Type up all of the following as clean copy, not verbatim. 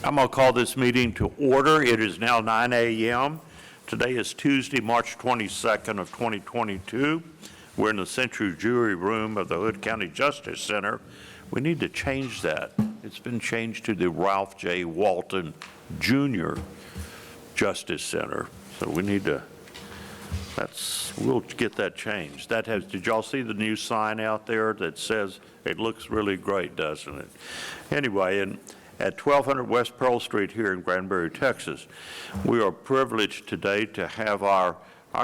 I'm going to call this meeting to order. It is now 9 a.m. Today is Tuesday, March 22nd of 2022. We're in the Century Jury Room of the Hood County Justice Center. We need to change that. It's been changed to the Ralph J. Walton Jr. Justice Center. So we need to, we'll get that changed. Did y'all see the new sign out there that says, it looks really great, doesn't it? Anyway, at 1200 West Pearl Street here in Granbury, Texas, we are privileged today to have I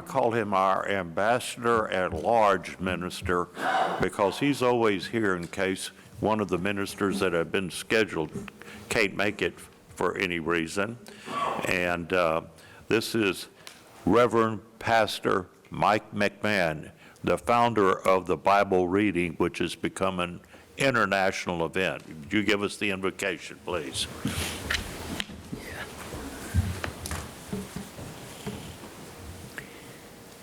call him our ambassador-at-large minister because he's always here in case one of the ministers that have been scheduled can't make it for any reason. And this is Reverend Pastor Mike McMahon, the founder of the Bible reading, which has become an international event. Would you give us the invocation, please?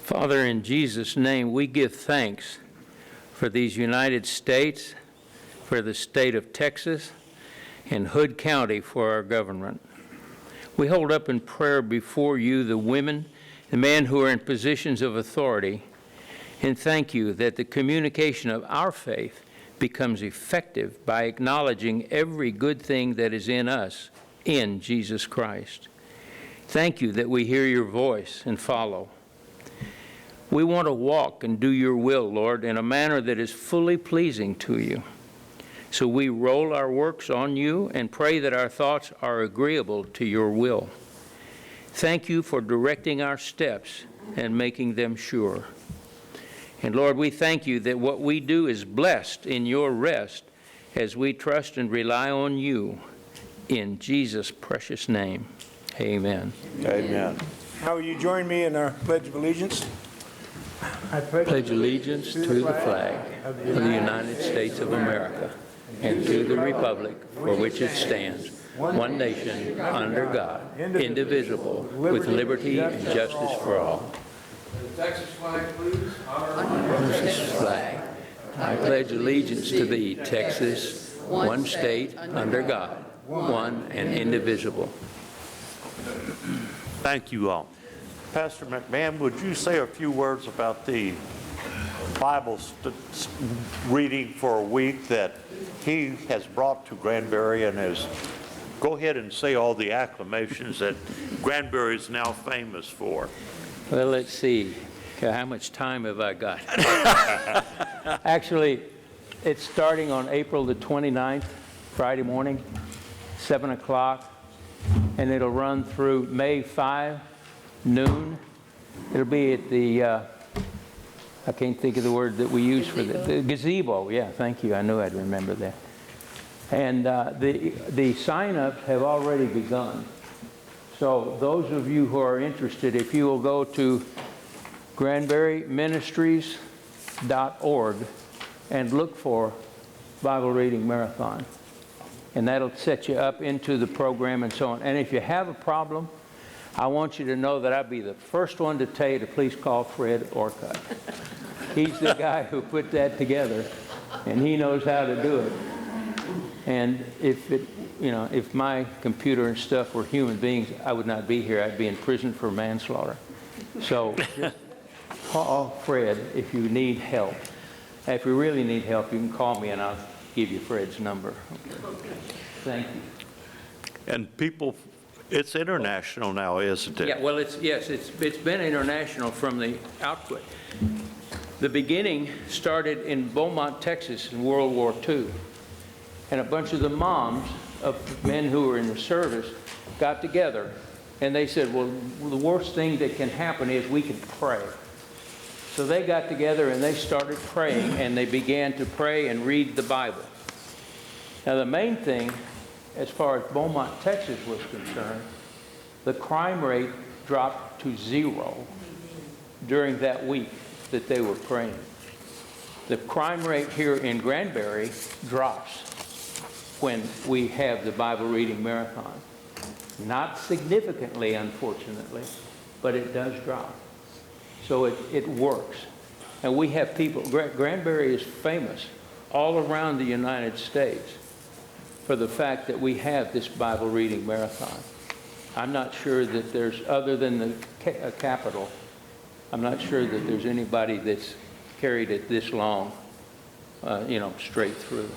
Father, in Jesus' name, we give thanks for these United States, for the state of Texas, and Hood County for our government. We hold up in prayer before you the women, the men who are in positions of authority, and thank you that the communication of our faith becomes effective by acknowledging every good thing that is in us in Jesus Christ. Thank you that we hear your voice and follow. We want to walk and do your will, Lord, in a manner that is fully pleasing to you. So we roll our works on you and pray that our thoughts are agreeable to your will. Thank you for directing our steps and making them sure. And Lord, we thank you that what we do is blessed in your rest as we trust and rely on you. In Jesus' precious name, amen. Amen. Now will you join me in our Pledge of Allegiance? I pledge allegiance to the flag of the United States of America and to the republic for which it stands, one nation, under God, indivisible, with liberty and justice for all. The Texas flag, please. Texas flag. I pledge allegiance to thee, Texas, one state, under God, one and indivisible. Thank you all. Pastor McMahon, would you say a few words about the Bible reading for a week that he has brought to Granbury and go ahead and say all the acclamations that Granbury is now famous for. Well, let's see. How much time have I got? Actually, it's starting on April the 29th, Friday morning, 7 o'clock, and it'll run through May 5, noon. It'll be at the, I can't think of the word that we use for the gazebo. Yeah, thank you. I knew I'd remember that. And the sign-ups have already begun. So those of you who are interested, if you will go to granburyministries.org and look for Bible Reading Marathon. And that'll set you up into the program and so on. And if you have a problem, I want you to know that I'll be the first one to tell you to please call Fred Orcutt. He's the guy who put that together, and he knows how to do it. And if my computer and stuff were human beings, I would not be here. I'd be in prison for manslaughter. So just call Fred if you need help. If you really need help, you can call me and I'll give you Fred's number. Okay. Thank you. And people, it's international now, isn't it? Yeah, well, it's been international from the output. The beginning started in Beaumont, Texas in World War II. And a bunch of the moms of men who were in the service got together and they said, well, the worst thing that can happen is we can pray. So they got together and they started praying, and they began to pray and read the Bible. Now the main thing, as far as Beaumont, Texas was concerned, the crime rate dropped to 0 during that week that they were praying. The crime rate here in Granbury drops when we have the Bible reading marathon. Not significantly, unfortunately, but it does drop. So it works. And we have people, Granbury is famous all around the United States for the fact that we have this Bible reading marathon. I'm not sure that there's, other than the Capitol, I'm not sure that there's anybody that's carried it this long, straight through.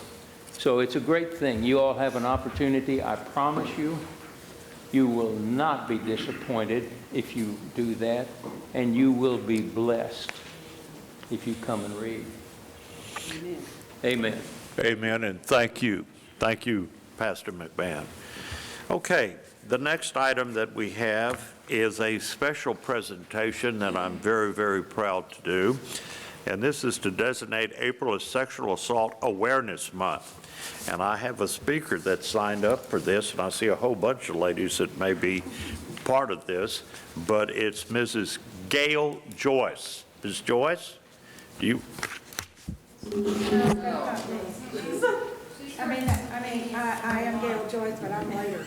So it's a great thing. You all have an opportunity. I promise you, you will not be disappointed if you do that, and you will be blessed if you come and read. Amen. Amen. Amen, and thank you. Thank you, Pastor McMahon. Okay, the next item that we have is a special presentation that I'm very, very proud to do, and this is to designate April as Sexual Assault Awareness Month. And I have a speaker that signed up for this, and I see a whole bunch of ladies that may be part of this, but it's Mrs. Gail Joyce. Ms. Joyce, do you? I am Gail Joyce, but I'm later.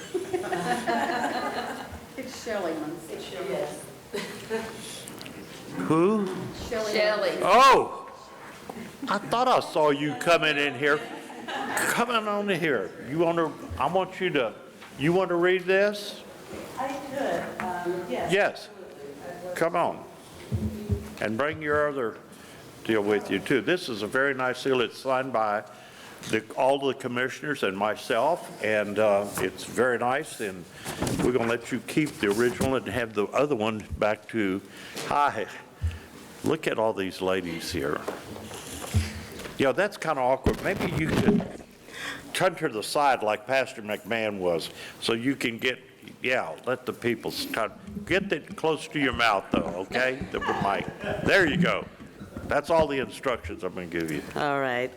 It's Shelley. Yes. Who? Shelley. Oh, I thought I saw you coming in here. Coming on in here. You want to read this? I could, yes. Yes. Come on. And bring your other deal with you too. This is a very nice seal. It's signed by all the commissioners and myself, and it's very nice, and we're going to let you keep the original and have the other one back to, hi, look at all these ladies here. Yeah, that's kind of awkward. Maybe you could turn to the side like Pastor McMahon was, so you can get, let the people get it close to your mouth though, okay? The mic. There you go. That's all the instructions I'm going to give you. All right.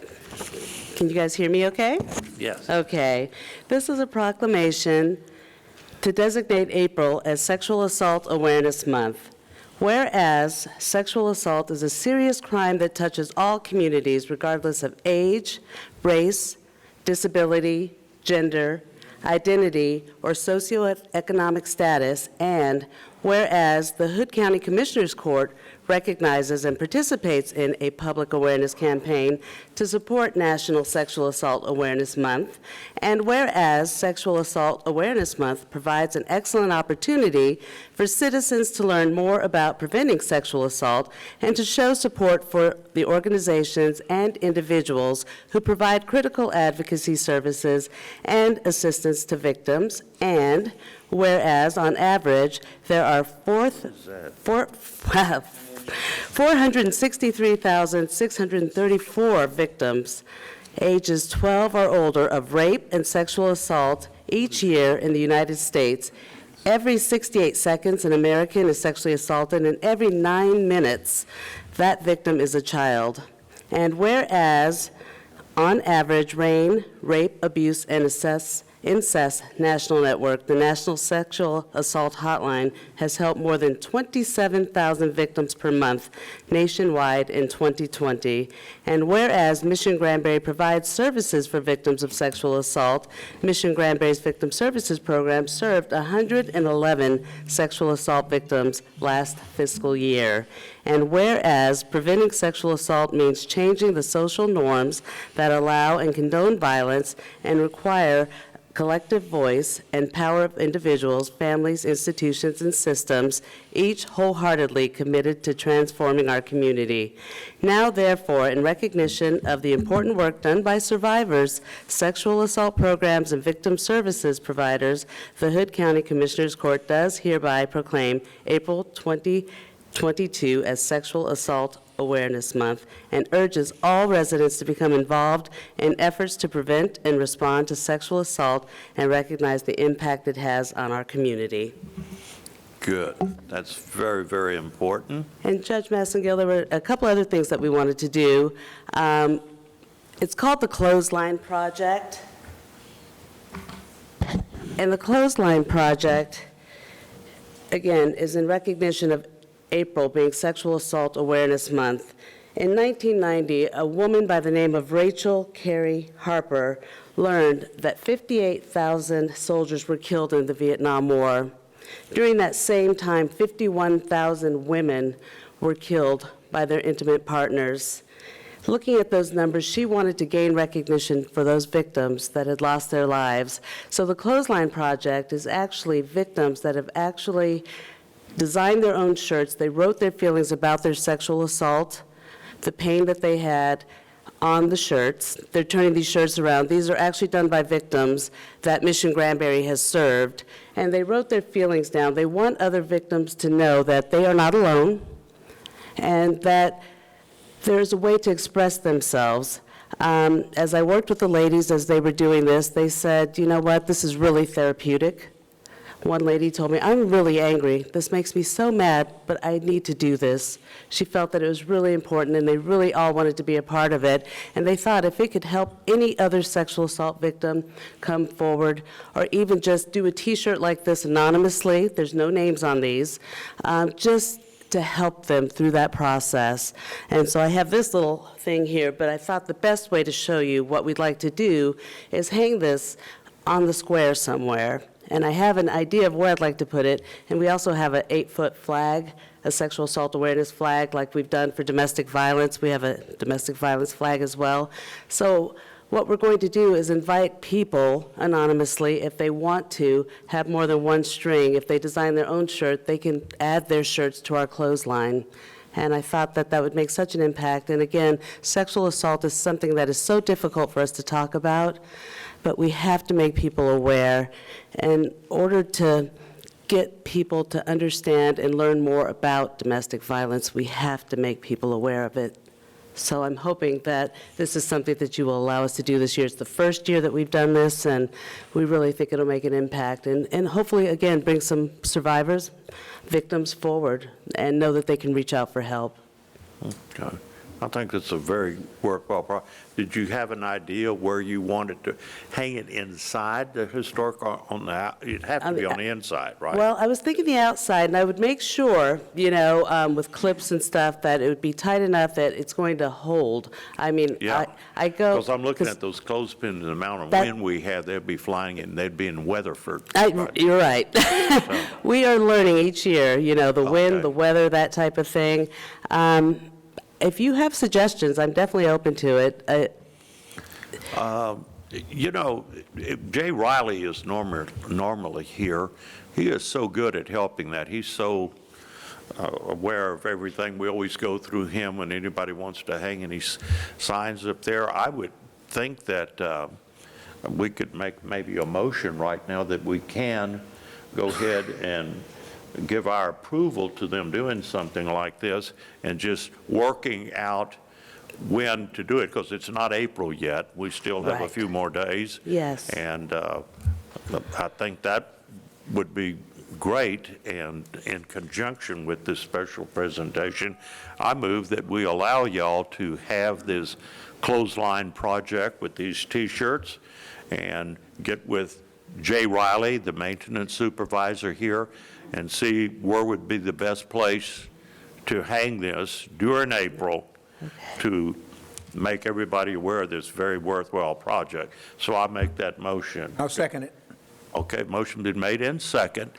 Can you guys hear me okay? Yes. Okay. This is a proclamation to designate April as Sexual Assault Awareness Month. Whereas sexual assault is a serious crime that touches all communities regardless of age, race, disability, gender, identity, or socioeconomic status, and whereas the Hood County Commissioners Court recognizes and participates in a public awareness campaign to support National Sexual Assault Awareness Month, and whereas Sexual Assault Awareness Month provides an excellent opportunity for citizens to learn more about preventing sexual assault and to show support for the organizations and individuals who provide critical advocacy services and assistance to victims, and whereas on average there are 463,634 victims ages 12 or older of rape and sexual assault each year in the United States. Every 68 seconds, an American is sexually assaulted, and every 9 minutes, that victim is a child. And whereas, on average, RAIN, Rape, Abuse, and Incest National Network, the National Sexual Assault Hotline, has helped more than 27,000 victims per month nationwide in 2020. And whereas Mission Granbury provides services for victims of sexual assault, Mission Granbury's Victim Services Program served 111 sexual assault victims last fiscal year. And whereas preventing sexual assault means changing the social norms that allow and condone violence and require collective voice and power of individuals, families, institutions, and systems, each wholeheartedly committed to transforming our community. Now, therefore, in recognition of the important work done by survivors, sexual assault programs, and victim services providers, the Hood County Commissioners Court does hereby proclaim April 2022 as Sexual Assault Awareness Month and urges all residents to become involved in efforts to prevent and respond to sexual assault and recognize the impact it has on our community. Good. That's very, very important. And Judge Massengill, there were a couple other things that we wanted to do. It's called the Clothesline Project. And the Clothesline Project, again, is in recognition of April being Sexual Assault Awareness Month. In 1990, a woman by the name of Rachel Carey Harper learned that 58,000 soldiers were killed in the Vietnam War. During that same time, 51,000 women were killed by their intimate partners. looking at those numbers, she wanted to gain recognition for those victims that had lost their lives. So the Clothesline Project is actually victims that have actually designed their own shirts. They wrote their feelings about their sexual assault, the pain that they had on the shirts. They're turning these shirts around. These are actually done by victims that Mission Granbury has served, and they wrote their feelings down. They want other victims to know that they are not alone and that there's a way to express themselves. As I worked with the ladies as they were doing this, they said, you know what, this is really therapeutic. One lady told me, I'm really angry. This makes me so mad, but I need to do this. She felt that it was really important, and they really all wanted to be a part of it. And they thought if it could help any other sexual assault victim come forward, or even just do a T-shirt like this anonymously, there's no names on these, just to help them through that process. And so I have this little thing here, but I thought the best way to show you what we'd like to do is hang this on the square somewhere. And I have an idea of where I'd like to put it, and we also have an 8-foot flag, a sexual assault awareness flag, like we've done for domestic violence. We have a domestic violence flag as well. So what we're going to do is invite people anonymously, if they want to, have more than one string. If they design their own shirt, they can add their shirts to our clothesline. And I thought that that would make such an impact. And again, sexual assault is something that is so difficult for us to talk about, but we have to make people aware. In order to get people to understand and learn more about domestic violence, we have to make people aware of it. So I'm hoping that this is something that you will allow us to do this year. It's the first year that we've done this, and we really think it'll make an impact. And hopefully, again, bring some survivors, victims forward, and know that they can reach out for help. Okay. I think that's a very worthwhile project. Did you have an idea where you wanted to hang it inside the historic, or on the, it'd have to be on the inside, right? Well, I was thinking the outside, and I would make sure, you know, with clips and stuff, that it would be tight enough that it's going to hold. I mean, Yeah. I go... Because I'm looking at those clothespins and the amount of That- wind we have, they'd be flying and they'd be in Weatherford. You're right. We are learning each year, you know, the wind, Okay. the weather, that type of thing. If you have suggestions, I'm definitely open to it. You know, Jay Riley is normally here. He is so good at helping that. He's so aware of everything. We always go through him when anybody wants to hang any signs up there. I would think that we could make maybe a motion right now that we can go ahead and give our approval to them doing something like this and just working out when to do it, because it's not April yet. We still have a Right. few more days. Yes. And I think that would be great, and in conjunction with this special presentation, I move that we allow y'all to have this clothesline project with these T-shirts and get with Jay Riley, the maintenance supervisor here, and see where would be the best place to hang this during April to make everybody aware of this very worthwhile project. So I make that motion. I'll second it. Okay, motion been made and second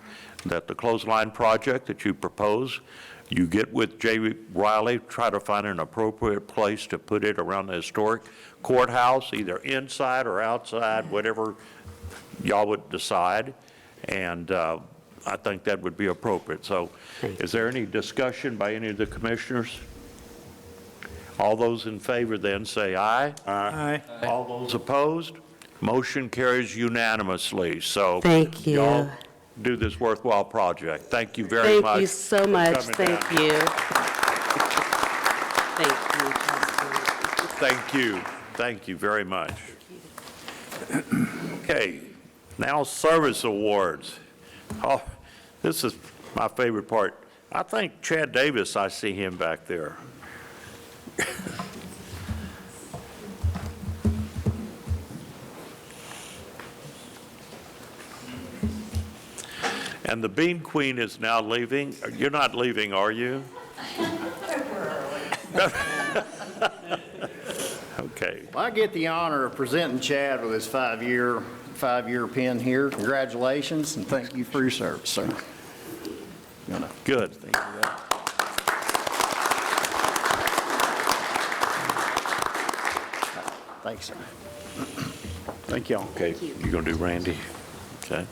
that the clothesline project that you propose, you get with Jay Riley, try to find an appropriate place to put it around the historic courthouse, either inside or outside, whatever y'all would decide. And I think that would be appropriate. So is there any discussion by any of the commissioners? All those in favor then say aye. Aye. All those opposed? Motion carries unanimously. So Thank you. y'all do this worthwhile project. Thank you very much. Thank you so for much. coming Thank down. you. Thank you, Justin. Thank you. Thank you very much. Okay, now service awards. Oh, this is my favorite part. I think Chad Davis, I see him back there. And the Bean Queen is now leaving. You're not leaving, are you? Okay. Well, I get the honor of presenting Chad with his five-year pin here. Congratulations, and thank you for your service, sir. Good. Thanks, sir. Thank y'all. Okay, you're going to do Randy? Okay.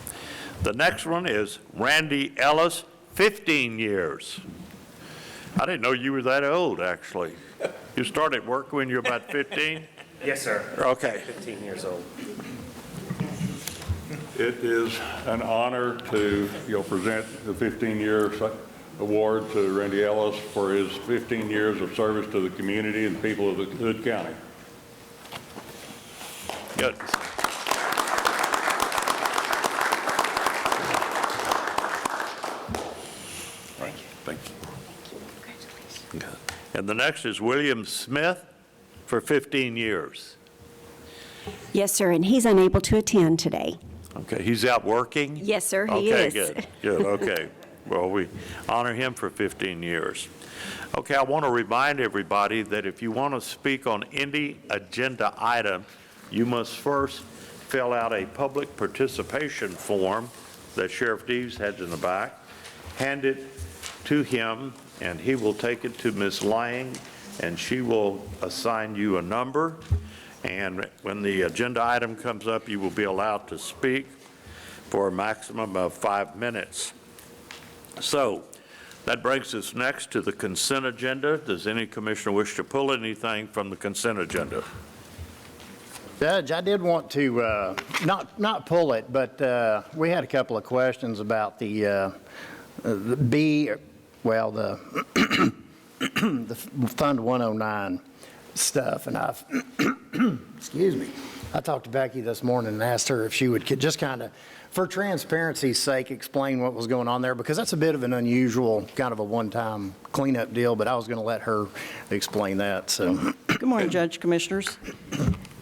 The next one is Randy Ellis, 15 years. I didn't know you were that old, actually. You started work when you were about 15? Yes, sir. Okay. 15 years old. It is an honor to, present the 15-year award to Randy Ellis for his 15 years of service to the community and people of the Hood County. Good. Thank you. Thank you. Congratulations. And the next is William Smith for 15 years. Yes, sir, and he's unable to attend today. Okay, he's out working? Yes, sir, he Okay, is. good, okay. Well, we honor him for 15 years. Okay, I want to remind everybody that if you want to speak on any agenda item, you must first fill out a public participation form that Sheriff Deves has in the back, hand it to him, and he will take it to Ms. Lang, and she will assign you a number. And when the agenda item comes up, you will be allowed to speak for a maximum of 5 minutes. So that brings us next to the consent agenda. Does any commissioner wish to pull anything from the consent agenda? Judge, I did want to not pull it, but we had a couple of questions about the the Fund 109 stuff, and I've excuse me. I talked to Becky this morning and asked her if she would just kind of, for transparency's sake, explain what was going on there, because that's a bit of an unusual, kind of a one-time cleanup deal, but I was going to let her explain that. So, Good morning, Judge, Commissioners.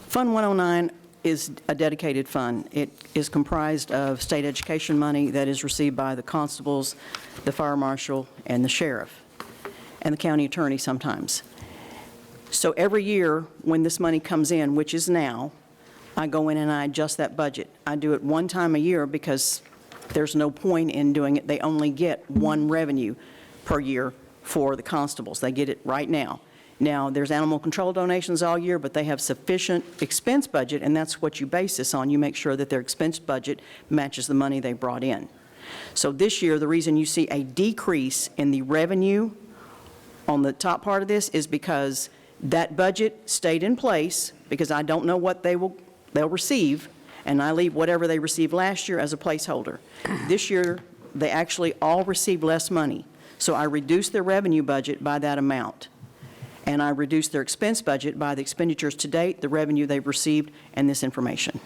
Fund 109 is a dedicated fund. It is comprised of state education money that is received by the constables, the fire marshal, and the sheriff, and the county attorney sometimes. So every year when this money comes in, which is now, I go in and I adjust that budget. I do it one time a year because there's no point in doing it. They only get one revenue per year for the constables. They get it right now. Now, there's animal control donations all year, but they have sufficient expense budget, and that's what you base this on. You make sure that their expense budget matches the money they brought in. So this year, the reason you see a decrease in the revenue on the top part of this is because that budget stayed in place, because I don't know what they'll receive, and I leave whatever they received last year as a placeholder. This year, they actually all received less money, so I reduced their revenue budget by that amount, and I reduced their expense budget by the expenditures to date, the revenue they've received, and this information.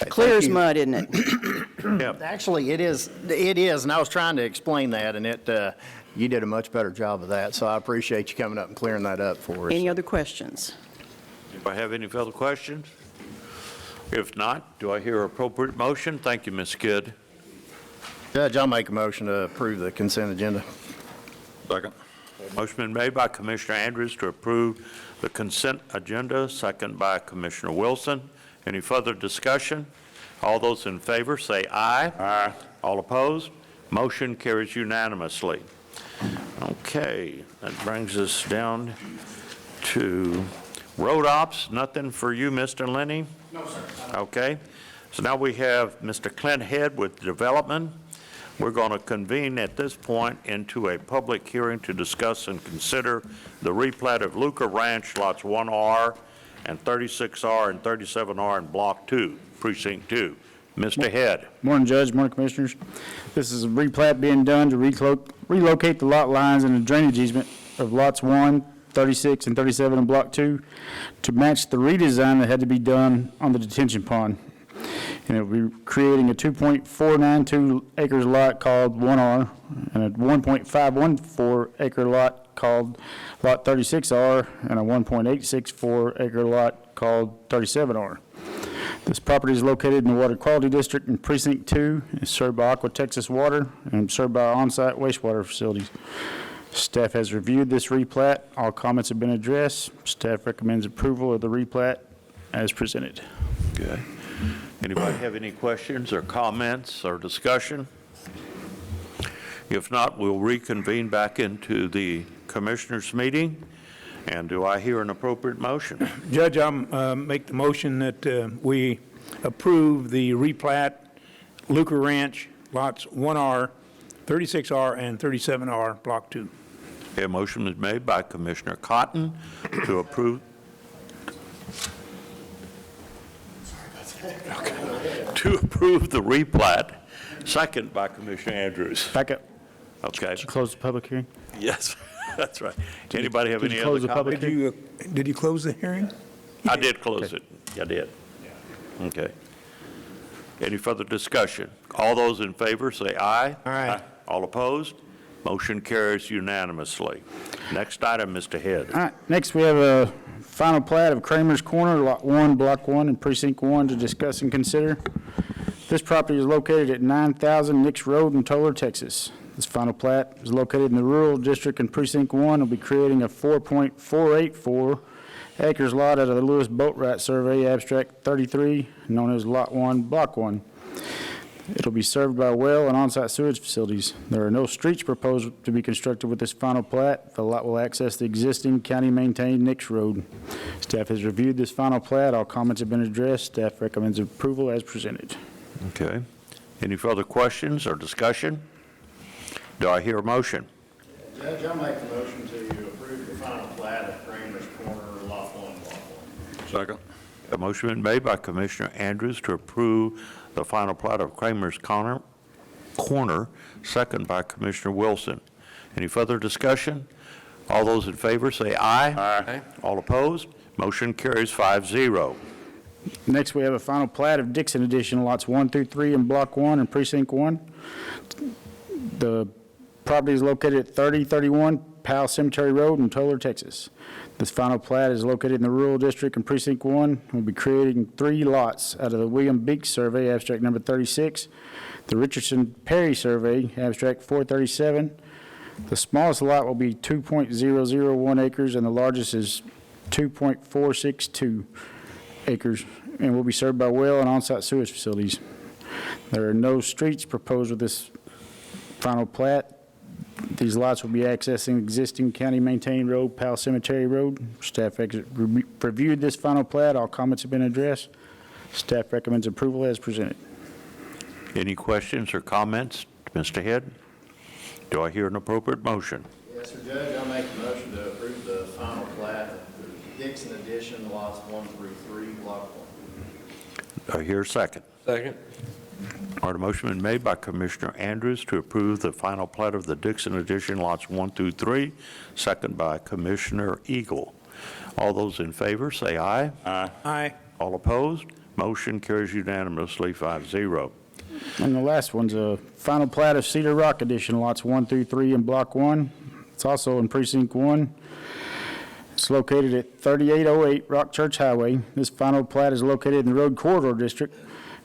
Clear as mud, isn't it? Yeah. actually, it is, and I was trying to explain that, and you did a much better job of that, so I appreciate you coming up and clearing that up for us. Any other questions? Do I have any further questions? If not, do I hear appropriate motion? Thank you, Ms. Kidd. Judge, I'll make a motion to approve the consent agenda. Second. Motion been made by Commissioner Andrews to approve the consent agenda, second by Commissioner Wilson. Any further discussion? All those in favor say aye. Aye. All opposed? Motion carries unanimously. Okay, that brings us down to road ops. Nothing for you, Mr. Lenny? No, sir. Okay, so now we have Mr. Clint Head with Development. We're going to convene at this point into a public hearing to discuss and consider the replat of Luca Ranch lots 1R and 36R and 37R in Block 2, Precinct 2. Mr. Head. Morning, Judge. Morning, Commissioners. This is a replat being done to relocate the lot lines and the drainage easement of lots 1, 36, and 37 in Block 2 to match the redesign that had to be done on the detention pond. And it will be creating a 2.492 acres lot called 1R and a 1.514 acre lot called Lot 36R and a 1.864 acre lot called 37R. This property is located in the Water Quality District in Precinct 2. It's served by Aqua Texas Water and served by on-site wastewater facilities. Staff has reviewed this replat. All comments have been addressed. Staff recommends approval of the replat as presented. Okay. Anybody have any questions or comments or discussion? If not, we'll reconvene back into the Commissioners' meeting. And do I hear an appropriate motion? Judge, I'll make the motion that we approve the replat Luca Ranch, lots 1R, 36R, and 37R, Block 2. A motion is made by Commissioner Cotton to approve. To approve the replat, second by Commissioner Andrews. Back up. Okay. Close the public hearing. Yes, that's right. Anybody have Did any you close other the public comments? Did you close the hearing? I did close it. I did. Okay. Any further discussion? All those in favor say aye. Aye. All opposed? Motion carries unanimously. Next item, Mr. Head. All right, next we have a final plat of Kramer's Corner, Lot 1, Block 1, and Precinct 1 to discuss and consider. This property is located at 9,000 Nix Road in Tolar, Texas. This final plat is located in the Rural District in Precinct 1. Will be creating a 4.484 acres lot out of the Lewis Boatwright Survey, Abstract 33, known as Lot 1, Block 1. It'll be served by well and on-site sewage facilities. There are no streets proposed to be constructed with this final plat. The lot will access the existing county-maintained Nix Road. Staff has reviewed this final plat. All comments have been addressed. Staff recommends approval as presented. Okay. Any further questions or discussion? Do I hear a motion? Judge, I'll make the motion to approve the final plat of Kramer's Corner, Lot 1, Block 1. Second. A motion been made by Commissioner Andrews to approve the final plat of Kramer's Corner, second by Commissioner Wilson. Any further discussion? All those in favor say aye. Aye. All opposed? Motion carries 5-0. Next, we have a final plat of Dixon Edition, lots 1 through 3 in Block 1 and Precinct 1. The property is located at 3031 Powell Cemetery Road in Tolar, Texas. This final plat is located in the Rural District in Precinct 1. We'll be creating 3 lots out of the William Beek Survey, Abstract number 36, the Richardson Perry Survey, Abstract 437. The smallest lot will be 2.001 acres, and the largest is 2.462 acres, and will be served by well and on-site sewage facilities. There are no streets proposed with this final plat. These lots will be accessing existing county-maintained road, Powell Cemetery Road. Staff reviewed this final plat. All comments have been addressed. Staff recommends approval as presented. Any questions or comments, Mr. Head? Do I hear an appropriate motion? Yes, sir, Judge, I'll make the motion to approve the final plat of the Dixon Edition, lots 1 through 3, Block 1. Do I hear a second? Second. All right, a motion been made by Commissioner Andrews to approve the final plat of the Dixon Edition, lots 1 through 3, second by Commissioner Eagle. All those in favor, say aye. Aye. Aye. All opposed? Motion carries unanimously, 5-0. And the last one's a final plat of Cedar Rock Edition, lots 1 through 3 in Block 1. It's also in Precinct 1. It's located at 3808 Rock Church Highway. This final plat is located in the Road Corridor District.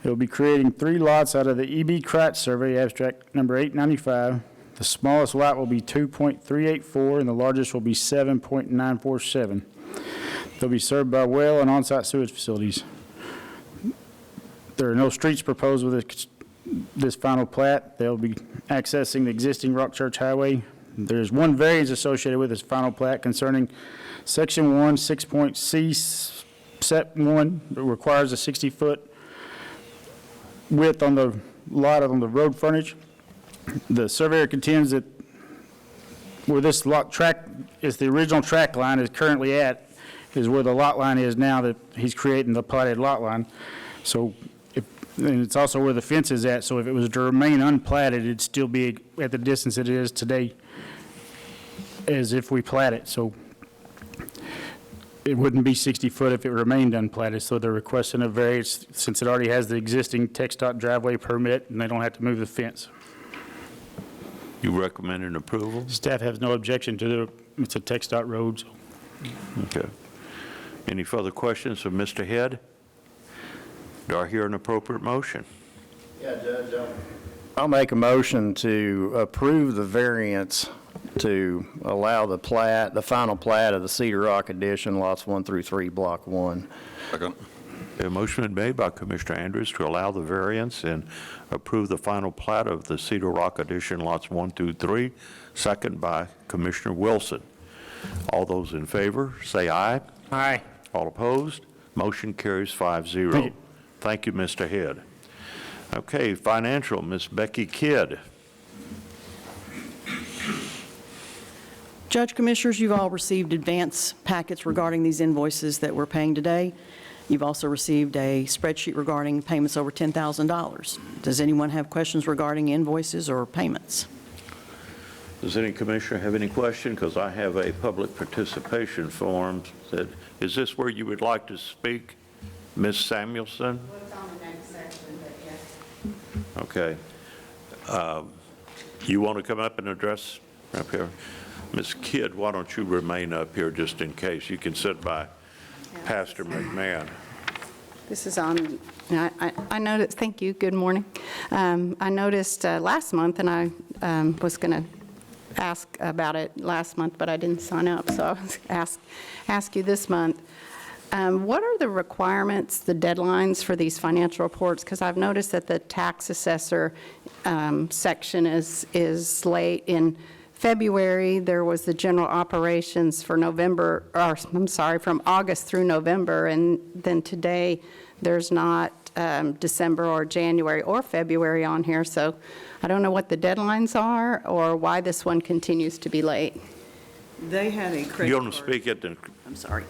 It will be creating 3 lots out of the E.B. Kratz Survey, Abstract number 895. The smallest lot will be 2.384, and the largest will be 7.947. They'll be served by well and on-site sewage facilities. There are no streets proposed with this final plat. They'll be accessing the existing Rock Church Highway. There's one variance associated with this final plat concerning Section 1, 6.C, Set 1, that requires a 60-foot width on the lot on the road frontage. The surveyor contends that where this lot track is the original track line is currently at is where the lot line is now that he's creating the platted lot line. So and it's also where the fence is at, so if it was to remain unplatted, it'd still be at the distance it is today as if we plat it. So it wouldn't be 60 foot if it remained unplatted, so they're requesting a variance since it already has the existing TxDOT driveway permit and they don't have to move the fence. You recommend an approval? Staff has no objection to it's a TxDOT road. So. Okay. Any further questions of Mr. Head? Do I hear an appropriate motion? Yeah, Judge, I'll make a motion to approve the variance to allow the plat, the final plat of the Cedar Rock Edition, lots 1 through 3, Block 1. Second. A motion been made by Commissioner Andrews to allow the variance and approve the final plat of the Cedar Rock Edition, lots 1 through 3, second by Commissioner Wilson. All those in favor, say aye. Aye. All opposed? Motion carries 5-0. Thank you. Thank you, Mr. Head. Okay, financial, Ms. Becky Kidd. Judge, Commissioners, you've all received advance packets regarding these invoices that we're paying today. You've also received a spreadsheet regarding payments over $10,000. Does anyone have questions regarding invoices or payments? Does any commissioner have any question? Because I have a public participation form. Is this where you would like to speak, Ms. Samuelson? What's on the next section, but yes. Okay. You want to come up and address up here? Ms. Kidd, why don't you remain up here just in case? You can sit by Pastor McMahon. This is on, I noticed, thank you, good morning. I noticed last month, and I was going to ask about it last month, but I didn't sign up, so I was ask you this month. What are the requirements, the deadlines for these financial reports? Because I've noticed that the tax assessor section is late. In February, there was the general operations for November, or I'm sorry, from August through November, and then today there's not December or January or February on here, so I don't know what the deadlines are or why this one continues to be late. They had a credit You want to card- speak at the, I'm sorry.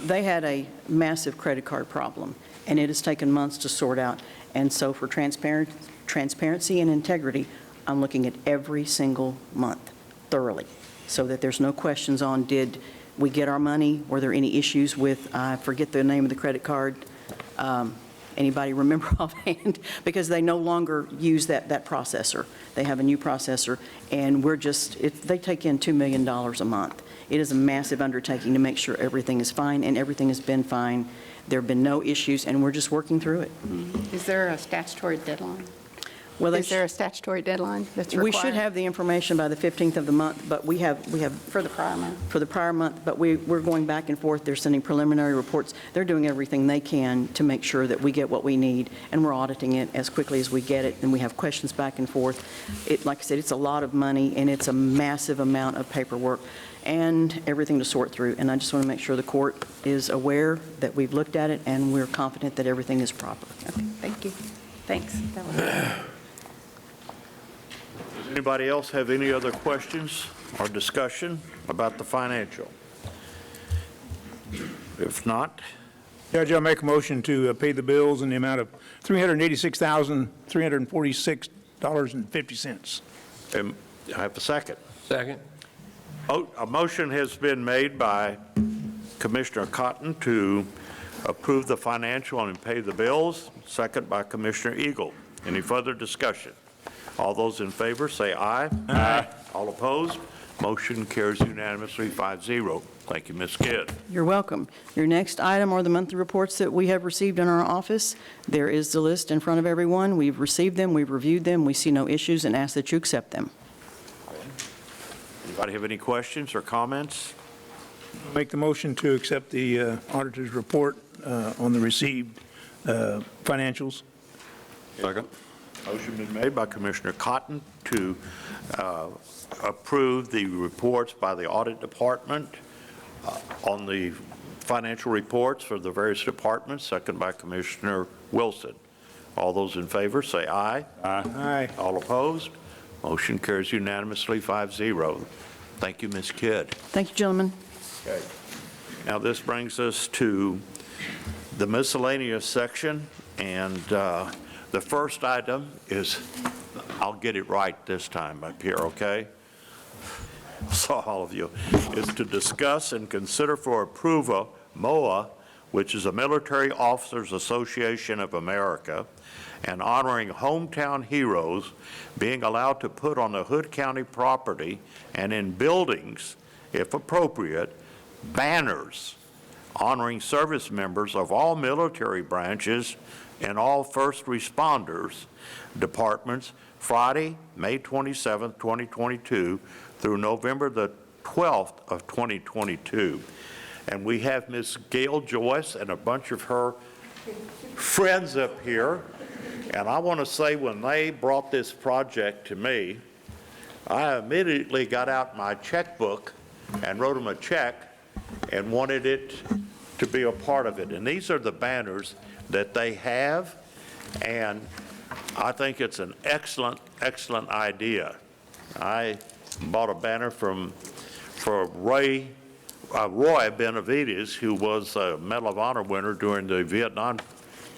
They had a massive credit card problem, and it has taken months to sort out. And so for transparency and integrity, I'm looking at every single month thoroughly, so that there's no questions on, did we get our money? Were there any issues with, I forget the name of the credit card. Anybody remember offhand? Because they no longer use that processor. They have a new processor, and they take in $2 million a month. It is a massive undertaking to make sure everything is fine, and everything has been fine. There have been no issues, and we're just working through it. Is there a statutory deadline? Well, Is there a statutory deadline that's required? we should have the information by the 15th of the month, but we have For the prior month? for the prior month, but we're going back and forth. They're sending preliminary reports. They're doing everything they can to make sure that we get what we need, and we're auditing it as quickly as we get it, and we have questions back and forth. Like I said, it's a lot of money, and it's a massive amount of paperwork and everything to sort through, and I just want to make sure the court is aware that we've looked at it, and we're confident that everything is proper. Okay, thank you. Thanks. That was it. does anybody else have any other questions or discussion about the financial? If not, Judge, I'll make a motion to pay the bills in the amount of $386,346.50. I have a second. Second. A motion has been made by Commissioner Cotton to approve the financial and pay the bills, second by Commissioner Eagle. Any further discussion? All those in favor, say aye. Aye. All opposed? Motion carries unanimously 5-0. Thank you, Ms. Kidd. You're welcome. Your next item are the monthly reports that we have received in our office. There is the list in front of everyone. We've received them, we've reviewed them, we see no issues, and ask that you accept them. Anybody have any questions or comments? Make the motion to accept the auditor's report on the received financials. Second. Motion been made by Commissioner Cotton to approve the reports by the audit department on the financial reports for the various departments, second by Commissioner Wilson. All those in favor, say aye. Aye. All opposed? Motion carries unanimously 5-0. Thank you, Ms. Kidd. Thank you, gentlemen. Okay. Now, this brings us to the miscellaneous section, and the first item is, I'll get it right this time up here, okay? So all of you, is to discuss and consider for approval MOA, which is a Military Officers Association of America, and honoring hometown heroes being allowed to put on the Hood County property and in buildings, if appropriate, banners honoring service members of all military branches and all first responders departments Friday, May 27, 2022 through November the 12th of 2022. And we have Ms. Gail Joyce and a bunch of her friends up here. And I want to say, when they brought this project to me, I immediately got out my checkbook and wrote them a check and wanted it to be a part of it. And these are the banners that they have, and I think it's an excellent, excellent idea. I bought a banner for Roy Benavides, who was a Medal of Honor winner during the Vietnam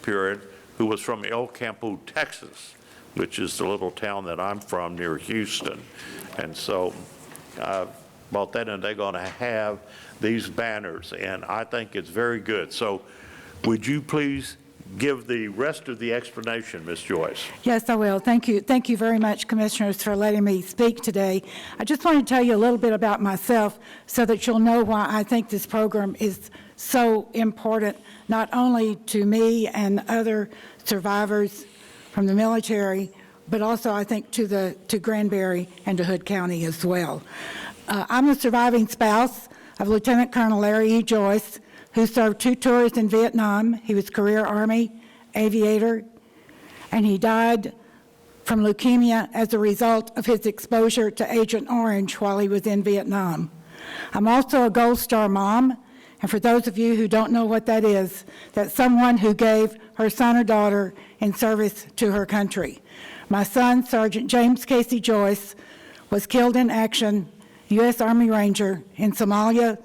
period, who was from El Campo, Texas, which is the little town that I'm from near Houston. And so I bought that, and they're going to have these banners, and I think it's very good. So would you please give the rest of the explanation, Ms. Joyce? Yes, I will. Thank you. Thank you very much, Commissioners, for letting me speak today. I just want to tell you a little bit about myself so that you'll know why I think this program is so important, not only to me and other survivors from the military, but also I think to Granbury and to Hood County as well. I'm the surviving spouse of Lieutenant Colonel Larry E. Joyce, who served 2 tours in Vietnam. He was career Army aviator, and he died from leukemia as a result of his exposure to Agent Orange while he was in Vietnam. I'm also a Gold Star mom, and for those of you who don't know what that is, that's someone who gave her son or daughter in service to her country. My son, Sergeant James Casey Joyce, was killed in action, U.S. Army Ranger, in Somalia,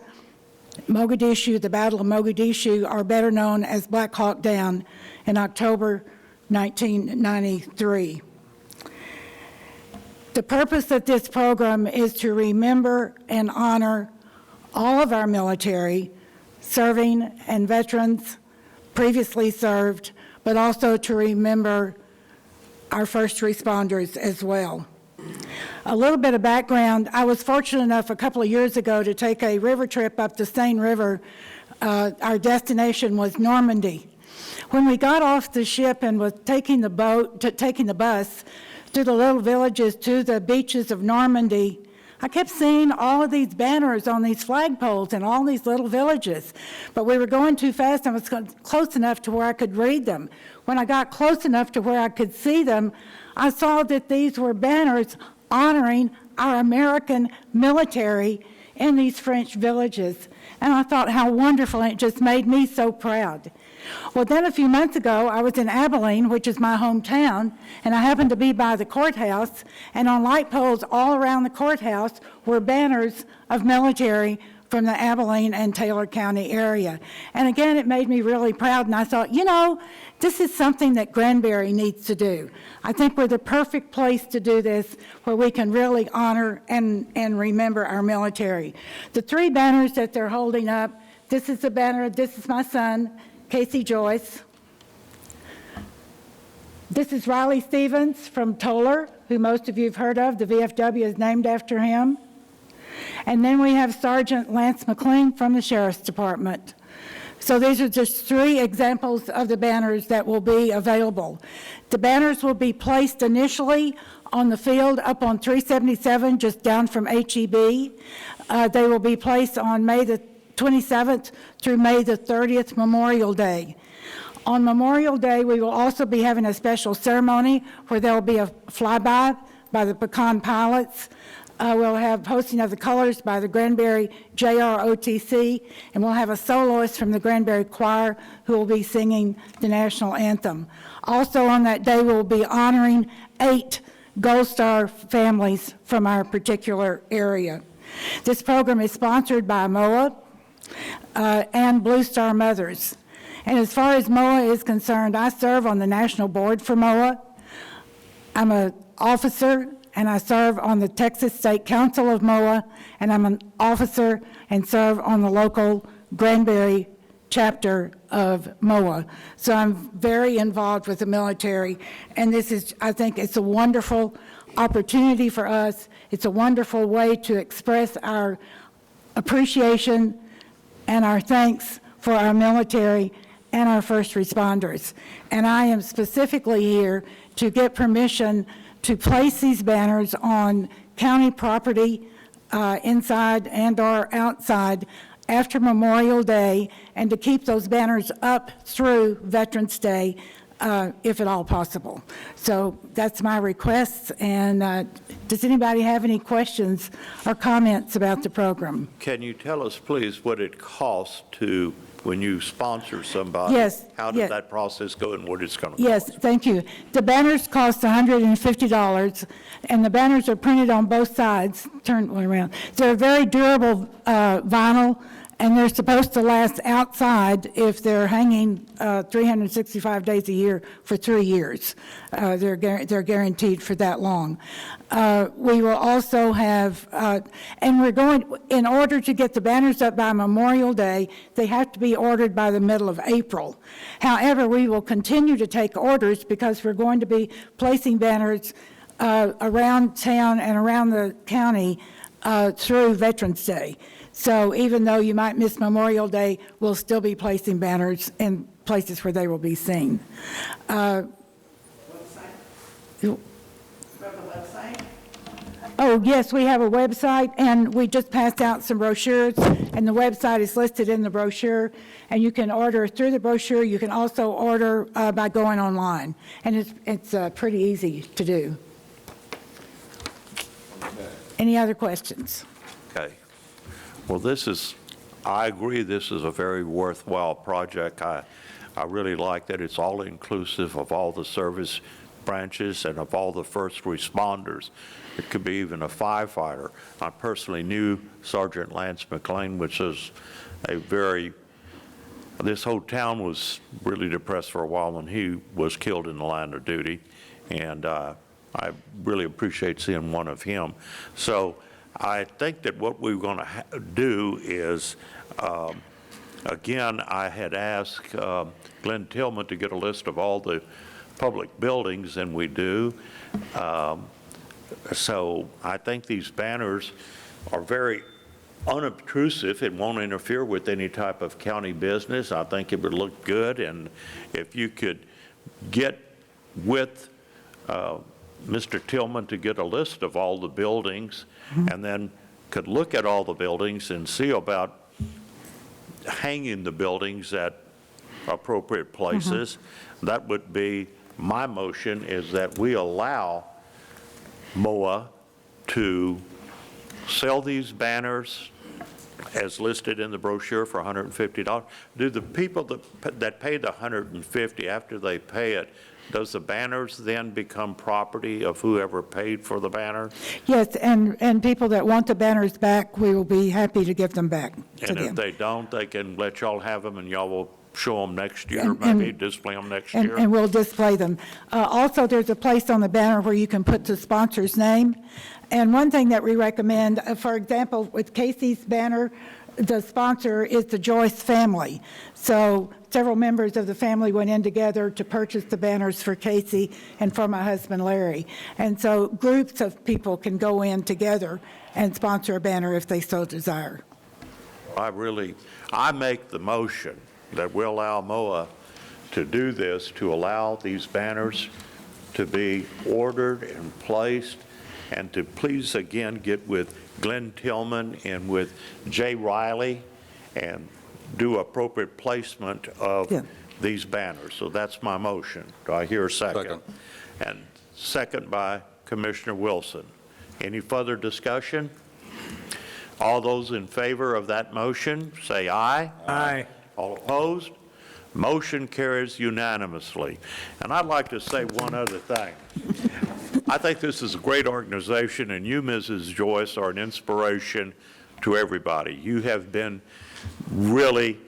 Mogadishu, the Battle of Mogadishu, or better known as Black Hawk Down, in October 1993. The purpose of this program is to remember and honor all of our military, serving and veterans previously served, but also to remember our first responders as well. A little bit of background, I was fortunate enough a couple of years ago to take a river trip up the Seine River. Our destination was Normandy. When we got off the ship and was taking the bus through the little villages to the beaches of Normandy, I kept seeing all of these banners on these flagpoles in all these little villages, but we were going too fast and I was close enough to where I could read them. When I got close enough to where I could see them, I saw that these were banners honoring our American military in these French villages. And I thought how wonderful, and it just made me so proud. Well, then a few months ago, I was in Abilene, which is my hometown, and I happened to be by the courthouse, and on light poles all around the courthouse were banners of military from the Abilene and Taylor County area. And again, it made me really proud, and I thought, you know, this is something that Granbury needs to do. I think we're the perfect place to do this, where we can really honor and remember our military. The 3 banners that they're holding up, this is the banner, this is my son, Casey Joyce. This is Riley Stevens from Toller, who most of you have heard of. The VFW is named after him. And then we have Sergeant Lance McLean from the Sheriff's Department. So these are just 3 examples of the banners that will be available. The banners will be placed initially on the field up on 377, just down from HEB. They will be placed on May the 27th through May the 30th, Memorial Day. On Memorial Day, we will also be having a special ceremony where there will be a flyby by the Pecan pilots. We'll have posting of the colors by the Granbury JROTC, and we'll have a soloist from the Granbury Choir who will be singing the national anthem. Also on that day, we'll be honoring 8 Gold Star families from our particular area. This program is sponsored by MOA and Blue Star Mothers. And as far as MOA is concerned, I serve on the national board for MOA. I'm an officer, and I serve on the Texas State Council of MOA, and I'm an officer and serve on the local Granbury chapter of MOA. So I'm very involved with the military, and this is, I think it's a wonderful opportunity for us. It's a wonderful way to express our appreciation and our thanks for our military and our first responders. And I am specifically here to get permission to place these banners on county property inside and or outside after Memorial Day, and to keep those banners up through Veterans Day if at all possible. So that's my request, and does anybody have any questions or comments about the program? Can you tell us, please, what it costs to, when you sponsor somebody? Yes, How does yes. that process go and what it's going to cost? Yes, thank you. The banners cost $150, and the banners are printed on both sides. Turn one around. They're very durable vinyl, and they're supposed to last outside if they're hanging 365 days a year for 3 years. They're guaranteed for that long. We will also have, and we're going, in order to get the banners up by Memorial Day, they have to be ordered by the middle of April. However, we will continue to take orders because we're going to be placing banners around town and around the county through Veterans Day. So even though you might miss Memorial Day, we'll still be placing banners in places where they will be seen. Oh, yes, we have a website, and we just passed out some brochures, and the website is listed in the brochure, and you can order through the brochure. You can also order by going online, and it's pretty easy to do. Any other questions? Okay. Well, I agree this is a very worthwhile project. I really like that it's all inclusive of all the service branches and of all the first responders. It could be even a firefighter. I personally knew Sergeant Lance McLean, which is this whole town was really depressed for a while when he was killed in the line of duty, and I really appreciate seeing one of him. So I think that what we're going to do is, again, I had asked Glenn Tillman to get a list of all the public buildings, and we do. So I think these banners are very unobtrusive. It won't interfere with any type of county business. I think it would look good, and if you could get with Mr. Tillman to get a list of all the buildings, and then could look at all the buildings and see about hanging the buildings at appropriate places. That would be my motion, is that we allow MOA to sell these banners as listed in the brochure for $150. Do the people that pay the $150, after they pay it, does the banners then become property of whoever paid for the banner? Yes, and people that want the banners back, we will be happy to give them back to And them. if they don't, they can let y'all have them, and y'all will show them next year, And- maybe display them next And year. we'll display them. Also, there's a place on the banner where you can put the sponsor's name. And one thing that we recommend, for example, with Casey's banner, the sponsor is the Joyce family. So several members of the family went in together to purchase the banners for Casey and for my husband Larry. And so groups of people can go in together and sponsor a banner if they so desire. I make the motion that we allow MOA to do this, to allow these banners to be ordered and placed, and to please again get with Glenn Tillman and with Jay Riley and do appropriate placement of these banners. So that's my motion. Do I hear a second? Second. And second by Commissioner Wilson. Any further discussion? All those in favor of that motion, say aye. Aye. All opposed? Motion carries unanimously. And I'd like to say one other thing. I think this is a great organization, and you, Mrs. Joyce, are an inspiration to everybody. You have been really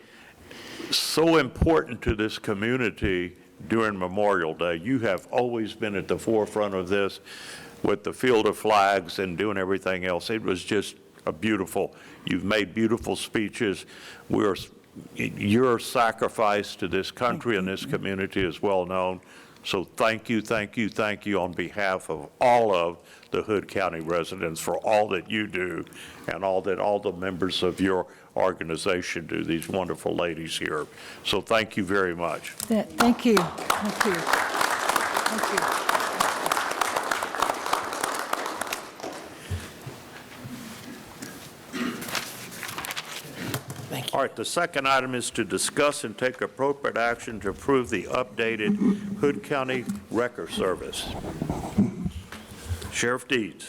so important to this community during Memorial Day. You have always been at the forefront of this with the field of flags and doing everything else. It was just you've made beautiful speeches. Your sacrifice to this country and this community is well known. So thank you, thank you, thank you on behalf of all of the Hood County residents for all that you do and all that all the members of your organization do, these wonderful ladies here. So thank you very much. Thank you. Thank you. Thank you. All right, the second item is to discuss and take appropriate action to approve the updated Hood County Record Service. Sheriff Deeds.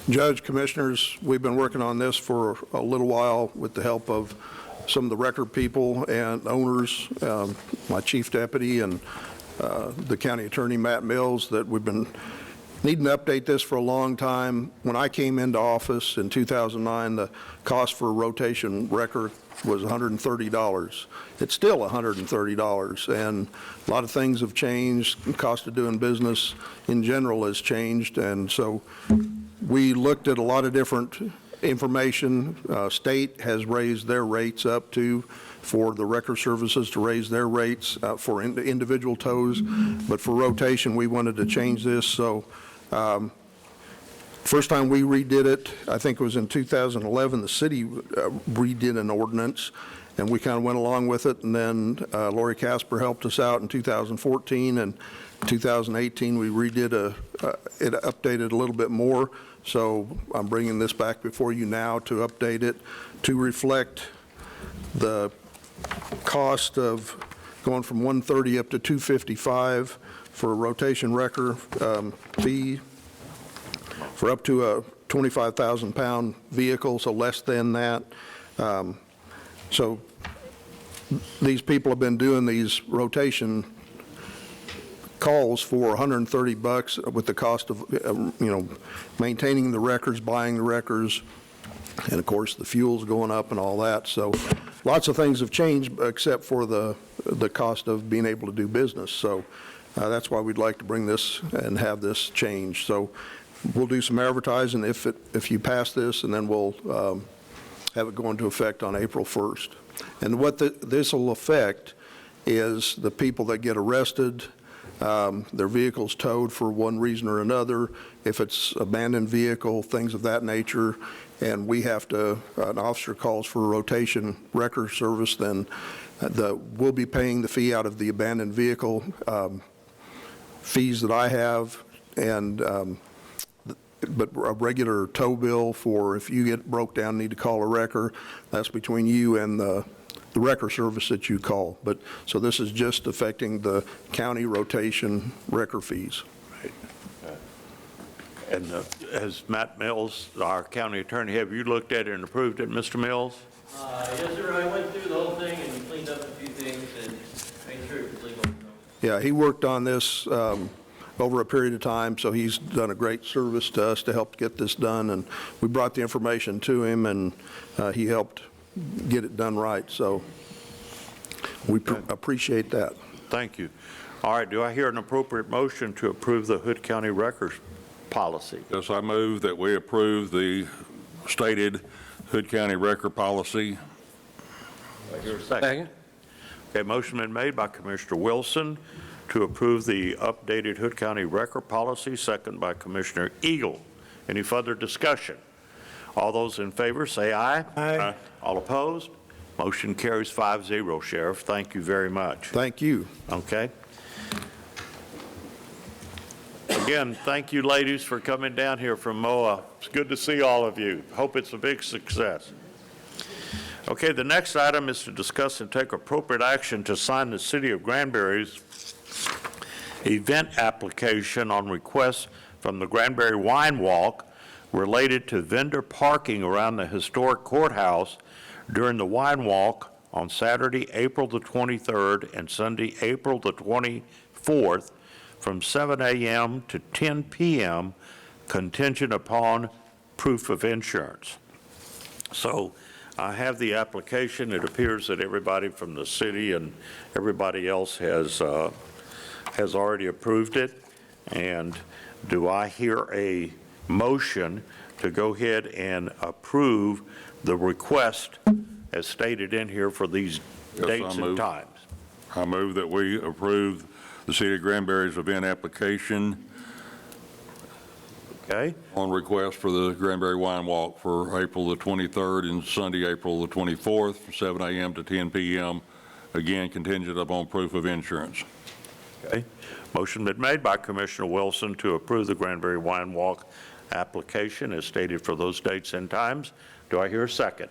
Judge, Commissioners, we've been working on this for a little while with the help of some of the record people and owners, my chief deputy and the county attorney, Matt Mills, that we've been needing to update this for a long time. When I came into office in 2009, the cost for a rotation record was $130. It's still $130, and a lot of things have changed. The cost of doing business in general has changed, and so we looked at a lot of different information. State has raised their rates up to for the record services to raise their rates for individual tows, but for rotation, we wanted to change this. So first time we redid it, I think it was in 2011, the city redid an ordinance, and we kind of went along with it, and then Lori Casper helped us out in 2014, and 2018 we redid it updated a little bit more. So I'm bringing this back before you now to update it to reflect the cost of going from $130 up to $255 for a rotation record fee for up to a 25,000-pound vehicle, so less than that. So these people have been doing these rotation calls for $130 with the cost of, maintaining the records, buying the records, and of course the fuel's going up and all that. So lots of things have changed except for the cost of being able to do business. So that's why we'd like to bring this and have this change. So we'll do some advertising if you pass this, and then we'll have it go into effect on April 1st. And what this will affect is the people that get arrested, their vehicles towed for one reason or another, if it's abandoned vehicle, things of that nature, and we have to, an officer calls for a rotation record service, then we'll be paying the fee out of the abandoned vehicle fees that I have, and but a regular tow bill for if you get broke down, need to call a wrecker, that's between you and the wrecker service that you call. But so this is just affecting the county rotation wrecker fees. Right. And as Matt Mills, our county attorney, have you looked at it and approved it, Mr. Mills? Yes, sir. I went through the whole thing and cleaned up a few things and made sure it was legal. Yeah, he worked on this over a period of time, so he's done a great service to us to help get this done, and we brought the information to him, and he helped get it done right, so we appreciate that. Thank you. All right, do I hear an appropriate motion to approve the Hood County Records policy? Yes, I move that we approve the stated Hood County record policy. Do I hear a second? Okay, motion been made by Commissioner Wilson to approve the updated Hood County record policy, second by Commissioner Eagle. Any further discussion? All those in favor say aye. Aye. All opposed? Motion carries 5-0, Sheriff. Thank you very much. Thank you. Okay. Again, thank you, ladies, for coming down here from MOA. It's good to see all of you. Hope it's a big success. Okay, the next item is to discuss and take appropriate action to sign the City of Granbury's event application on request from the Granbury Wine Walk related to vendor parking around the historic courthouse during the Wine Walk on Saturday, April the 23rd and Sunday, April the 24th from 7 a.m. to 10 p.m. contingent upon proof of insurance. So I have the application. It appears that everybody from the city and everybody else has already approved it. And do I hear a motion to go ahead and approve the request as stated in here for these dates and times? I move that we approve the City of Granbury's event application on request for the Granbury Wine Walk for April the 23rd and Sunday, April the 24th, from 7 a.m. to 10 p.m., again contingent upon proof of insurance. Okay. Motion been made by Commissioner Wilson to approve the Granbury Wine Walk application as stated for those dates and times. Do I hear a second?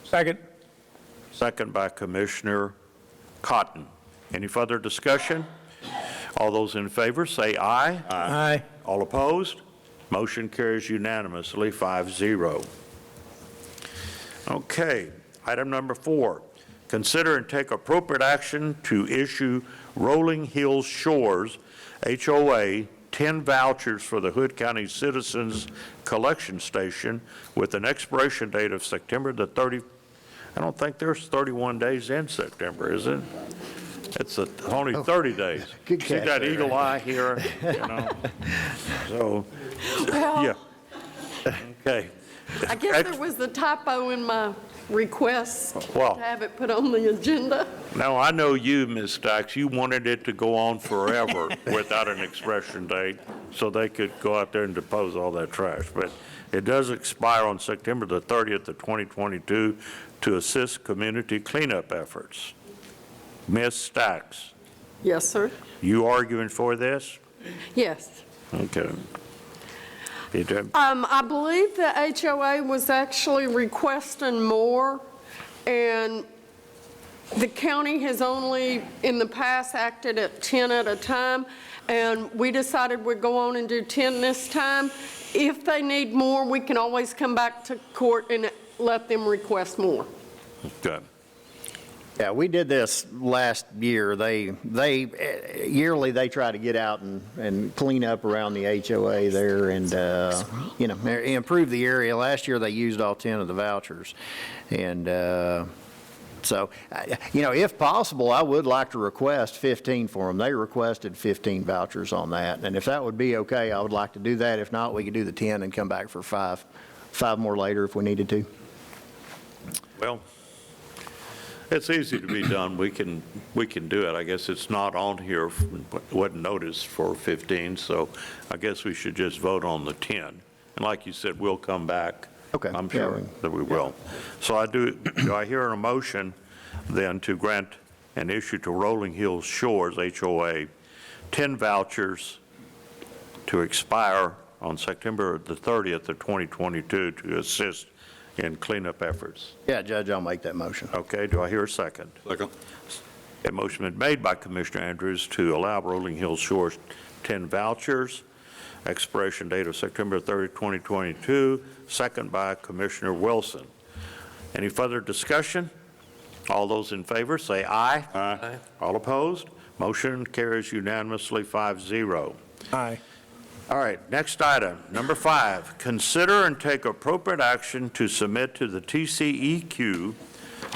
Second. second by Commissioner Cotton. Any further discussion? All those in favor say aye. Aye. All opposed? Motion carries unanimously, 5-0. Okay, item number 4, consider and take appropriate action to issue Rolling Hills Shores, HOA, 10 vouchers for the Hood County Citizens Collection Station with an expiration date of September the 30th. I don't think there's 31 days in September, is it? It's only 30 days. Good See catch that there. eagle eye here, you know? So, yeah. Okay. I guess there was the typo in my request Well. to have it put on the agenda. Now, I know you, Ms. Stacks, you wanted it to go on forever without an expiration date, so they could go out there and dispose all that trash. But it does expire on September the 30th of 2022 to assist community cleanup efforts. Ms. Stacks, Yes, sir. you arguing for this? Yes. Okay. You do? I believe the HOA was actually requesting more, and the county has only, in the past, acted at 10 at a time, and we decided we'd go on and do 10 this time. If they need more, we can always come back to court and let them request more. Good. Yeah, we did this last year. Yearly, they try to get out and clean up around the HOA there and, improve the area. Last year, they used all 10 of the vouchers. And so, if possible, I would like to request 15 for them. They requested 15 vouchers on that. And if that would be okay, I would like to do that. If not, we could do the 10 and come back for five more later if we needed to. Well, it's easy to be done. We can do it. I guess it's not on here, wasn't noticed for 15, so I guess we should just vote on the 10. And like you said, we'll come back. Okay. I'm sure that we will. So do I hear a motion then to grant and issue to Rolling Hills Shores, HOA, 10 vouchers to expire on September the 30th of 2022 to assist in cleanup efforts? Yeah, Judge, I'll make that motion. Okay, do I hear a second? Second. A motion been made by Commissioner Andrews to allow Rolling Hills Shores 10 vouchers, expiration date of September 30, 2022, second by Commissioner Wilson. Any further discussion? All those in favor say aye. Aye. All opposed? Motion carries unanimously, 5-0. Aye. All right, next item, number 5, consider and take appropriate action to submit to the TCEQ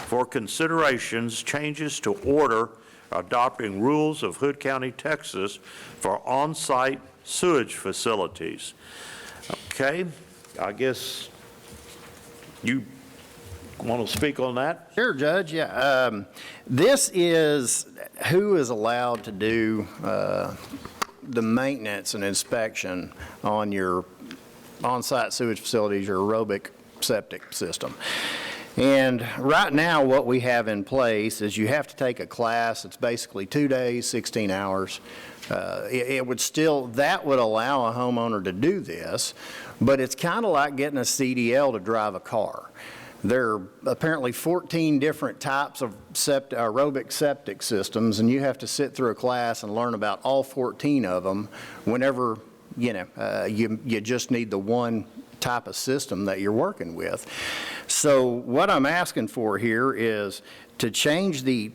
for considerations changes to order adopting rules of Hood County, Texas for on-site sewage facilities. Okay, I guess you want to speak on that? Sure, Judge, yeah. This is who is allowed to do the maintenance and inspection on your on-site sewage facilities, your aerobic septic system. And right now, what we have in place is you have to take a class. It's basically 2 days, 16 hours. That would allow a homeowner to do this, but it's kind of like getting a CDL to drive a car. There are apparently 14 different types of aerobic septic systems, and you have to sit through a class and learn about all 14 of them whenever, you just need the one type of system that you're working with. So what I'm asking for here is to change the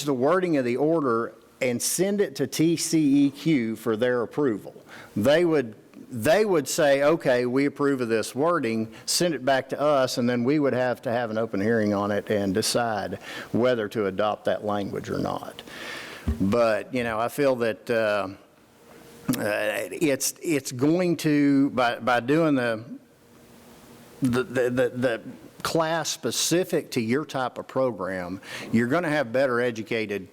wording of the order and send it to TCEQ for their approval. They would say, okay, we approve of this wording, send it back to us, and then we would have to have an open hearing on it and decide whether to adopt that language or not. But, I feel that it's going to, by doing the class specific to your type of program, you're going to have better educated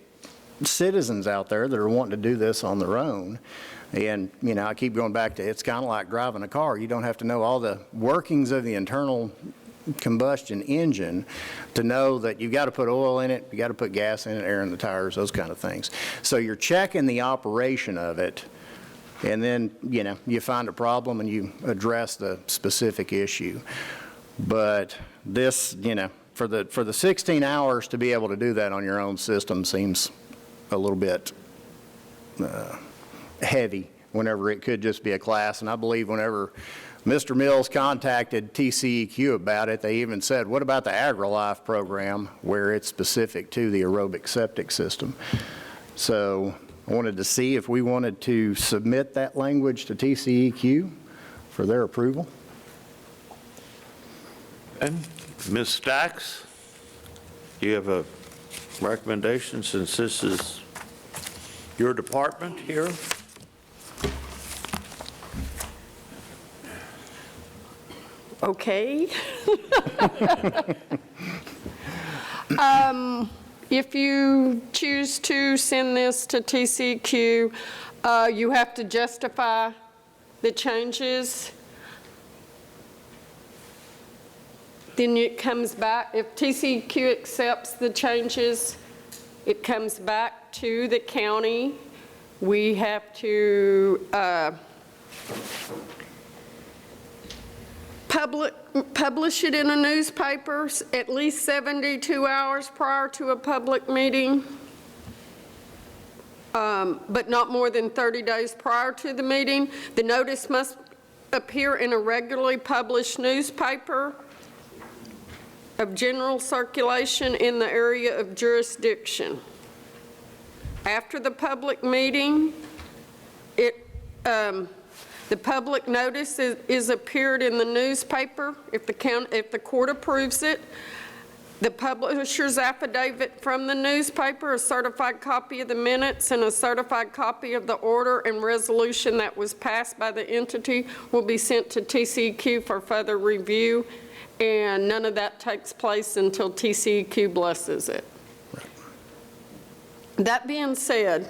citizens out there that are wanting to do this on their own. And, I keep going back to it's kind of like driving a car. You don't have to know all the workings of the internal combustion engine to know that you've got to put oil in it, you got to put gas in it, air in the tires, those kind of things. So you're checking the operation of it, and then, you find a problem and you address the specific issue. But this, for the 16 hours to be able to do that on your own system seems a little bit heavy, whenever it could just be a class. And I believe whenever Mr. Mills contacted TCEQ about it, they even said, what about the AgriLife program, where it's specific to the aerobic septic system? So I wanted to see if we wanted to submit that language to TCEQ for their approval. And Ms. Stacks, do you have a recommendation since this is your department here? Okay. If you choose to send this to TCEQ, you have to justify the changes. Then it comes back, if TCEQ accepts the changes, it comes back to the county. We have to publish it in a newspaper at least 72 hours prior to a public meeting, but not more than 30 days prior to the meeting. The notice must appear in a regularly published newspaper of general circulation in the area of jurisdiction. After the public meeting, the public notice is appeared in the newspaper if the court approves it. The publisher's affidavit from the newspaper, a certified copy of the minutes, and a certified copy of the order and resolution that was passed by the entity will be sent to TCEQ for further review, and none of that takes place until TCEQ blesses it. Right. That being said,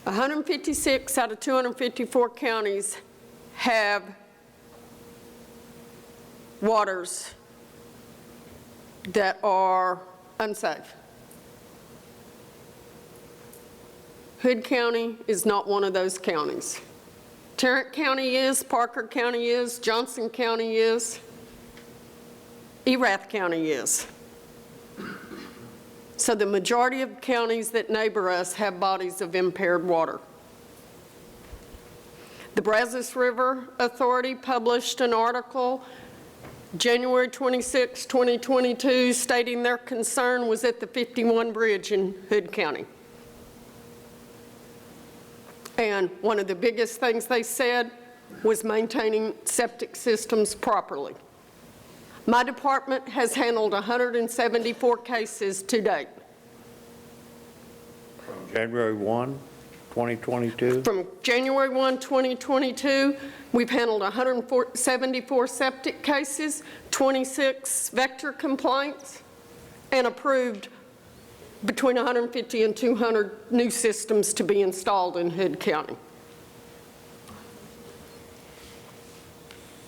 156 out of 254 counties have waters that are unsafe. Hood County is not one of those counties. Tarrant County is, Parker County is, Johnson County is, Erath County is. So the majority of counties that neighbor us have bodies of impaired water. The Brazos River Authority published an article January 26, 2022, stating their concern was at the 51 bridge in Hood County. And one of the biggest things they said was maintaining septic systems properly. My department has handled 174 cases to date. From January 1, 2022? From January 1, 2022, we've handled 174 septic cases, 26 vector complaints, and approved between 150 and 200 new systems to be installed in Hood County.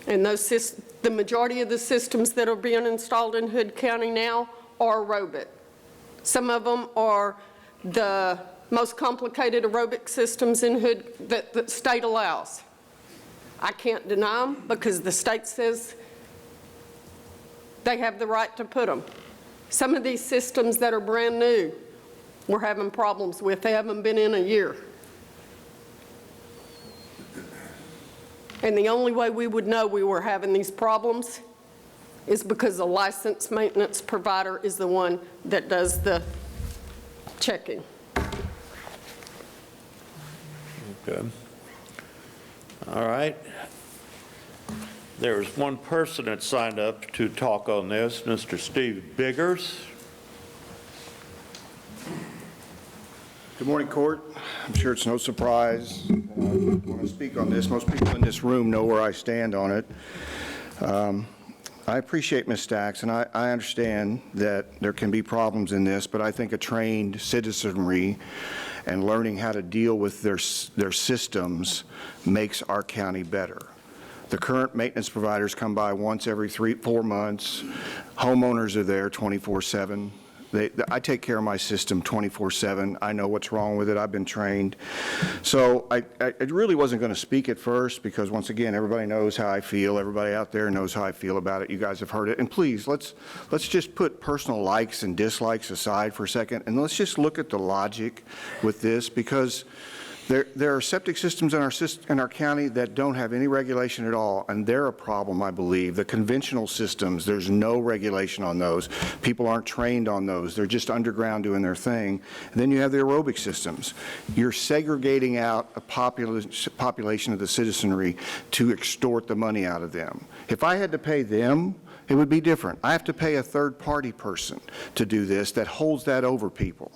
And the majority of the systems that are being installed in Hood County now are aerobic. Some of them are the most complicated aerobic systems in Hood that the state allows. I can't deny them because the state says they have the right to put them. Some of these systems that are brand new, we're having problems with. They haven't been in a year. And the only way we would know we were having these problems is because the licensed maintenance provider is the one that does the checking. Okay. All right. There's one person that signed up to talk on this, Mr. Steve Biggers. Good morning, Court. I'm sure it's no surprise when I speak on this. Most people in this room know where I stand on it. I appreciate Ms. Stacks, and I understand that there can be problems in this, but I think a trained citizenry and learning how to deal with their systems makes our county better. The current maintenance providers come by once every 3-4 months. Homeowners are there 24/7. I take care of my system 24/7. I know what's wrong with it. I've been trained. So I really wasn't going to speak at first because, once again, everybody knows how I feel. Everybody out there knows how I feel about it. You guys have heard it. And please, let's just put personal likes and dislikes aside for a second, and let's just look at the logic with this, because there are septic systems in our county that don't have any regulation at all, and they're a problem, I believe. The conventional systems, there's no regulation on those. People aren't trained on those. They're just underground doing their thing. And then you have the aerobic systems. You're segregating out a population of the citizenry to extort the money out of them. If I had to pay them, it would be different. I have to pay a third-party person to do this that holds that over people.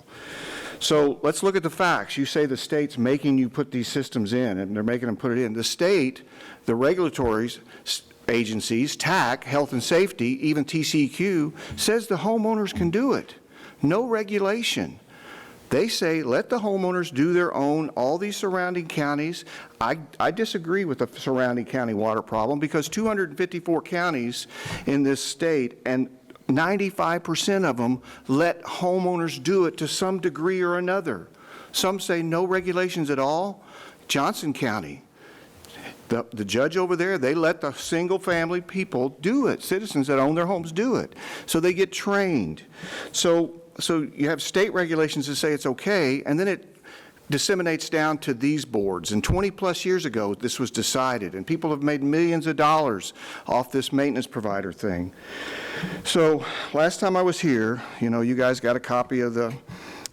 So let's look at the facts. You say the state's making you put these systems in, and they're making them put it in. The state, the regulatory agencies, TAC, Health and Safety, even TCEQ, says the homeowners can do it. No regulation. They say, let the homeowners do their own, all these surrounding counties. I disagree with the surrounding county water problem, because 254 counties in this state, and 95% of them let homeowners do it to some degree or another. Some say no regulations at all. Johnson County, the judge over there, they let the single-family people do it, citizens that own their homes do it. So they get trained. So you have state regulations that say it's okay, and then it disseminates down to these boards. And 20-plus years ago, this was decided, and people have made millions of dollars off this maintenance provider thing. So last time I was here, you guys got a copy of the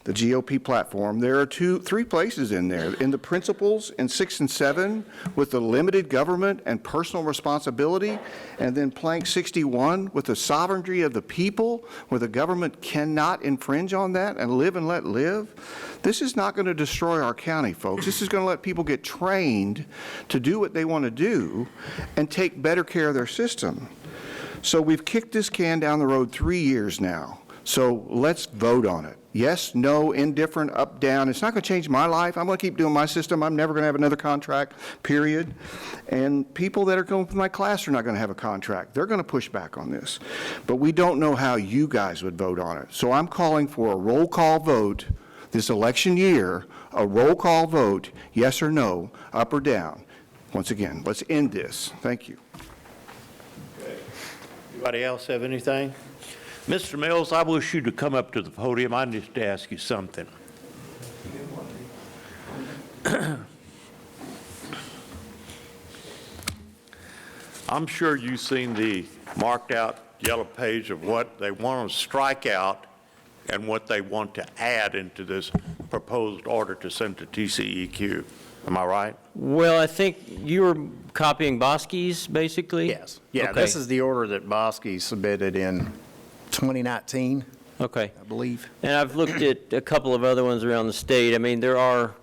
GOP platform. There are 3 places in there. In the principles in 6 and 7 with the limited government and personal responsibility, and then plank 61 with the sovereignty of the people, where the government cannot infringe on that and live and let live. This is not going to destroy our county, folks. This is going to let people get trained to do what they want to do and take better care of their system. So we've kicked this can down the road 3 years now. So let's vote on it. Yes, no, indifferent, up, down. It's not going to change my life. I'm going to keep doing my system. I'm never going to have another contract, period. And people that are going from my class are not going to have a contract. They're going to push back on this. But we don't know how you guys would vote on it. So I'm calling for a roll call vote this election year, a roll call vote, yes or no, up or down. Once again, let's end this. Thank you. Anybody else have anything? Mr. Mills, I wish you to come up to the podium. I need to ask you something. I'm sure you've seen the marked out yellow page of what they want to strike out and what they want to add into this proposed order to send to TCEQ. Am I right? Well, I think you were copying Bosky's, basically? Yes. Yeah, Okay. this is the order that Bosky submitted in 2019, Okay. I believe. And I've looked at a couple of other ones around the state. I mean, there are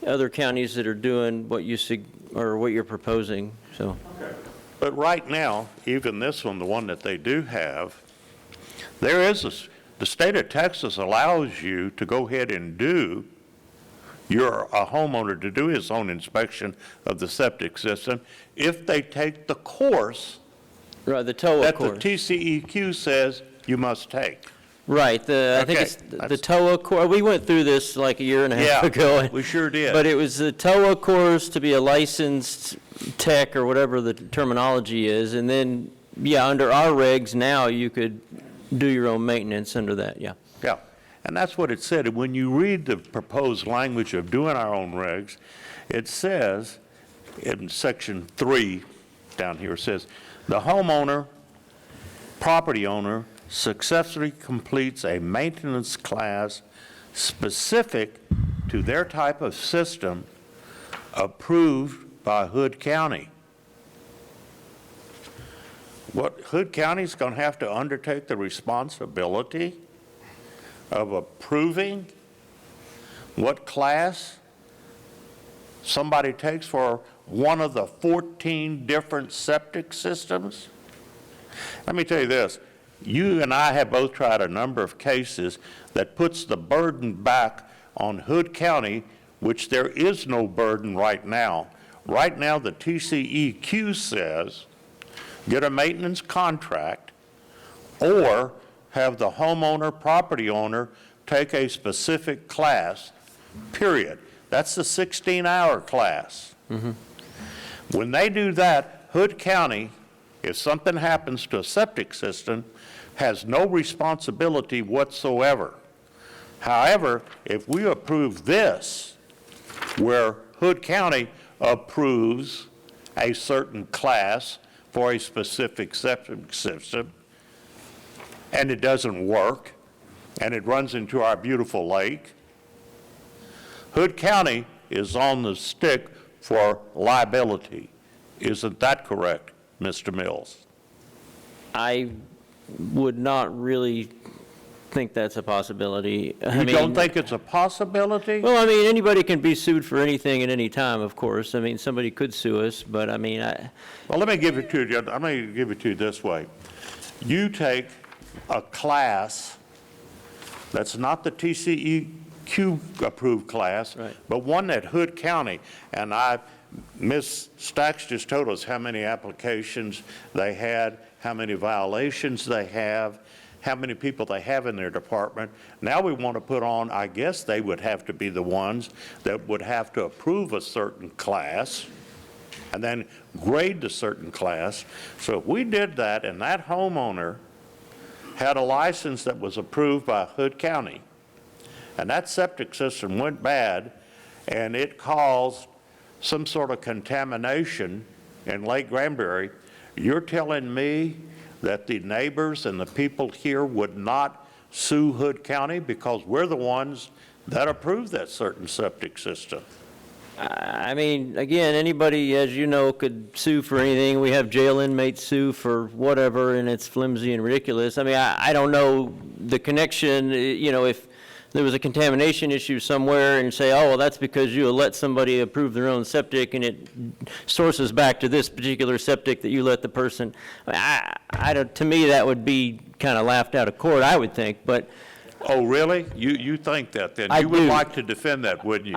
other counties that are doing what what you're proposing, so. But right now, even this one, the one that they do have, the state of Texas allows you to go ahead and you're a homeowner to do his own inspection of the septic system if they take the course Right, the TOA that course. the TCEQ says you must take. Right, I think Okay, it's the TOA course. We went through this like a year and a half Yeah, ago. we sure did. But it was the TOA course to be a licensed tech or whatever the terminology is. And then, yeah, under our regs now, you could do your own maintenance under that, yeah. Yeah, and that's what it said. And when you read the proposed language of doing our own regs, it says in section 3 down here, it says, the homeowner, property owner, successfully completes a maintenance class specific to their type of system approved by Hood County. What, Hood County's going to have to undertake the responsibility of approving what class somebody takes for one of the 14 different septic systems? Let me tell you this. You and I have both tried a number of cases that puts the burden back on Hood County, which there is no burden right now. Right now, the TCEQ says, get a maintenance contract or have the homeowner, property owner, take a specific class, period. That's the 16-hour class. When they do that, Hood County, if something happens to a septic system, has no responsibility whatsoever. However, if we approve this, where Hood County approves a certain class for a specific septic system, and it doesn't work, and it runs into our beautiful lake, Hood County is on the stick for liability. Isn't that correct, Mr. Mills? I would not really think that's a possibility. You don't think it's a possibility? Well, I mean, anybody can be sued for anything at any time, of course. I mean, somebody could sue us, but I mean, Well, let me give it to you. I'm going to give it to you this way. You take a class that's not the TCEQ-approved class, right, but one that Hood County, and Ms. Stacks just told us how many applications they had, how many violations they have, how many people they have in their department. Now we want to put on, I guess they would have to be the ones that would have to approve a certain class and then grade the certain class. So if we did that and that homeowner had a license that was approved by Hood County, and that septic system went bad and it caused some sort of contamination in Lake Granbury, you're telling me that the neighbors and the people here would not sue Hood County because we're the ones that approved that certain septic system? I mean, again, anybody, as you know, could sue for anything. We have jail inmates sue for whatever, and it's flimsy and ridiculous. I mean, I don't know the connection, you know, if there was a contamination issue somewhere and say, oh, well, that's because you let somebody approve their own septic and it sources back to this particular septic that you let the person. To me, that would be kind of laughed out of court, I would think, but. Oh, really? You think that then? I You would do. like to defend that, wouldn't you?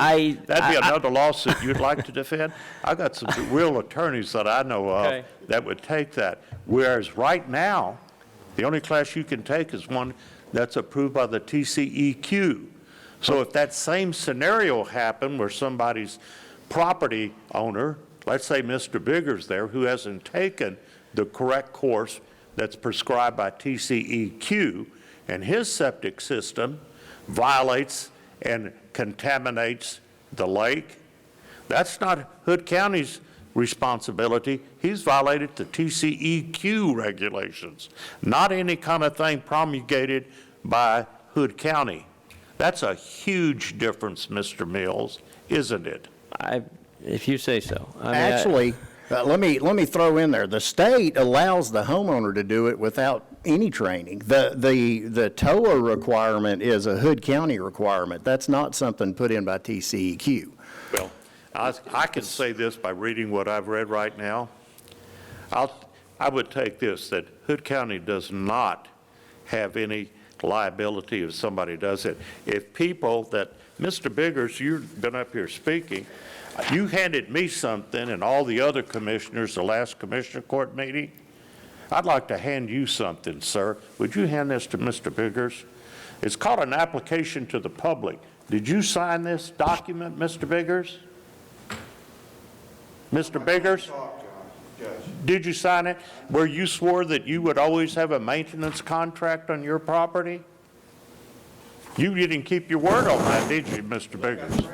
That'd be another lawsuit you'd like to defend? I've got some real attorneys that I know of Okay. that would take that. Whereas right now, the only class you can take is one that's approved by the TCEQ. So if that same scenario happened where somebody's property owner, let's say Mr. Biggers there, who hasn't taken the correct course that's prescribed by TCEQ, and his septic system violates and contaminates the lake, that's not Hood County's responsibility. He's violated the TCEQ regulations, not any kind of thing promulgated by Hood County. That's a huge difference, Mr. Mills, isn't it? If you say so. I mean, Actually, let me throw in there, the state allows the homeowner to do it without any training. The TOA requirement is a Hood County requirement. That's not something put in by TCEQ. Well, I can say this by reading what I've read right now. I would take this, that Hood County does not have any liability if somebody does it. If people that, Mr. Biggers, you've been up here speaking, you handed me something and all the other commissioners, the last commissioner court meeting, I'd like to hand you something, sir. Would you hand this to Mr. Biggers? It's called an application to the public. Did you sign this document, Mr. Biggers? Mr. Biggers? Did you sign it where you swore that you would always have a maintenance contract on your property? You didn't keep your word on that, did you, Mr. Biggers?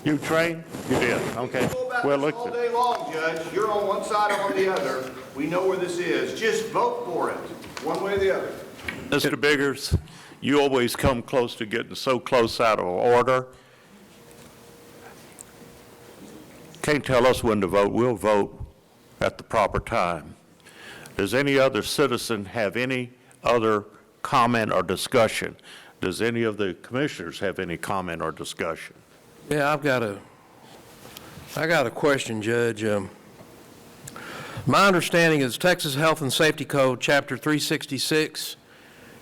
You trained? You did, okay. Well, look. All day long, Judge. You're on one side, I'm on the other. We know where this is. Just vote for it, one way or the other. Mr. Biggers, you always come close to getting so close out of order. Can't tell us when to vote. We'll vote at the proper time. Does any other citizen have any other comment or discussion? Does any of the commissioners have any comment or discussion? Yeah, I got a question, Judge. My understanding is Texas Health and Safety Code, Chapter 366,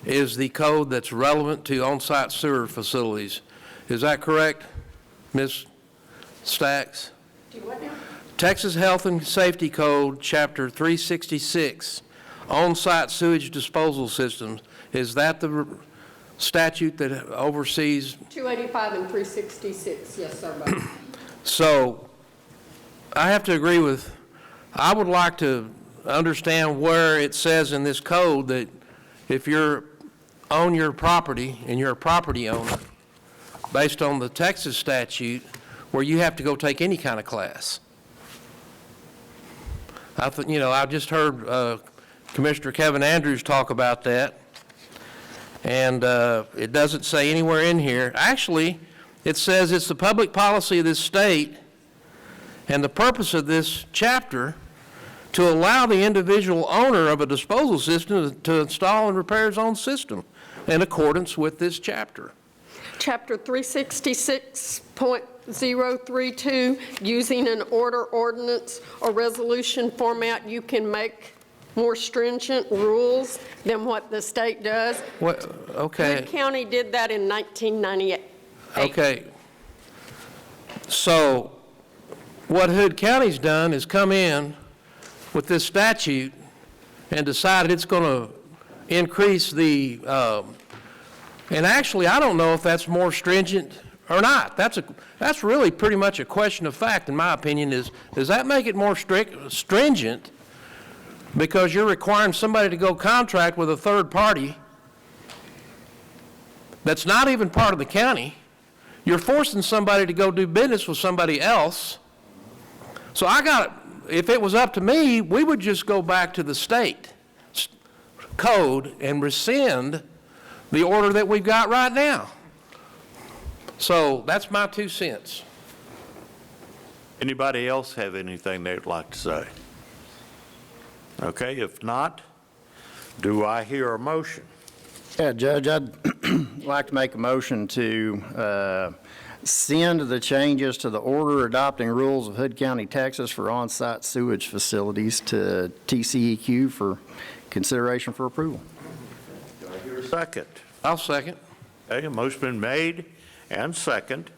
is the code that's relevant to on-site sewer facilities. Is that correct, Ms. Stacks? Do what now? Texas Health and Safety Code, Chapter 366, on-site sewage disposal systems, Is that the statute that oversees? 285 and 366, yes, sir, both. So I have to agree with, I would like to understand where it says in this code that if you're on your property and you're a property owner, based on the Texas statute, where you have to go take any kind of class. I just heard Commissioner Kevin Andrews talk about that, and it doesn't say anywhere in here. Actually, it says it's the public policy of this state and the purpose of this chapter to allow the individual owner of a disposal system to install and repair his own system in accordance with this chapter. Chapter 366.032, using an order, ordinance, or resolution format, you can make more stringent rules than what the state does. What? Okay. Hood County did that in 1998. Okay. So what Hood County's done is come in with this statute and decided it's going to increase the, and actually, I don't know if that's more stringent or not. That's really pretty much a question of fact, in my opinion, does that make it more stringent because you're requiring somebody to go contract with a third party that's not even part of the county? You're forcing somebody to go do business with somebody else. So if it was up to me, we would just go back to the state code and rescind the order that we've got right now. So that's my 2 cents. Anybody else have anything they'd like to say? Okay, if not, do I hear a motion? Yeah, Judge, I'd like to make a motion to send the changes to the order adopting rules of Hood County, Texas for on-site sewage facilities to TCEQ for consideration for approval. Do I hear a second? I'll second. Okay, a motion been made and second,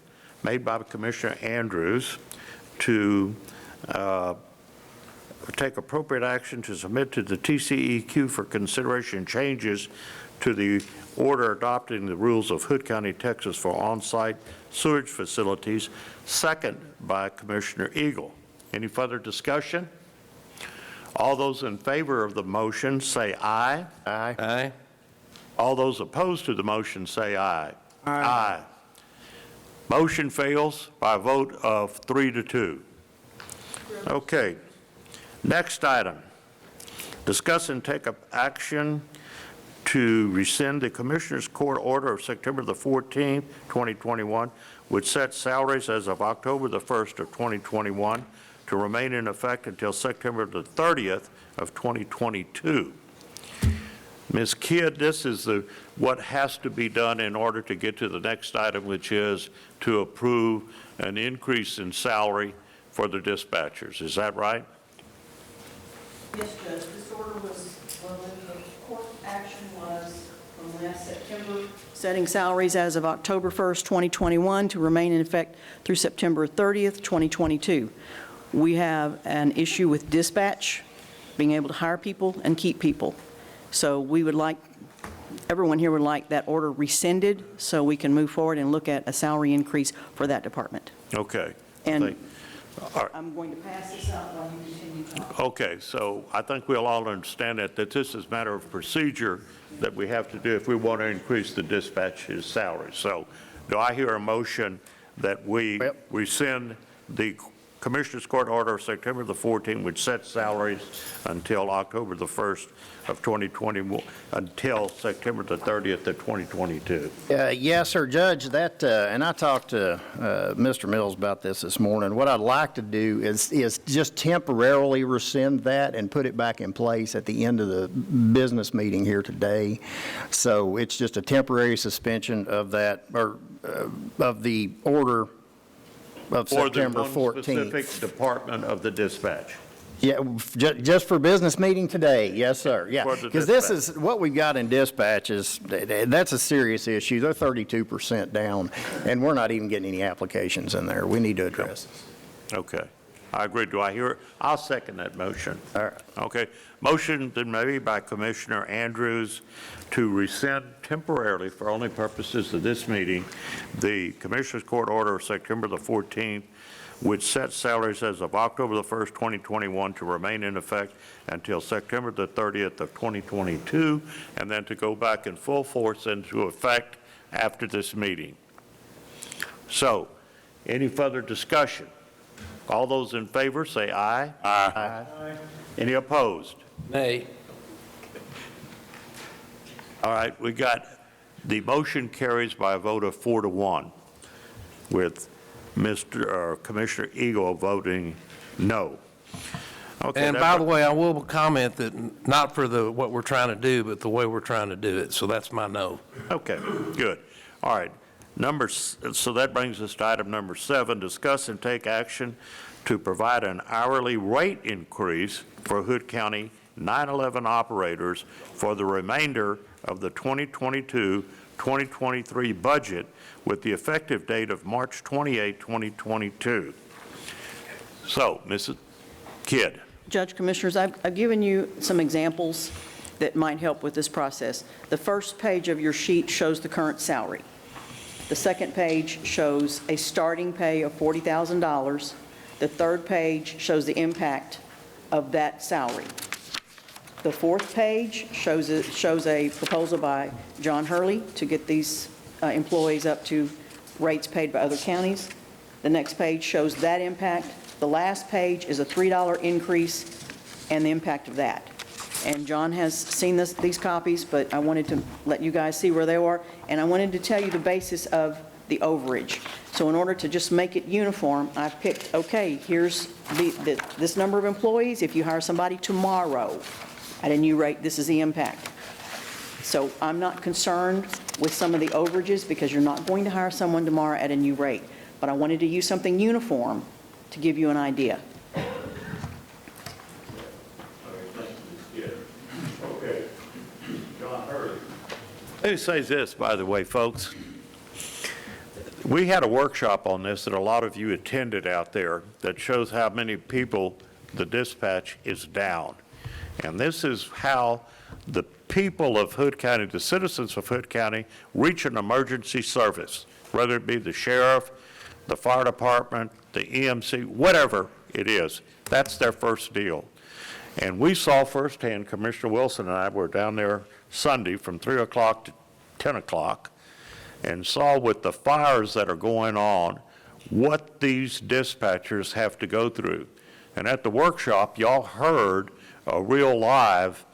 made by Commissioner Andrews to take appropriate action to submit to the TCEQ for consideration changes to the order adopting the rules of Hood County, Texas for on-site sewage facilities, second by Commissioner Eagle. Any further discussion? All those in favor of the motion say aye. Aye. Aye. All those opposed to the motion say aye. Aye. Motion fails by a vote of 3-2. Okay. Next item. Discuss and take up action to rescind the Commissioners Court order of September the 14th, 2021, which sets salaries as of October the 1st of 2021 to remain in effect until September the 30th of 2022. Ms. Kidd, this is what has to be done in order to get to the next item, which is to approve an increase in salary for the dispatchers. Is that right? Yes, Judge. This order was, the court action was from last September, setting salaries as of October 1st, 2021 to remain in effect through September 30th, 2022. We have an issue with dispatch, being able to hire people and keep people. So we would like, everyone here would like that order rescinded so we can move forward and look at a salary increase for that department. Okay. And I'm going to pass this out while you continue talking. Okay, so I think we'll all understand that this is a matter of procedure that we have to do if we want to increase the dispatcher's salary. So do I hear a motion that we rescind the Commissioners Court order of September the 14th, which sets salaries until October the 1st of 2021, until September the 30th of 2022? Yes, sir, Judge, that, and I talked to Mr. Mills about this morning. What I'd like to do is just temporarily rescind that and put it back in place at the end of the business meeting here today. So it's just a temporary suspension of that, or of the order of September 14th. For the one specific department of the dispatch? Yeah, just for business meeting today, yes, sir, yeah. Because this is, what we've got in dispatch is, that's a serious issue. They're 32% down, and we're not even getting any applications in there. We need to address this. Okay. I agree. Do I hear? I'll second that motion. Okay. Motion been made by Commissioner Andrews to rescind temporarily, for only purposes of this meeting, the Commissioners Court order of September the 14th, which sets salaries as of October the 1st, 2021, to remain in effect until September the 30th of 2022, and then to go back in full force into effect after this meeting. So, any further discussion? All those in favor say aye. Aye. Any opposed? Nay. All right, we got, the motion carries by a vote of 4-1, with Commissioner Eagle voting no. Okay. And by the way, I will comment that not for what we're trying to do, but the way we're trying to do it. So that's my no. Okay, good. All right. So that brings us to item number 7, discuss and take action to provide an hourly rate increase for Hood County 911 operators for the remainder of the 2022-2023 budget with the effective date of March 28, 2022. So, Mrs. Kidd. Judge, Commissioners, I've given you some examples that might help with this process. The first page of your sheet shows the current salary. The second page shows a starting pay of $40,000. The third page shows the impact of that salary. The fourth page shows a proposal by John Hurley to get these employees up to rates paid by other counties. The next page shows that impact. The last page is a $3 increase and the impact of that. And John has seen these copies, but I wanted to let you guys see where they are, and I wanted to tell you the basis of the overage. So in order to just make it uniform, I've picked, okay, here's this number of employees. If you hire somebody tomorrow at a new rate, this is the impact. So I'm not concerned with some of the overages because you're not going to hire someone tomorrow at a new rate. But I wanted to use something uniform to give you an idea. Okay. John Hurley. Let me say this, by the way, folks. We had a workshop on this that a lot of you attended out there that shows how many people the dispatch is down. And this is how the people of Hood County, the citizens of Hood County, reach an emergency service, whether it be the sheriff, the fire department, the EMC, whatever it is. That's their first deal. And we saw firsthand, Commissioner Wilson and I were down there Sunday from 3 o'clock to 10 o'clock, and saw with the fires that are going on what these dispatchers have to go through. And at the workshop, y'all heard a real live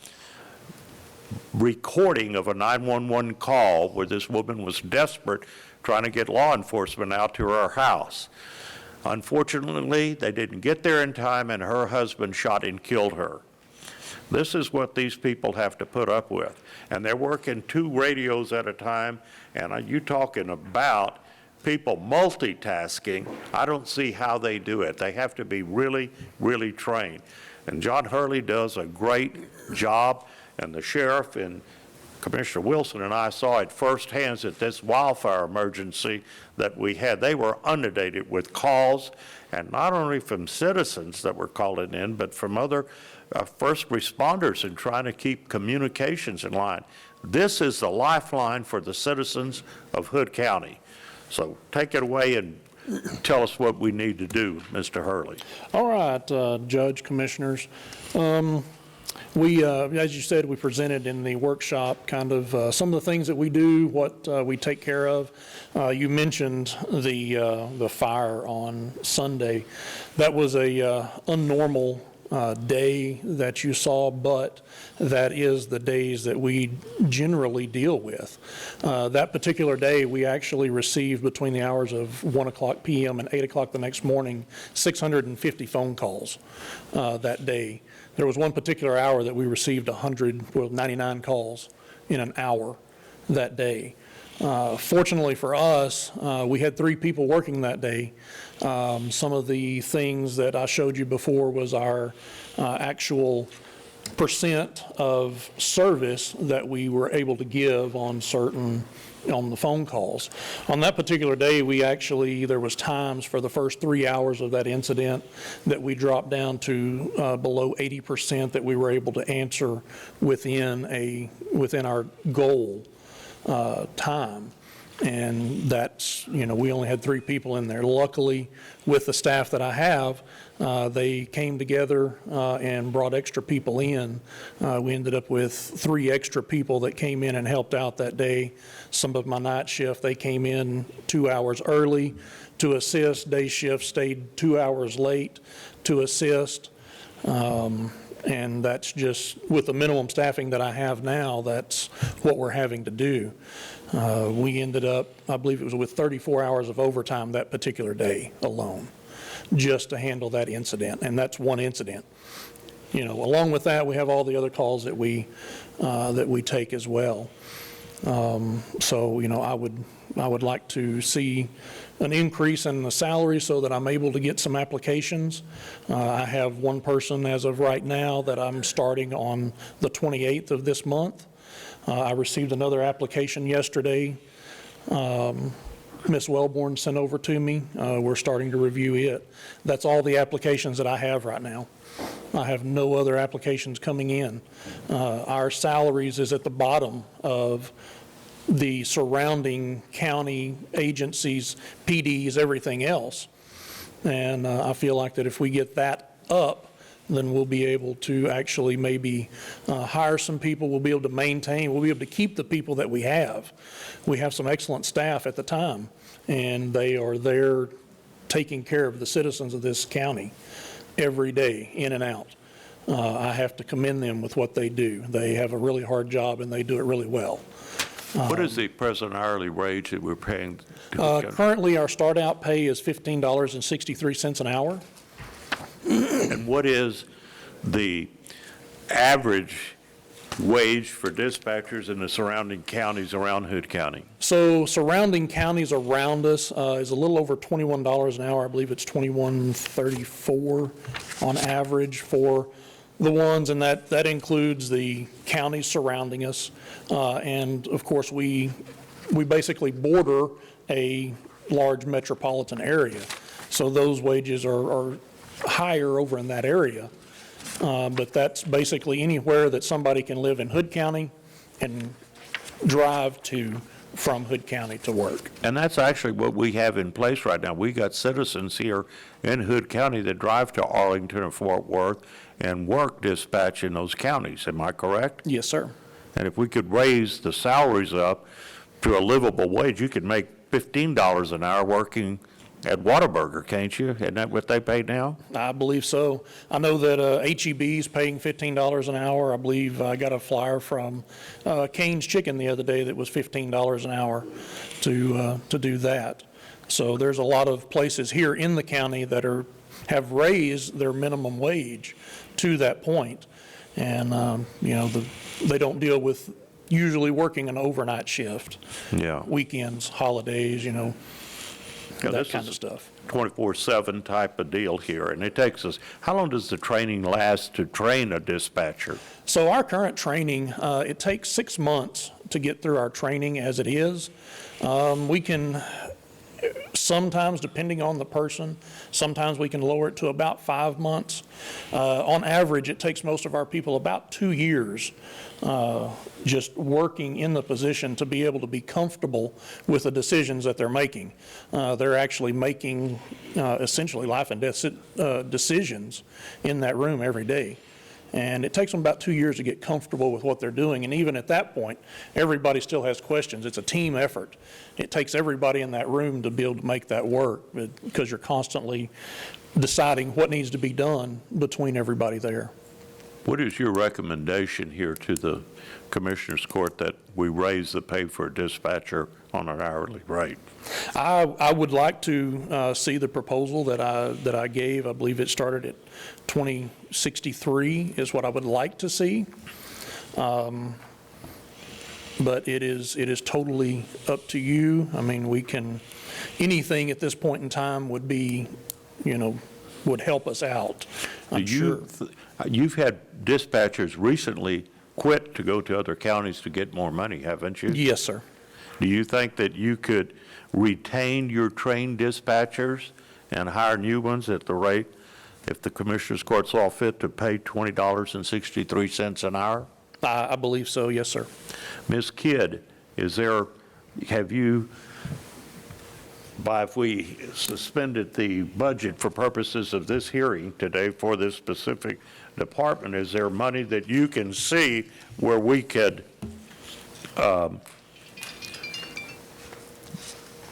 recording of a 911 call where this woman was desperate trying to get law enforcement out to her house. Unfortunately, they didn't get there in time, and her husband shot and killed her. This is what these people have to put up with. And they're working 2 radios at a time, and you talking about people multitasking. I don't see how they do it. They have to be really, really trained. And John Hurley does a great job, and the sheriff and Commissioner Wilson and I saw it firsthand at this wildfire emergency that we had. They were inundated with calls, and not only from citizens that were calling in, but from other first responders and trying to keep communications in line. This is the lifeline for the citizens of Hood County. So take it away and tell us what we need to do, Mr. Hurley. All right, Judge, Commissioners. We, as you said, we presented in the workshop kind of some of the things that we do, what we take care of. You mentioned the fire on Sunday. That was a unnormal day that you saw, but that is the days that we generally deal with. That particular day, we actually received between the hours of 1 o'clock p.m. and 8 o'clock the next morning, 650 phone calls that day. There was one particular hour that we received 99 calls in an hour that day. Fortunately for us, we had 3 people working that day. Some of the things that I showed you before was our actual percent of service that we were able to give on certain on the phone calls. On that particular day, there was times for the first 3 hours of that incident that we dropped down to below 80% that we were able to answer within our goal time. And that's, we only had 3 people in there. Luckily, with the staff that I have, they came together and brought extra people in. We ended up with 3 extra people that came in and helped out that day. Some of my night shift, they came in 2 hours early to assist. Day shift stayed 2 hours late to assist. And that's just, with the minimum staffing that I have now, that's what we're having to do. We ended up, I believe it was with 34 hours of overtime that particular day alone, just to handle that incident, and that's one incident. Along with that, we have all the other calls that we take as well. So, I would like to see an increase in the salary so that I'm able to get some applications. I have one person as of right now that I'm starting on the 28th of this month. I received another application yesterday. Ms. Wellborn sent over to me. We're starting to review it. That's all the applications that I have right now. I have no other applications coming in. Our salaries is at the bottom of the surrounding county agencies, PDs, everything else. And I feel like that if we get that up, then we'll be able to actually maybe hire some people. We'll be able to maintain, we'll be able to keep the people that we have. We have some excellent staff at the time, and they are there taking care of the citizens of this county every day, in and out. I have to commend them with what they do. They have a really hard job, and they do it really well. What is the present hourly wage that we're paying? Currently, our start-out pay is $15.63 an hour. And what is the average wage for dispatchers in the surrounding counties around Hood County? So surrounding counties around us is a little over $21 an hour. I believe it's $21.34 on average for the ones, and that includes the counties surrounding us. And of course, we basically border a large metropolitan area. So those wages are higher over in that area. But that's basically anywhere that somebody can live in Hood County and drive from Hood County to work. And that's actually what we have in place right now. We got citizens here in Hood County that drive to Arlington or Fort Worth and work dispatch in those counties. Am I correct? Yes, sir. And if we could raise the salaries up to a livable wage, you could make $15 an hour working at Whataburger, can't you? Isn't that what they pay now? I believe so. I know that HEB is paying $15 an hour. I believe I got a flyer from Cane's Chicken the other day that was $15 an hour to do that. So there's a lot of places here in the county that have raised their minimum wage to that point. And, they don't deal with usually working an overnight shift. Yeah. Weekends, holidays, that kind of stuff. 24/7 type of deal here, and it takes us, how long does the training last to train a dispatcher? So our current training, it takes 6 months to get through our training as it is. We can, sometimes depending on the person, sometimes we can lower it to about 5 months. On average, it takes most of our people about 2 years just working in the position to be able to be comfortable with the decisions that they're making. They're actually making essentially life and death decisions in that room every day. And it takes them about 2 years to get comfortable with what they're doing. And even at that point, everybody still has questions. It's a team effort. It takes everybody in that room to be able to make that work because you're constantly deciding what needs to be done between everybody there. What is your recommendation here to the Commissioners Court that we raise the pay for a dispatcher on an hourly rate? I would like to see the proposal that I gave. I believe it started at $20.63 is what I would like to see. But it is totally up to you. I mean, anything at this point in time would be, would help us out, I'm sure. You've had dispatchers recently quit to go to other counties to get more money, haven't you? Yes, sir. Do you think that you could retain your trained dispatchers and hire new ones at the rate, if the Commissioners Court saw fit, to pay $20.63 an hour? I believe so, yes, sir. Ms. Kidd, if we suspended the budget for purposes of this hearing today for this specific department, is there money that you can see where we could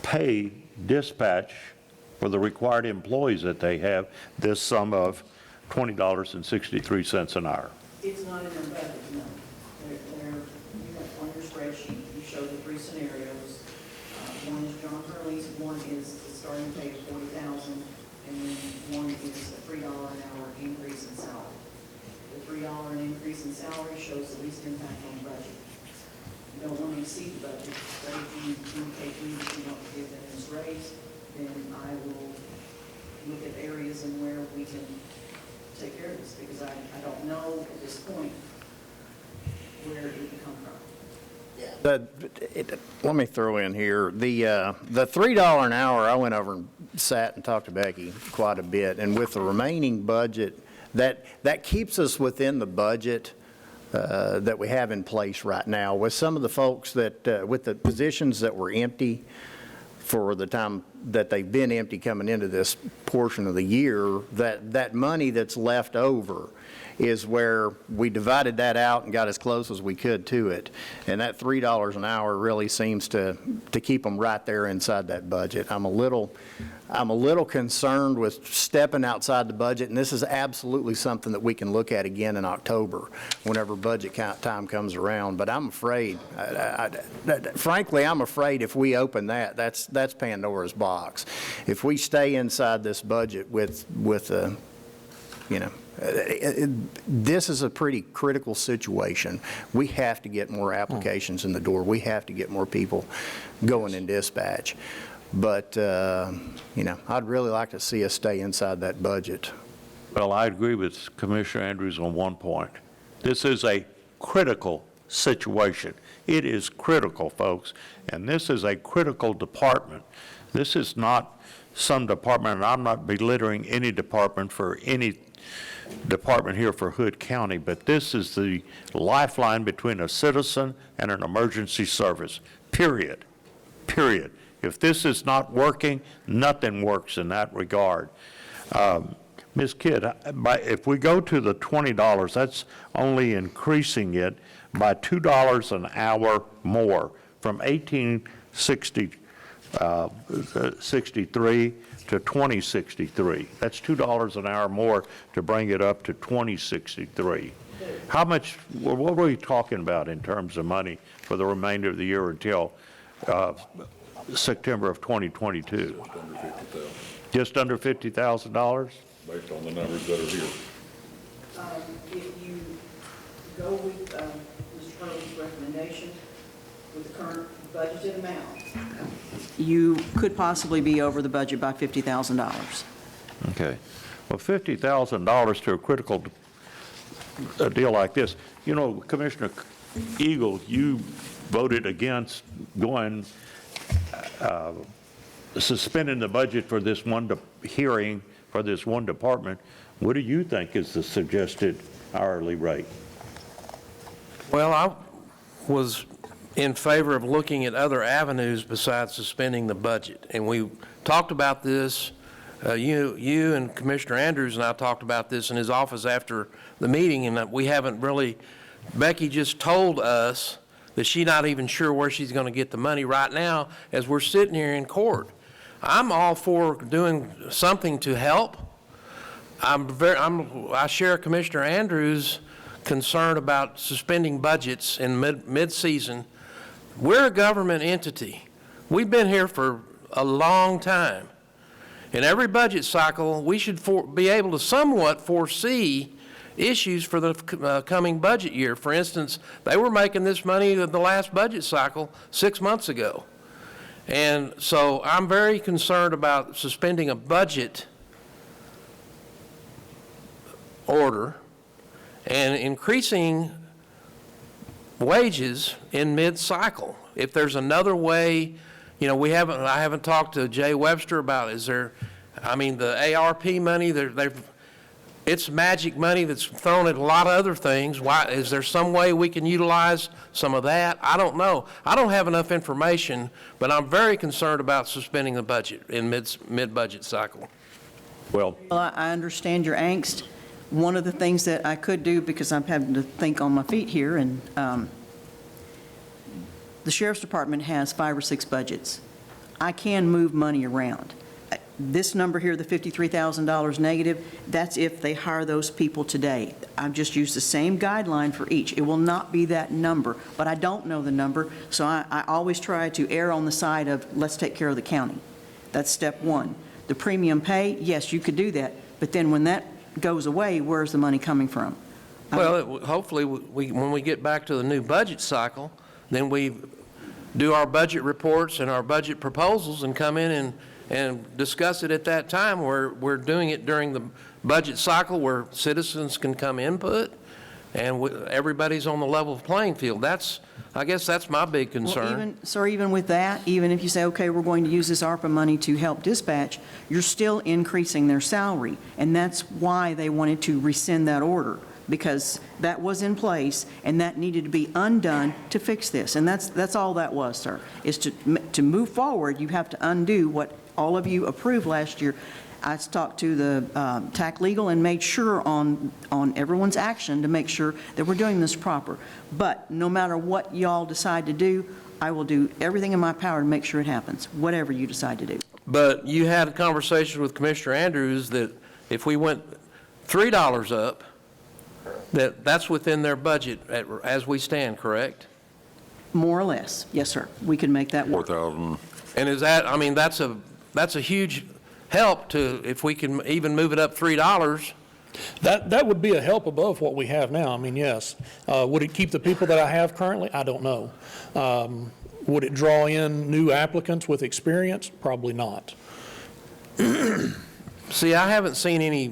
pay dispatch for the required employees that they have this sum of $20.63 an hour? It's not in their budget, no. You have on your spreadsheet, you show the three scenarios. One is John Hurley's, one is the starting pay of $40,000, and then one is a $3 an hour increase in salary. The $3 increase in salary shows the least impact on the budget. You don't want to exceed the budget, so if you indicate to me that you want to give them this raise, then I will look at areas in where we can take care of this, because I don't know at this point where it would come from. Let me throw in here, the $3 an hour, I went over and sat and talked to Becky quite a bit, and with the remaining budget, that keeps us within the budget that we have in place right now. With some of the folks that, with the positions that were empty for the time that they've been empty coming into this portion of the year, that money that's left over is where we divided that out and got as close as we could to it. And that $3 an hour really seems to keep them right there inside that budget. I'm a little concerned with stepping outside the budget, and this is absolutely something that we can look at again in October whenever budget time comes around. But I'm afraid, frankly, I'm afraid if we open that's Pandora's box. If we stay inside this budget with this is a pretty critical situation. We have to get more applications in the door. We have to get more people going in dispatch. But, I'd really like to see us stay inside that budget. Well, I agree with Commissioner Andrews on one point. This is a critical situation. It is critical, folks, and this is a critical department. This is not some department, and I'm not belittling any department for any department here for Hood County, but this is the lifeline between a citizen and an emergency service, period. If this is not working, nothing works in that regard. Ms. Kidd, if we go to the $20, that's only increasing it by $2 an hour more, from $18.63 to $20.63. That's $2 an hour more to bring it up to $20.63. How much, what were we talking about in terms of money for the remainder of the year until September of 2022? Just under $50,000? Based on the numbers that are here. If you go with Mr. Hurley's recommendation with the current budgeted amount, you could possibly be over the budget by $50,000. Okay. Well, $50,000 to a critical deal like this. You know, Commissioner Eagle, you voted against going, suspending the budget for this one hearing for this one department. What do you think is the suggested hourly rate? Well, I was in favor of looking at other avenues besides suspending the budget. And we talked about this, you and Commissioner Andrews and I talked about this in his office after the meeting, and we haven't really, Becky just told us that she's not even sure where she's going to get the money right now as we're sitting here in court. I'm all for doing something to help. I share Commissioner Andrews' concern about suspending budgets in mid-season. We're a government entity. We've been here for a long time. In every budget cycle, we should be able to somewhat foresee issues for the coming budget year. For instance, they were making this money in the last budget cycle 6 months ago. And so I'm very concerned about suspending a budget order and increasing wages in mid-cycle. if there's another way, you know, I haven't talked to Jay Webster about, is there, I mean, the ARP money, it's magic money that's thrown at a lot of other things. Why, is there some way we can utilize some of that? I don't know. I don't have enough information, but I'm very concerned about suspending the budget in mid-budget cycle. Well, I understand your angst. One of the things that I could do, because I'm having to think on my feet here, and the Sheriff's Department has 5 or 6 budgets. I can move money around. This number here, the $53,000 negative, that's if they hire those people today. I've just used the same guideline for each. It will not be that number, but I don't know the number, so I always try to err on the side of let's take care of the county. That's step one. The premium pay, yes, you could do that, but then when that goes away, where's the money coming from? Well, hopefully, when we get back to the new budget cycle, then we do our budget reports and our budget proposals and come in and discuss it at that time. We're doing it during the budget cycle where citizens can come input and everybody's on the level playing field. I guess that's my big concern. Well, even with that, even if you say, okay, we're going to use this ARPA money to help dispatch, you're still increasing their salary. And that's why they wanted to rescind that order, because that was in place and that needed to be undone to fix this. And that's all that was, sir, is to move forward, you have to undo what all of you approved last year. I talked to the TAC Legal and made sure on everyone's action to make sure that we're doing this proper. But no matter what y'all decide to do, I will do everything in my power to make sure it happens, whatever you decide to do. But you had a conversation with Commissioner Andrews that if we went $3 up, that's within their budget as we stand, correct? More or less, yes, sir. We can make that work. 4,000. And is that, I mean, that's a huge help to, if we can even move it up $3. That would be a help above what we have now. I mean, yes. Would it keep the people that I have currently? I don't know. Would it draw in new applicants with experience? Probably not. See, I haven't seen any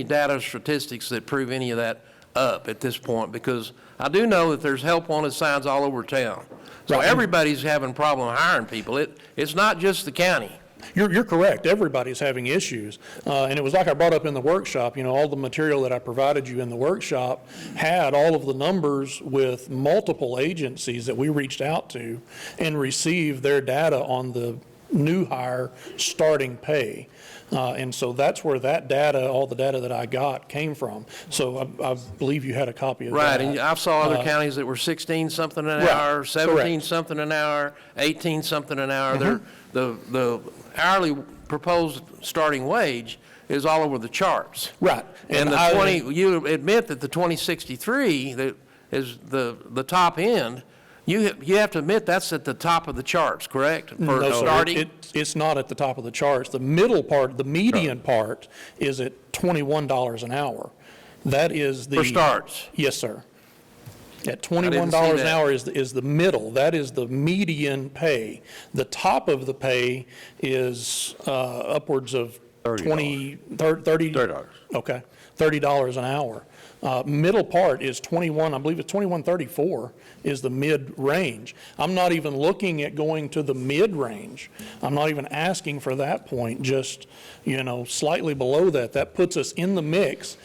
data or statistics that prove any of that up at this point, because I do know that there's help wanted signs all over town. So everybody's having a problem hiring people. It's not just the county. You're correct. Everybody's having issues. And it was like I brought up in the workshop, you know, all the material that I provided you in the workshop had all of the numbers with multiple agencies that we reached out to and received their data on the new hire starting pay. And so that's where that data, all the data that I got, came from. So I believe you had a copy of that. Right, and I saw other counties that were 16-something an hour, 17-something an hour, 18-something an hour. The hourly proposed starting wage is all over the charts. Right. And you admit that the 2063 that is the top end, you have to admit that's at the top of the charts, correct? For starting? It's not at the top of the charts. The middle part, the median part, is at $21 an hour. That is the... For starts? Yes, sir. At $21 an hour is the middle. That is the median pay. The top of the pay is upwards of $30. Okay, $30 an hour. Middle part is 21, I believe it's 21.34 is the mid-range. I'm not even looking at going to the mid-range. I'm not even asking for that point, just, you know, slightly below that. That puts us in the mix,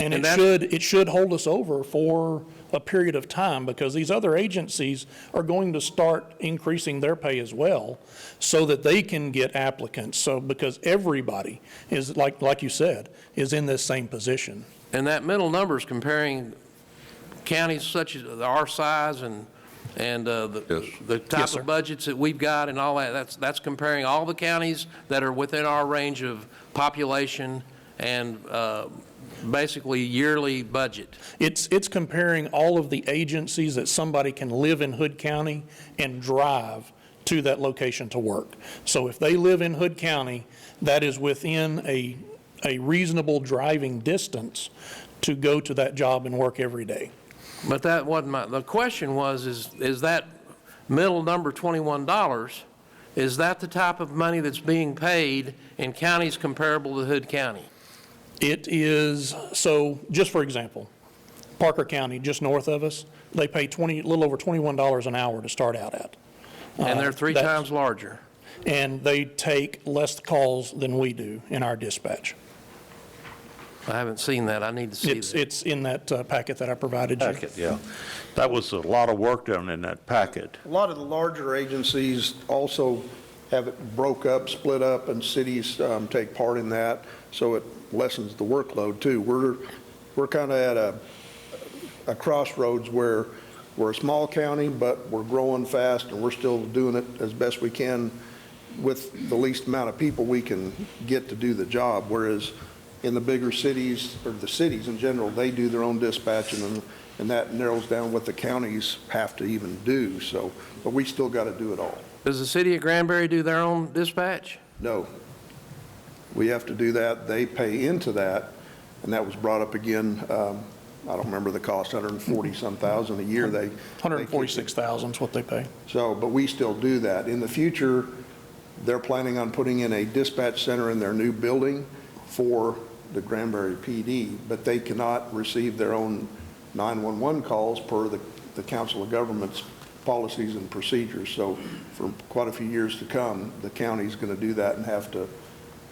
and it should hold us over for a period of time, because these other agencies are going to start increasing their pay as well so that they can get applicants. So because everybody is, like you said, is in this same position. And that middle number is comparing counties such as our size and the type of budgets that we've got and all that. That's comparing all the counties that are within our range of population and basically yearly budget. It's comparing all of the agencies that somebody can live in Hood County and drive to that location to work. So if they live in Hood County, that is within a reasonable driving distance to go to that job and work every day. But that wasn't the question was, is that middle number $21, is that the type of money that's being paid in counties comparable to Hood County? It is, so just for example, Parker County, just north of us, they pay a little over $21 an hour to start out at. And they're three That's- times larger. And they take less calls than we do in our dispatch. I haven't seen that. I need to see that. It's in that packet that I provided you. Packet, yeah. That was a lot of work done in that packet. A lot of the larger agencies also have it broke up, split up, and cities take part in that, so it lessens the workload too. We're kind of at a crossroads where we're a small county, but we're growing fast, and we're still doing it as best we can with the least amount of people we can get to do the job, whereas in the bigger cities, or the cities in general, they do their own dispatching, and that narrows down what the counties have to even do. So, but we still got to do it all. Does the city of Granbury do their own dispatch? No. We have to do that. They pay into that, and that was brought up again. I don't remember the cost, 140-some thousand a year. 146,000 is what they pay. So, but we still do that. In the future, they're planning on putting in a dispatch center in their new building for the Granbury PD, but they cannot receive their own 911 calls per the Council of Governments policies and procedures. So for quite a few years to come, the county's going to do that and have to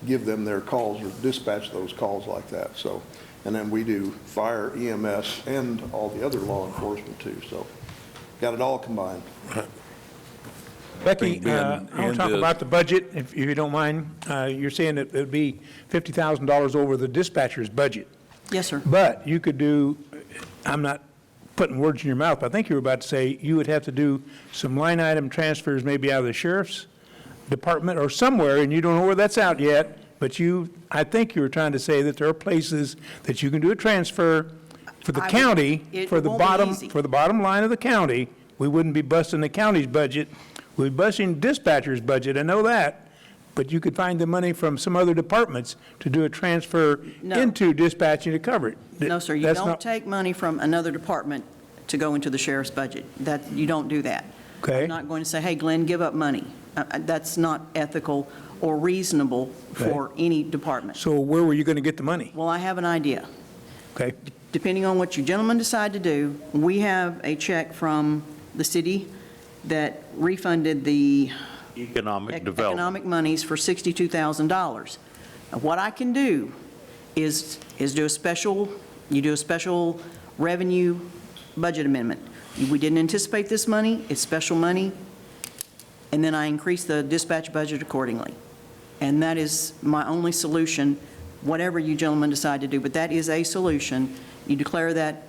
give them their calls or dispatch those calls like that. So, and then we do fire, EMS, and all the other law enforcement too. So got it all combined. Becky, I want to talk about the budget, if you don't mind. You're saying that it would be $50,000 over the dispatcher's budget. Yes, sir. But you could do, I'm not putting words in your mouth, but I think you were about to say you would have to do some line item transfers maybe out of the sheriff's department or somewhere, and you don't know where that's out yet, but I think you were trying to say that there are places that you can do a transfer for the county, for the bottom line of the county. We wouldn't be busting the county's budget. We'd be busting dispatcher's budget, I know that, but you could find the money from some other departments to do a transfer into dispatching to cover it. No, sir, you don't take money from another department to go into the sheriff's budget. You don't do that. Okay. I'm not going to say, hey, Glenn, give up money. That's not ethical or reasonable for any department. So where were you going to get the money? Well, I have an idea. Okay. Depending on what you gentlemen decide to do, we have a check from the city that refunded the Economic development. economic monies for $62,000. Now, what I can do is do a special revenue budget amendment. We didn't anticipate this money, it's special money, and then I increase the dispatch budget accordingly. And that is my only solution, whatever you gentlemen decide to do, but that is a solution. You declare that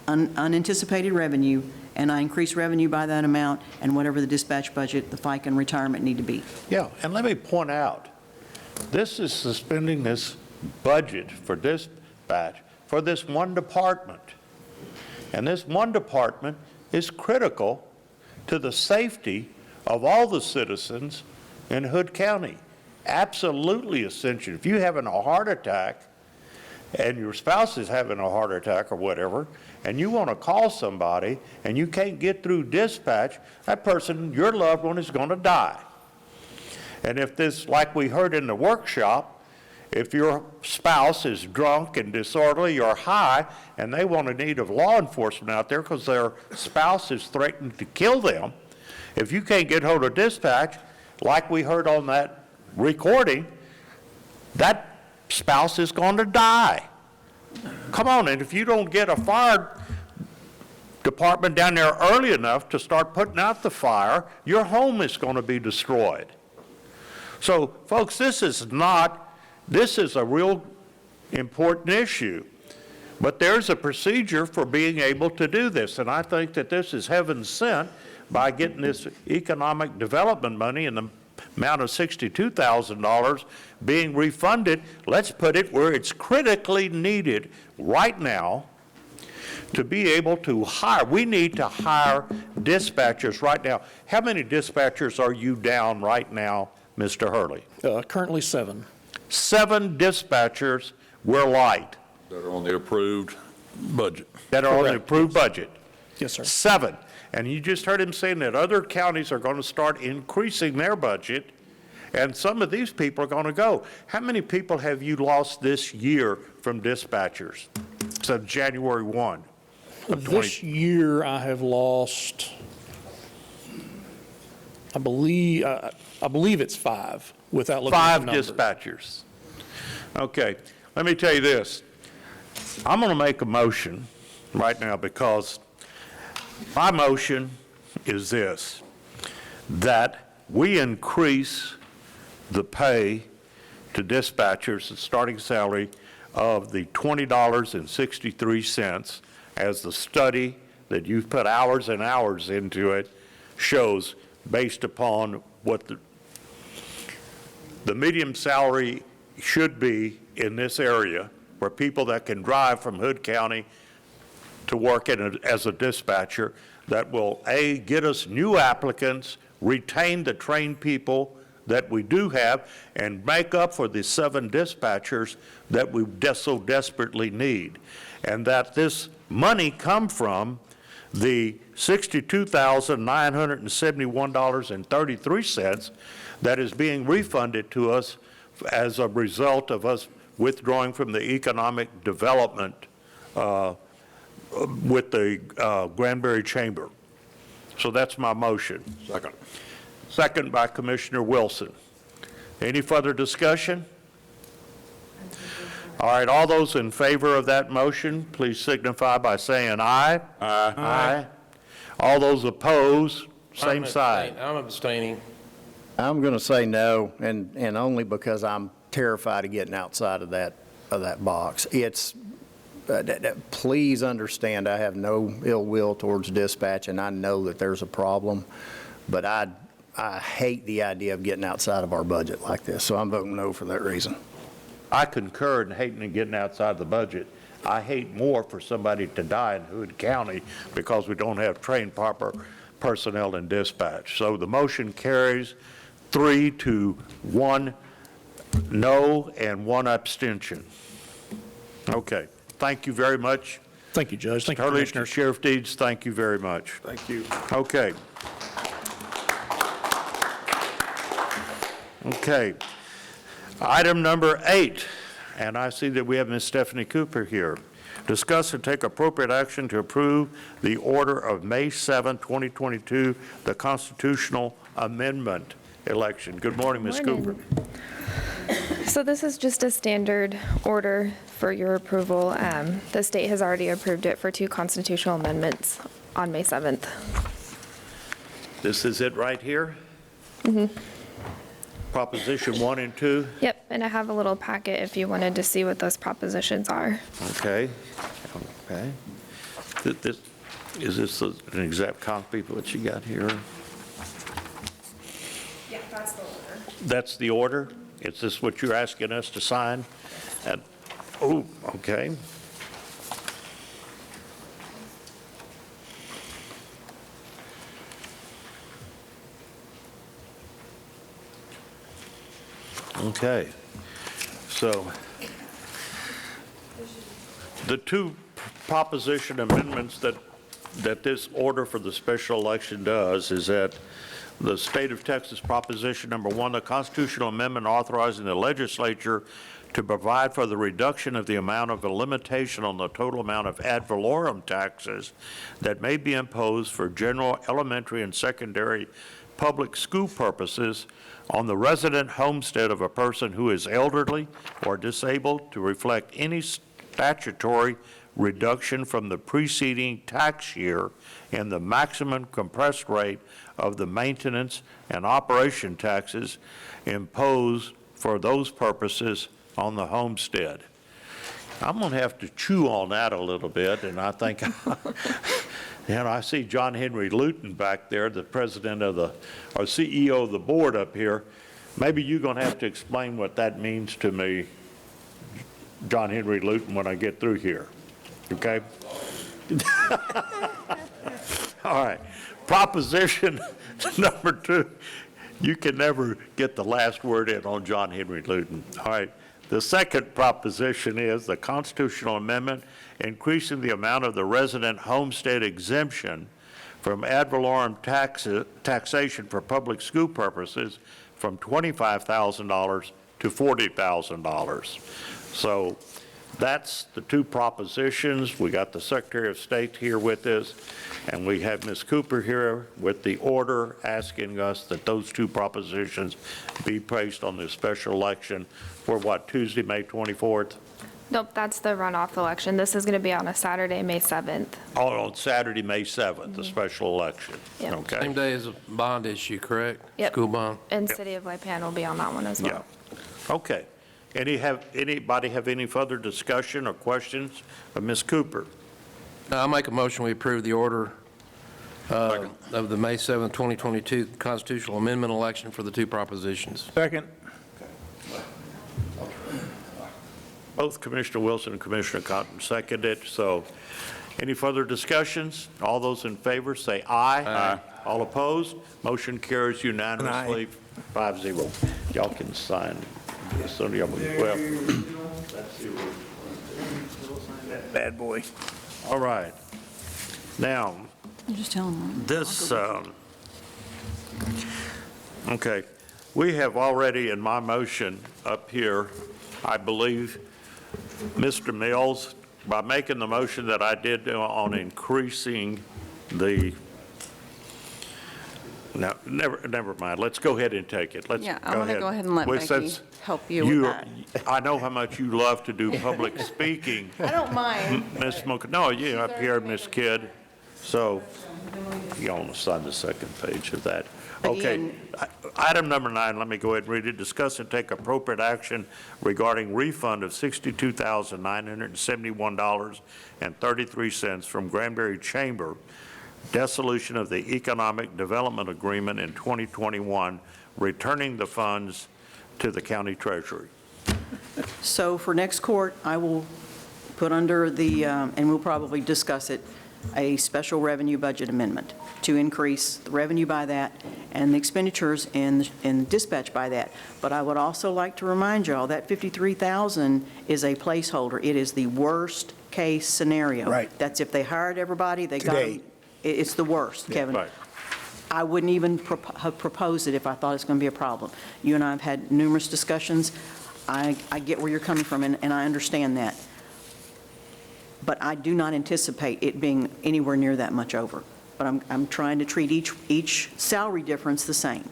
unanticipated revenue, and I increase revenue by that amount, and whatever the dispatch budget, the FICA and retirement need to be. Yeah, and let me point out, this is suspending this budget for dispatch for this one department. And this one department is critical to the safety of all the citizens in Hood County. Absolutely essential. If you're having a heart attack and your spouse is having a heart attack or whatever, and you want to call somebody and you can't get through dispatch, that person, your loved one, is going to die. And if this, like we heard in the workshop, if your spouse is drunk and disorderly or high and they want a need of law enforcement out there because their spouse is threatening to kill them, if you can't get hold of dispatch, like we heard on that recording, that spouse is going to die. Come on, and if you don't get a fire department down there early enough to start putting out the fire, your home is going to be destroyed. So, folks, this is a real important issue. But there's a procedure for being able to do this, and I think that this is heaven sent by getting this economic development money in the amount of $62,000 being refunded. Let's put it where it's critically needed right now to be able to hire. We need to hire dispatchers right now. How many dispatchers are you down right now, Mr. Hurley? Currently 7. 7 dispatchers were light. That are on the approved budget. That are on the approved budget. Yes, sir. 7. And you just heard him saying that other counties are going to start increasing their budget, and some of these people are going to go. How many people have you lost this year from dispatchers since January 1? This year, I have lost, I believe it's 5, without looking at the numbers. 5 dispatchers. Okay, let me tell you this. I'm going to make a motion right now because my motion is this, that we increase the pay to dispatchers, the starting salary of the $20.63, as the study that you've put hours and hours into it shows, based upon what the medium salary should be in this area, where people that can drive from Hood County to work as a dispatcher, that will, A, get us new applicants, retain the trained people that we do have, and make up for the 7 dispatchers that we so desperately need. And that this money come from the $62,971.33 that is being refunded to us as a result of us withdrawing from the economic development with the Granbury Chamber. So that's my motion. Second. Second by Commissioner Wilson. Any further discussion? All right, all those in favor of that motion, please signify by saying aye. Aye. Aye. All those opposed, same side. I'm abstaining. I'm going to say no, and only because I'm terrified of getting outside of that box. It's, please understand, I have no ill will towards dispatch, and I know that there's a problem, but I hate the idea of getting outside of our budget like this, so I'm voting no for that reason. I concur in hating and getting outside the budget. I hate more for somebody to die in Hood County because we don't have trained proper personnel in dispatch. So the motion carries 3-1 no and 1 abstention. Okay, thank you very much. Thank you, Judge. Thank you, Hurley, Commissioner. Sheriff Deeds, thank you very much. Thank you. Okay. Okay. Item number 8, and I see that we have Ms. Stephanie Cooper here. Discuss and take appropriate action to approve the order of May 7, 2022, the constitutional amendment election. Good morning, Ms. Cooper. So this is just a standard order for your approval. The state has already approved it for 2 constitutional amendments on May 7th. This is it right here? Mm-hmm. Proposition 1 and 2? Yep, and I have a little packet if you wanted to see what those propositions are. Okay. Okay. Is this an exact copy of what you got here? Yeah, that's the order. That's the order? Is this what you're asking us to sign? Oh, okay. Okay. So the 2 proposition amendments that this order for the special election does is that the state of Texas proposition number 1, the constitutional amendment authorizing the legislature to provide for the reduction of the amount of a limitation on the total amount of ad valorem taxes that may be imposed for general elementary and secondary public school purposes on the resident homestead of a person who is elderly or disabled to reflect any statutory reduction from the preceding tax year and the maximum compressed rate of the maintenance and operation taxes imposed for those purposes on the homestead. I'm going to have to chew on that a little bit, and I think, and I see John Henry Luton back there, the president of or CEO of the board up here. Maybe you're going to have to explain what that means to me, John Henry Luton, when I get through here, okay? All right, proposition number 2, you can never get the last word in on John Henry Luton. All right. The second proposition is the constitutional amendment increasing the amount of the resident homestead exemption from ad valorem taxation for public school purposes from $25,000 to $40,000. So That's the two propositions. We got the Secretary of State here with us, and we have Ms. Cooper here with the order asking us that those two propositions be placed on the special election for what, Tuesday, May 24th? Nope, that's the runoff election. This is going to be on a Saturday, May 7th. Oh, on Saturday, May 7th, the special election. Yep. Okay. Same day as a bond issue, correct? Yep. School bond? And City of Lipan will be on that one as well. Yeah. Okay. Anybody have any further discussion or questions of Ms. Cooper? I'll make a motion, we approve the order of the May 7th, 2022 constitutional amendment election for the two propositions. Second. Both Commissioner Wilson and Commissioner Cotton seconded, so any further discussions? All those in favor say aye. Aye. All opposed? Motion carries unanimously, 5-0. Y'all can sign. So, well, Bad boy. all right. Now, Just tell them. this, okay, we have already in my motion up here, I believe, Mr. Mills, by making the motion that I did on increasing the, no, never mind, let's go ahead and take it. Let's Yeah, I want to go ahead and let Well, Becky since help you with that. I know how much you love to do public speaking. I don't mind. Ms. No, you up here, Ms. Kidd, so you want to sign the second page of that. Okay. Ian. Item number 9, let me go ahead and read it. Discuss and take appropriate action regarding refund of $62,971.33 from Granbury Chamber, dissolution of the Economic Development Agreement in 2021, returning the funds to the county treasury. So for next court, I will put under the, and we'll probably discuss it, a special revenue budget amendment to increase the revenue by that and the expenditures in dispatch by that. But I would also like to remind y'all that $53,000 is a placeholder. It is the worst case scenario. Right. That's if they hired everybody, they got Today. them. It's the worst, Kevin. Right. I wouldn't even have proposed it if I thought it's going to be a problem. You and I have had numerous discussions. I get where you're coming from, and I understand that. But I do not anticipate it being anywhere near that much over. But I'm trying to treat each salary difference the same.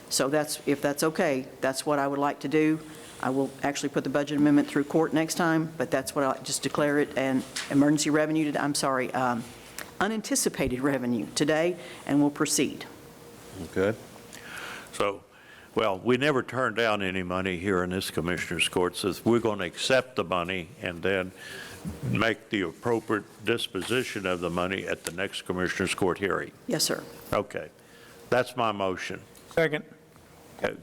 So if that's okay, that's what I would like to do. I will actually put the budget amendment through court next time, but that's what I'll just declare it an emergency revenue, unanticipated revenue today, and we'll proceed. Okay. So, well, we never turn down any money here in this Commissioners Court. Says we're going to accept the money and then make the appropriate disposition of the money at the next Commissioners Court hearing. Yes, sir. Okay. That's my motion. Second. Okay.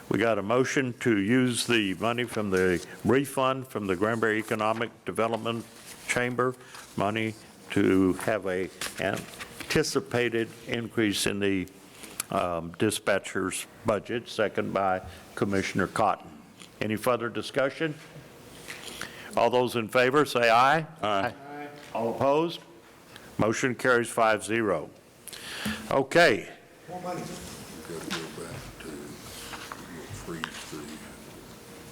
We got a motion to use the money from the refund from the Granbury Economic Development Chamber, money to have a anticipated increase in the dispatcher's budget, second by Commissioner Cotton. Any further discussion? All those in favor, say aye. Aye. All opposed? Motion carries 5-0. Okay. More money. We've got to go back to freeze the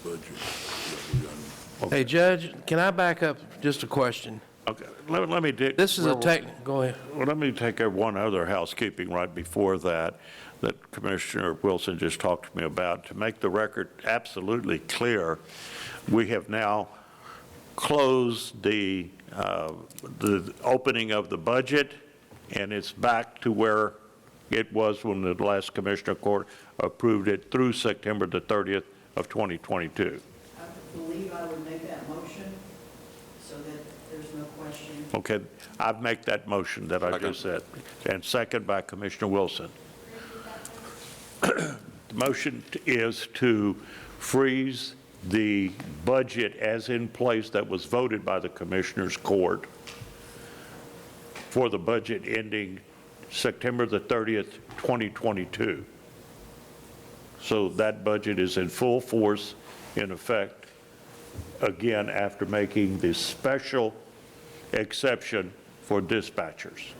budget that we done. Hey, Judge, can I back up just a question? Okay, let me do. This is go ahead. Well, let me take one other housekeeping right before that Commissioner Wilson just talked to me about. To make the record absolutely clear, we have now closed the opening of the budget, and it's back to where it was when the last Commissioner Court approved it through September the 30th of 2022. I believe I would make that motion so that there's no question. Okay, I've made that motion that I just said, and second by Commissioner Wilson. The motion is to freeze the budget as in place that was voted by the Commissioners Court for the budget ending September the 30th, 2022. So that budget is in full force, in effect, again, after making the special exception for dispatchers,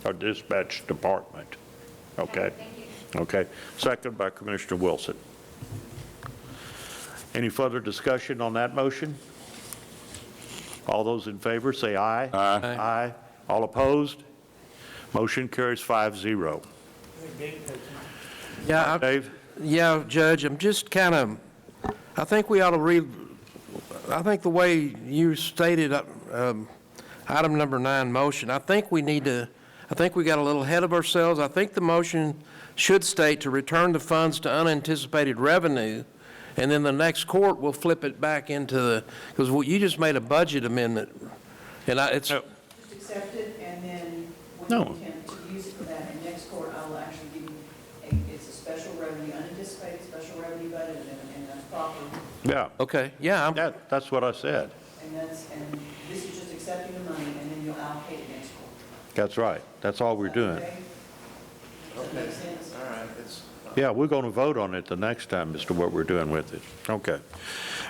or dispatch department. Okay? Okay. Second by Commissioner Wilson. Any further discussion on that motion? All those in favor, say aye. Aye. Aye. All opposed? Motion carries 5-0. Yeah, Dave? yeah, Judge, I'm just kind of, I think we ought to I think the way you stated item number 9 motion, I think we got a little ahead of ourselves. I think the motion should state to return the funds to unanticipated revenue, and then the next court will flip it back into the, because you just made a budget amendment, and it's. Just accept it, and then we No. intend to use it for that, and next court, I will actually give you, it's a special revenue, unanticipated special revenue budget, and that's proper, Yeah. Okay, yeah, That's what I said. and this is just accepting the money, and then you'll allocate it next court. That's right. That's all we're doing. Okay? Does that make sense? all right, Yeah, we're going to vote on it the next time as to what we're doing with it. Okay.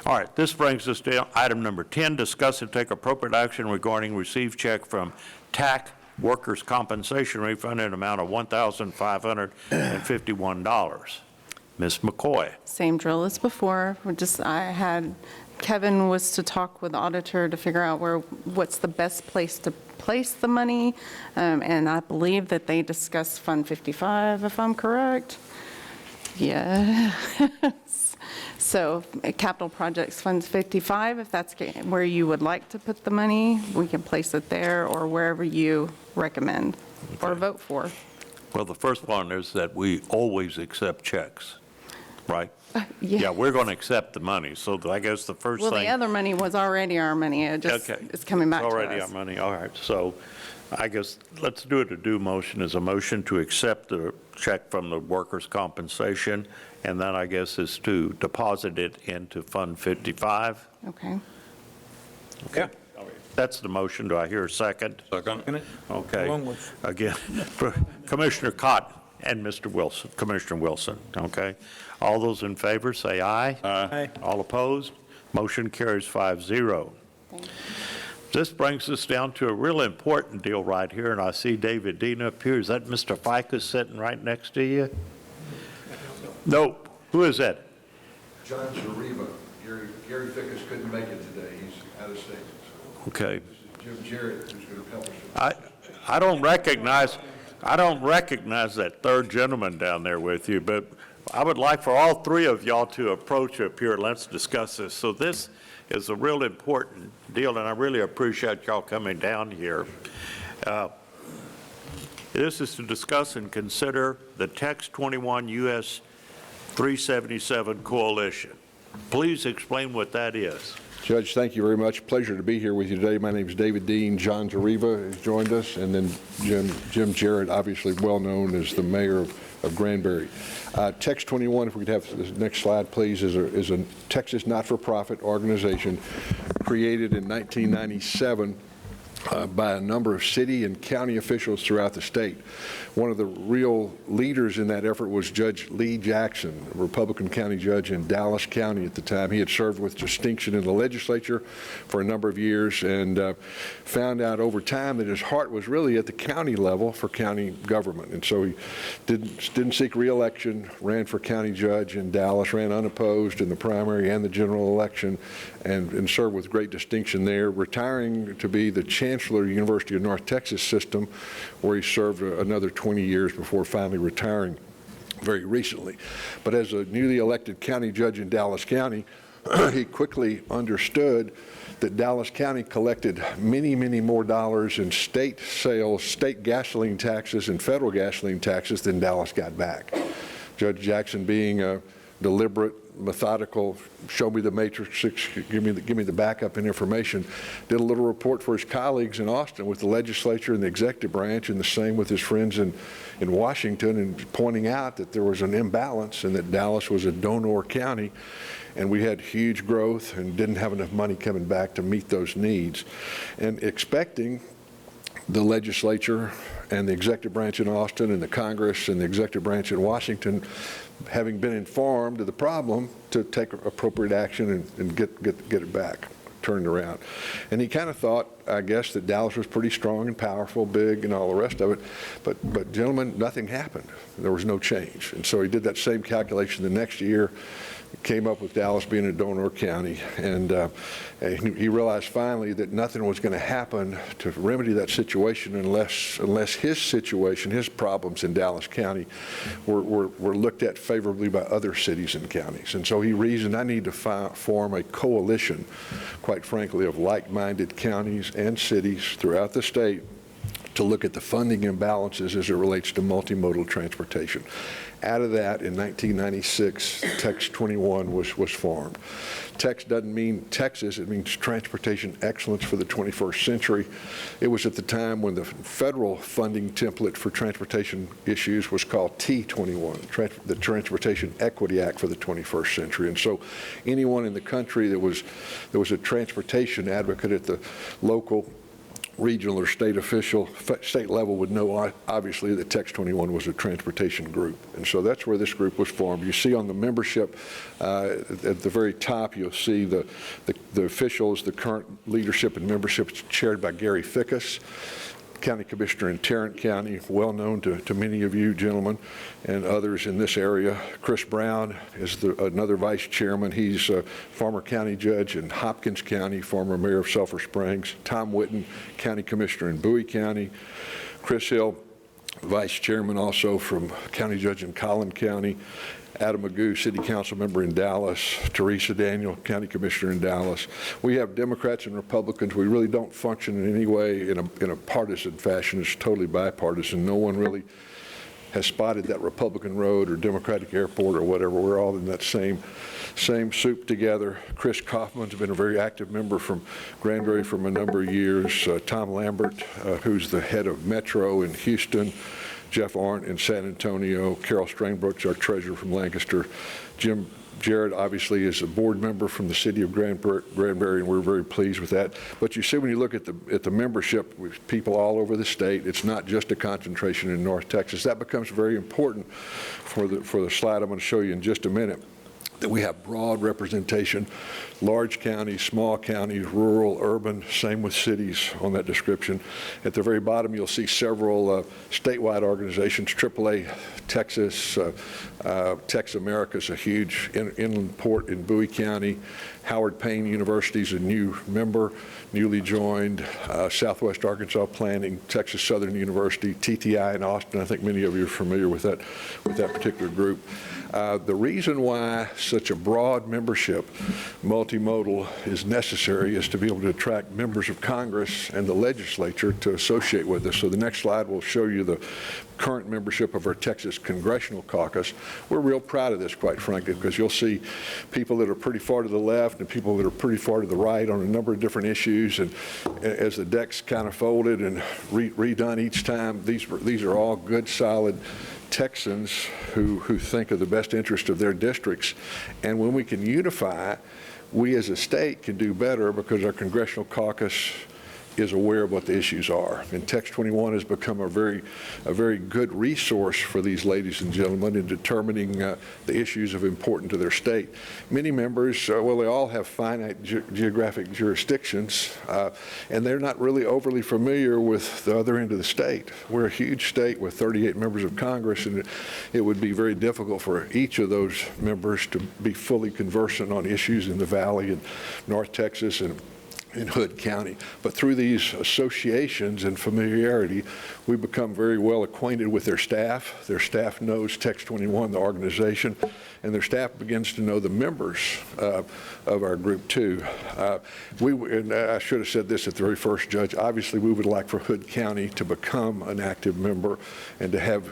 All right, this brings us to item number 10, discuss and take appropriate action regarding received check from TAC Workers' Compensation Refund in an amount of $1,551. Ms. McCoy. Same drill as before. Kevin was to talk with the auditor to figure out what's the best place to place the money, and I believe that they discussed Fund 55, if I'm correct. Yes. So Capital Projects Fund 55, if that's where you would like to put the money, we can place it there or wherever you recommend or vote for. Well, the first one is that we always accept checks, right? Yeah. Yeah, we're going to accept the money, so I guess the first Well, thing. the other money was already our money. It just Okay. is coming back to us. It's already our money, all right. So I guess let's do it, a due motion is a motion to accept the check from the workers' compensation, and then I guess is to deposit it into Fund 55. Okay. Okay. That's the motion. Do I hear a second? Second. Okay. Along with- Again, for Commissioner Cotton and Mr. Wilson, Commissioner Wilson, okay? All those in favor, say aye. Aye. All opposed? Motion carries 5-0. This brings us down to a real important deal right here, and I see David Dean up here. Is that Mr. Ficus sitting right next to you? Nope. Who is that? John Jariva. Gary Fickus couldn't make it today. He's out of state. Okay. This is Jim Jarrett, who's going to help us. I don't recognize that third gentleman down there with you, but I would like for all three of y'all to approach up here. Let's discuss this. So this is a real important deal, and I really appreciate y'all coming down here. This is to discuss and consider the Text 21 U.S. 377 coalition. Please explain what that is. Judge, thank you very much. Pleasure to be here with you today. My name is David Dean. John Jariva has joined us, and then Jim Jarrett, obviously well known as the mayor of Granbury. Text 21, if we could have the next slide, please, is a Texas not-for-profit organization created in 1997 by a number of city and county officials throughout the state. One of the real leaders in that effort was Judge Lee Jackson, a Republican county judge in Dallas County at the time. He had served with distinction in the legislature for a number of years and found out over time that his heart was really at the county level for county government. And so he didn't seek re-election, ran for county judge in Dallas, ran unopposed in the primary and the general election, and served with great distinction there, retiring to be the chancellor of the University of North Texas system, where he served another 20 years before finally retiring very recently. But as a newly elected county judge in Dallas County, he quickly understood that Dallas County collected many, many more dollars in state sales, state gasoline taxes, and federal gasoline taxes than Dallas got back. Judge Jackson, being a deliberate, methodical, show me the matrix, give me the backup and information, did a little report for his colleagues in Austin with the legislature and the executive branch, and the same with his friends in Washington, and pointing out that there was an imbalance and that Dallas was a donor county, and we had huge growth and didn't have enough money coming back to meet those needs. And expecting the legislature and the executive branch in Austin and the Congress and the executive branch in Washington, having been informed of the problem, to take appropriate action and get it back, turned around. And he kind of thought, I guess, that Dallas was pretty strong and powerful, big, and all the rest of it. But gentlemen, nothing happened. There was no change. And so he did that same calculation the next year, came up with Dallas being a donor county, and he realized finally that nothing was going to happen to remedy that situation unless his situation, his problems in Dallas County were looked at favorably by other cities and counties. And so he reasoned, I need to form a coalition, quite frankly, of like-minded counties and cities throughout the state to look at the funding imbalances as it relates to multimodal transportation. Out of that, in 1996, TEX 21 was formed. TEX doesn't mean Texas, it means Transportation Excellence for the 21st Century. It was at the time when the federal funding template for transportation issues was called T21, the Transportation Equity Act for the 21st Century. And so anyone in the country that was a transportation advocate at the local, regional, or state level would know, obviously, that TEX 21 was a transportation group. And so that's where this group was formed. You see on the membership, at the very top, you'll see the officials, the current leadership and membership chaired by Gary Fickus, County Commissioner in Tarrant County, well known to many of you gentlemen and others in this area. Chris Brown is another vice chairman. He's a former county judge in Hopkins County, former mayor of Sulphur Springs. Tom Whitten, County Commissioner in Bowie County. Chris Hill, vice chairman also from county judge in Collin County. Adam Magoo, city council member in Dallas. Teresa Daniel, county commissioner in Dallas. We have Democrats and Republicans. We really don't function in any way in a partisan fashion. It's totally bipartisan. No one really has spotted that Republican road or Democratic airport or whatever. We're all in that same soup together. Chris Kaufman's been a very active member from Granbury for a number of years. Tom Lambert, who's the head of Metro in Houston. Jeff Arndt in San Antonio, Carol Strangbrook's our treasurer from Lancaster. Jim Jarrett obviously is a board member from the city of Granbury, and we're very pleased with that. But you see, when you look at the membership with people all over the state, it's not just a concentration in North Texas. That becomes very important for the slide I'm going to show you in just a minute. That we have broad representation, large counties, small counties, rural, urban, same with cities on that description. At the very bottom, you'll see several statewide organizations, AAA Texas, Tex America is a huge inland port in Bowie County. Howard Payne University is a new member, newly joined. Southwest Arkansas Planning, Texas Southern University, TTI in Austin. I think many of you are familiar with that particular group. The reason why such a broad membership, multimodal, is necessary is to be able to attract members of Congress and the legislature to associate with us. So the next slide will show you the current membership of our Texas Congressional Caucus. We're real proud of this, quite frankly, because you'll see people that are pretty far to the left and people that are pretty far to the right on a number of different issues. And as the deck's kind of folded and redone each time, these are all good, solid Texans who think of the best interest of their districts. And when we can unify, we as a state can do better because our Congressional Caucus is aware of what the issues are. And TEX 21 has become a very good resource for these ladies and gentlemen in determining the issues of importance to their state. Many members, well, they all have finite geographic jurisdictions, and they're not really overly familiar with the other end of the state. We're a huge state with 38 members of Congress, and it would be very difficult for each of those members to be fully conversant on issues in the Valley and North Texas and in Hood County. But through these associations and familiarity, we become very well acquainted with their staff. Their staff knows TEX 21, the organization, and their staff begins to know the members of our group too. And I should have said this at the very first, Judge. Obviously, we would like for Hood County to become an active member and to have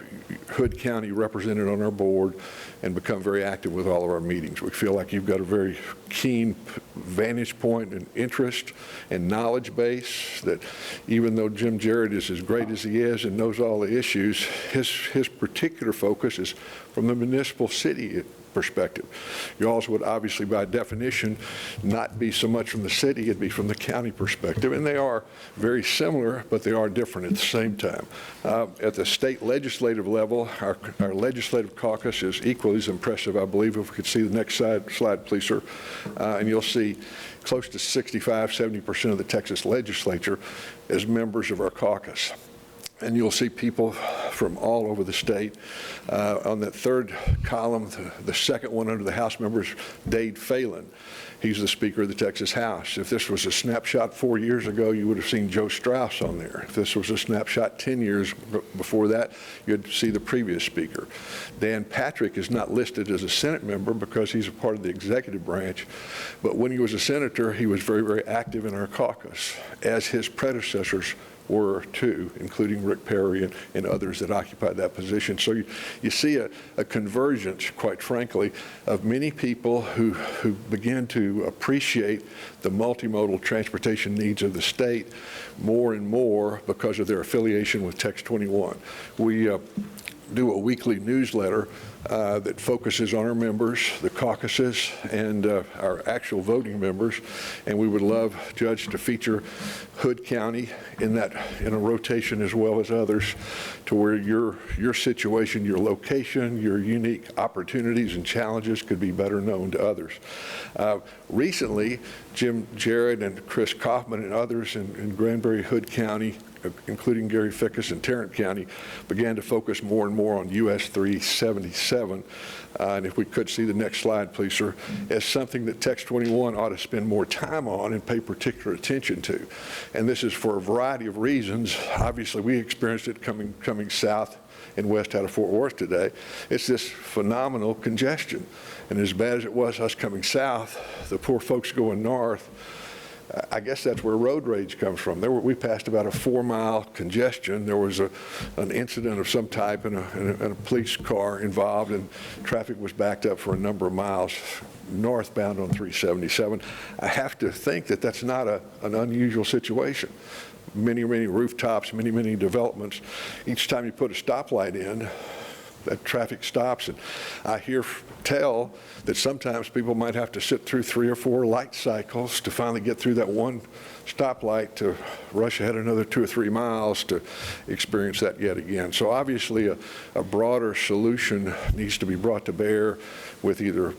Hood County represented on our board and become very active with all of our meetings. We feel like you've got a very keen vantage point and interest and knowledge base that even though Jim Jarrett is as great as he is and knows all the issues, his particular focus is from the municipal city perspective. You also would obviously, by definition, not be so much from the city, it'd be from the county perspective, and they are very similar, but they are different at the same time. At the state legislative level, our legislative caucus is equally as impressive, I believe. If we could see the next slide, please, sir. And you'll see close to 65–70% of the Texas legislature as members of our caucus. And you'll see people from all over the state. On that third column, the second one under the House members, Dade Phelan. He's the Speaker of the Texas House. If this was a snapshot 4 years ago, you would have seen Joe Strauss on there. If this was a snapshot 10 years before that, you'd see the previous Speaker. Dan Patrick is not listed as a Senate member because he's a part of the executive branch, but when he was a senator, he was very, very active in our caucus, as his predecessors were too, including Rick Perry and others that occupied that position. So you see a convergence, quite frankly, of many people who begin to appreciate the multimodal transportation needs of the state more and more because of their affiliation with Text 21. We do a weekly newsletter that focuses on our members, the caucuses, and our actual voting members. And we would love, Judge, to feature Hood County in a rotation as well as others, to where your situation, your location, your unique opportunities and challenges could be better known to others. Recently, Jim Jarrett and Chris Kaufman and others in Granbury, Hood County, including Gary Fickus in Tarrant County, began to focus more and more on US 377. And if we could see the next slide, please, sir, as something that Text 21 ought to spend more time on and pay particular attention to. And this is for a variety of reasons. Obviously, we experienced it coming south and west out of Fort Worth today. It's this phenomenal congestion. And as bad as it was us coming south, the poor folks going north, I guess that's where road rage comes from. We passed about a 4-mile congestion. There was an incident of some type and a police car involved, and traffic was backed up for a number of miles northbound on 377. I have to think that that's not an unusual situation. Many rooftops, many developments. Each time you put a stoplight in, that traffic stops, and I tell that sometimes people might have to sit through 3 or 4 light cycles to finally get through that one stoplight to rush ahead another 2 or 3 miles to experience that yet again. So obviously a broader solution needs to be brought to bear with either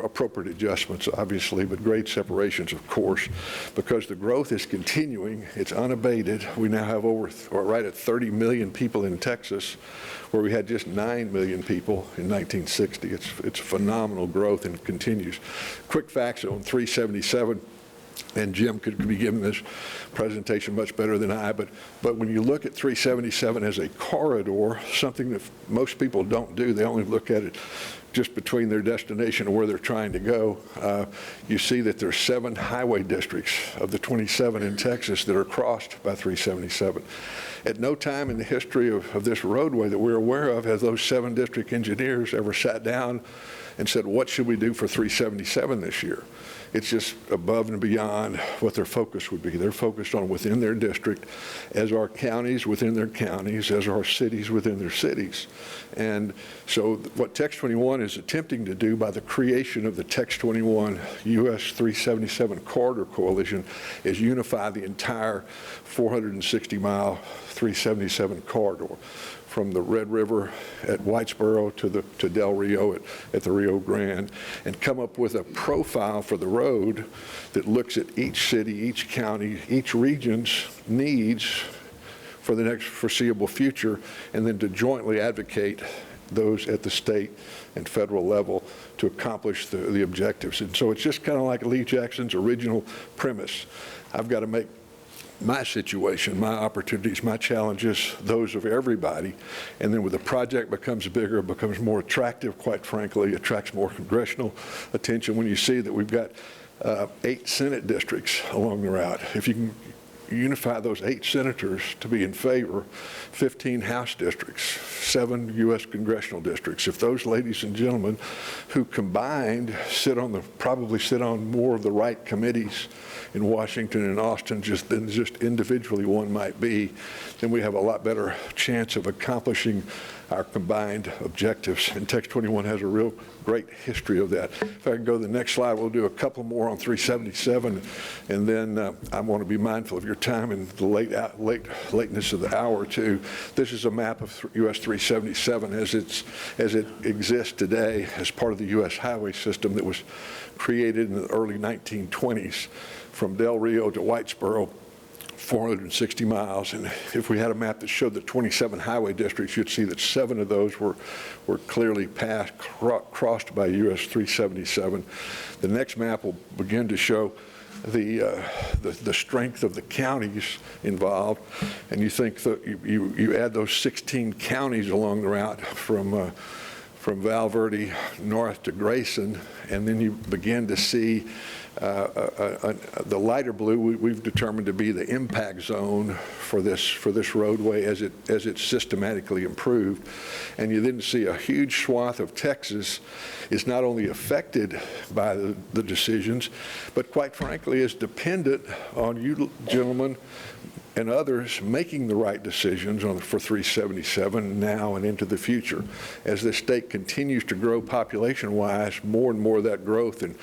appropriate adjustments, obviously, but grade separations, of course, because the growth is continuing. It's unabated. We now have right at 30 million people in Texas, where we had just 9 million people in 1960. It's phenomenal growth and it continues. Quick facts on 377, and Jim could be giving this presentation much better than I, but when you look at 377 as a corridor, something that most people don't do, they only look at it just between their destination and where they're trying to go. You see that there's 7 highway districts of the 27 in Texas that are crossed by 377. At no time in the history of this roadway that we're aware of has those 7 district engineers ever sat down and said, what should we do for 377 this year? It's just above and beyond what their focus would be. They're focused on within their district, as are counties within their counties, as are cities within their cities. And so what Text 21 is attempting to do by the creation of the Text 21 US 377 Corridor Coalition is unify the entire 460-mile 377 corridor, from the Red River at Whitesboro to Del Rio at the Rio Grande, and come up with a profile for the road that looks at each city, each county, each region's needs for the next foreseeable future, and then to jointly advocate those at the state and federal level to accomplish the objectives. And so it's just kind of like Lee Jackson's original premise. I've got to make my situation, my opportunities, my challenges, those of everybody. And then when the project becomes bigger, becomes more attractive, quite frankly, attracts more congressional attention when you see that we've got 8 Senate districts along the route. If you can unify those 8 senators to be in favor, 15 House districts, 7 U.S. congressional districts. If those ladies and gentlemen who combined probably sit on more of the right committees in Washington and Austin than just individually one might be, then we have a lot better chance of accomplishing our combined objectives. And Text 21 has a real great history of that. If I can go to the next slide, we'll do a couple more on 377, and then I want to be mindful of your time and the lateness of the hour too. This is a map of US 377 as it exists today as part of the U.S. highway system that was created in the early 1920s from Del Rio to Whitesboro, 460 miles. And if we had a map that showed the 27 highway districts, you'd see that 7 of those were clearly crossed by US 377. The next map will begin to show the strength of the counties involved, and you think that you add those 16 counties along the route from Val Verde north to Grayson, and then you begin to see the lighter blue we've determined to be the impact zone for this roadway as it's systematically improved. And you then see a huge swath of Texas is not only affected by the decisions, but quite frankly is dependent on you gentlemen and others making the right decisions for 377 now and into the future. As the state continues to grow population-wise, more and more of that growth, and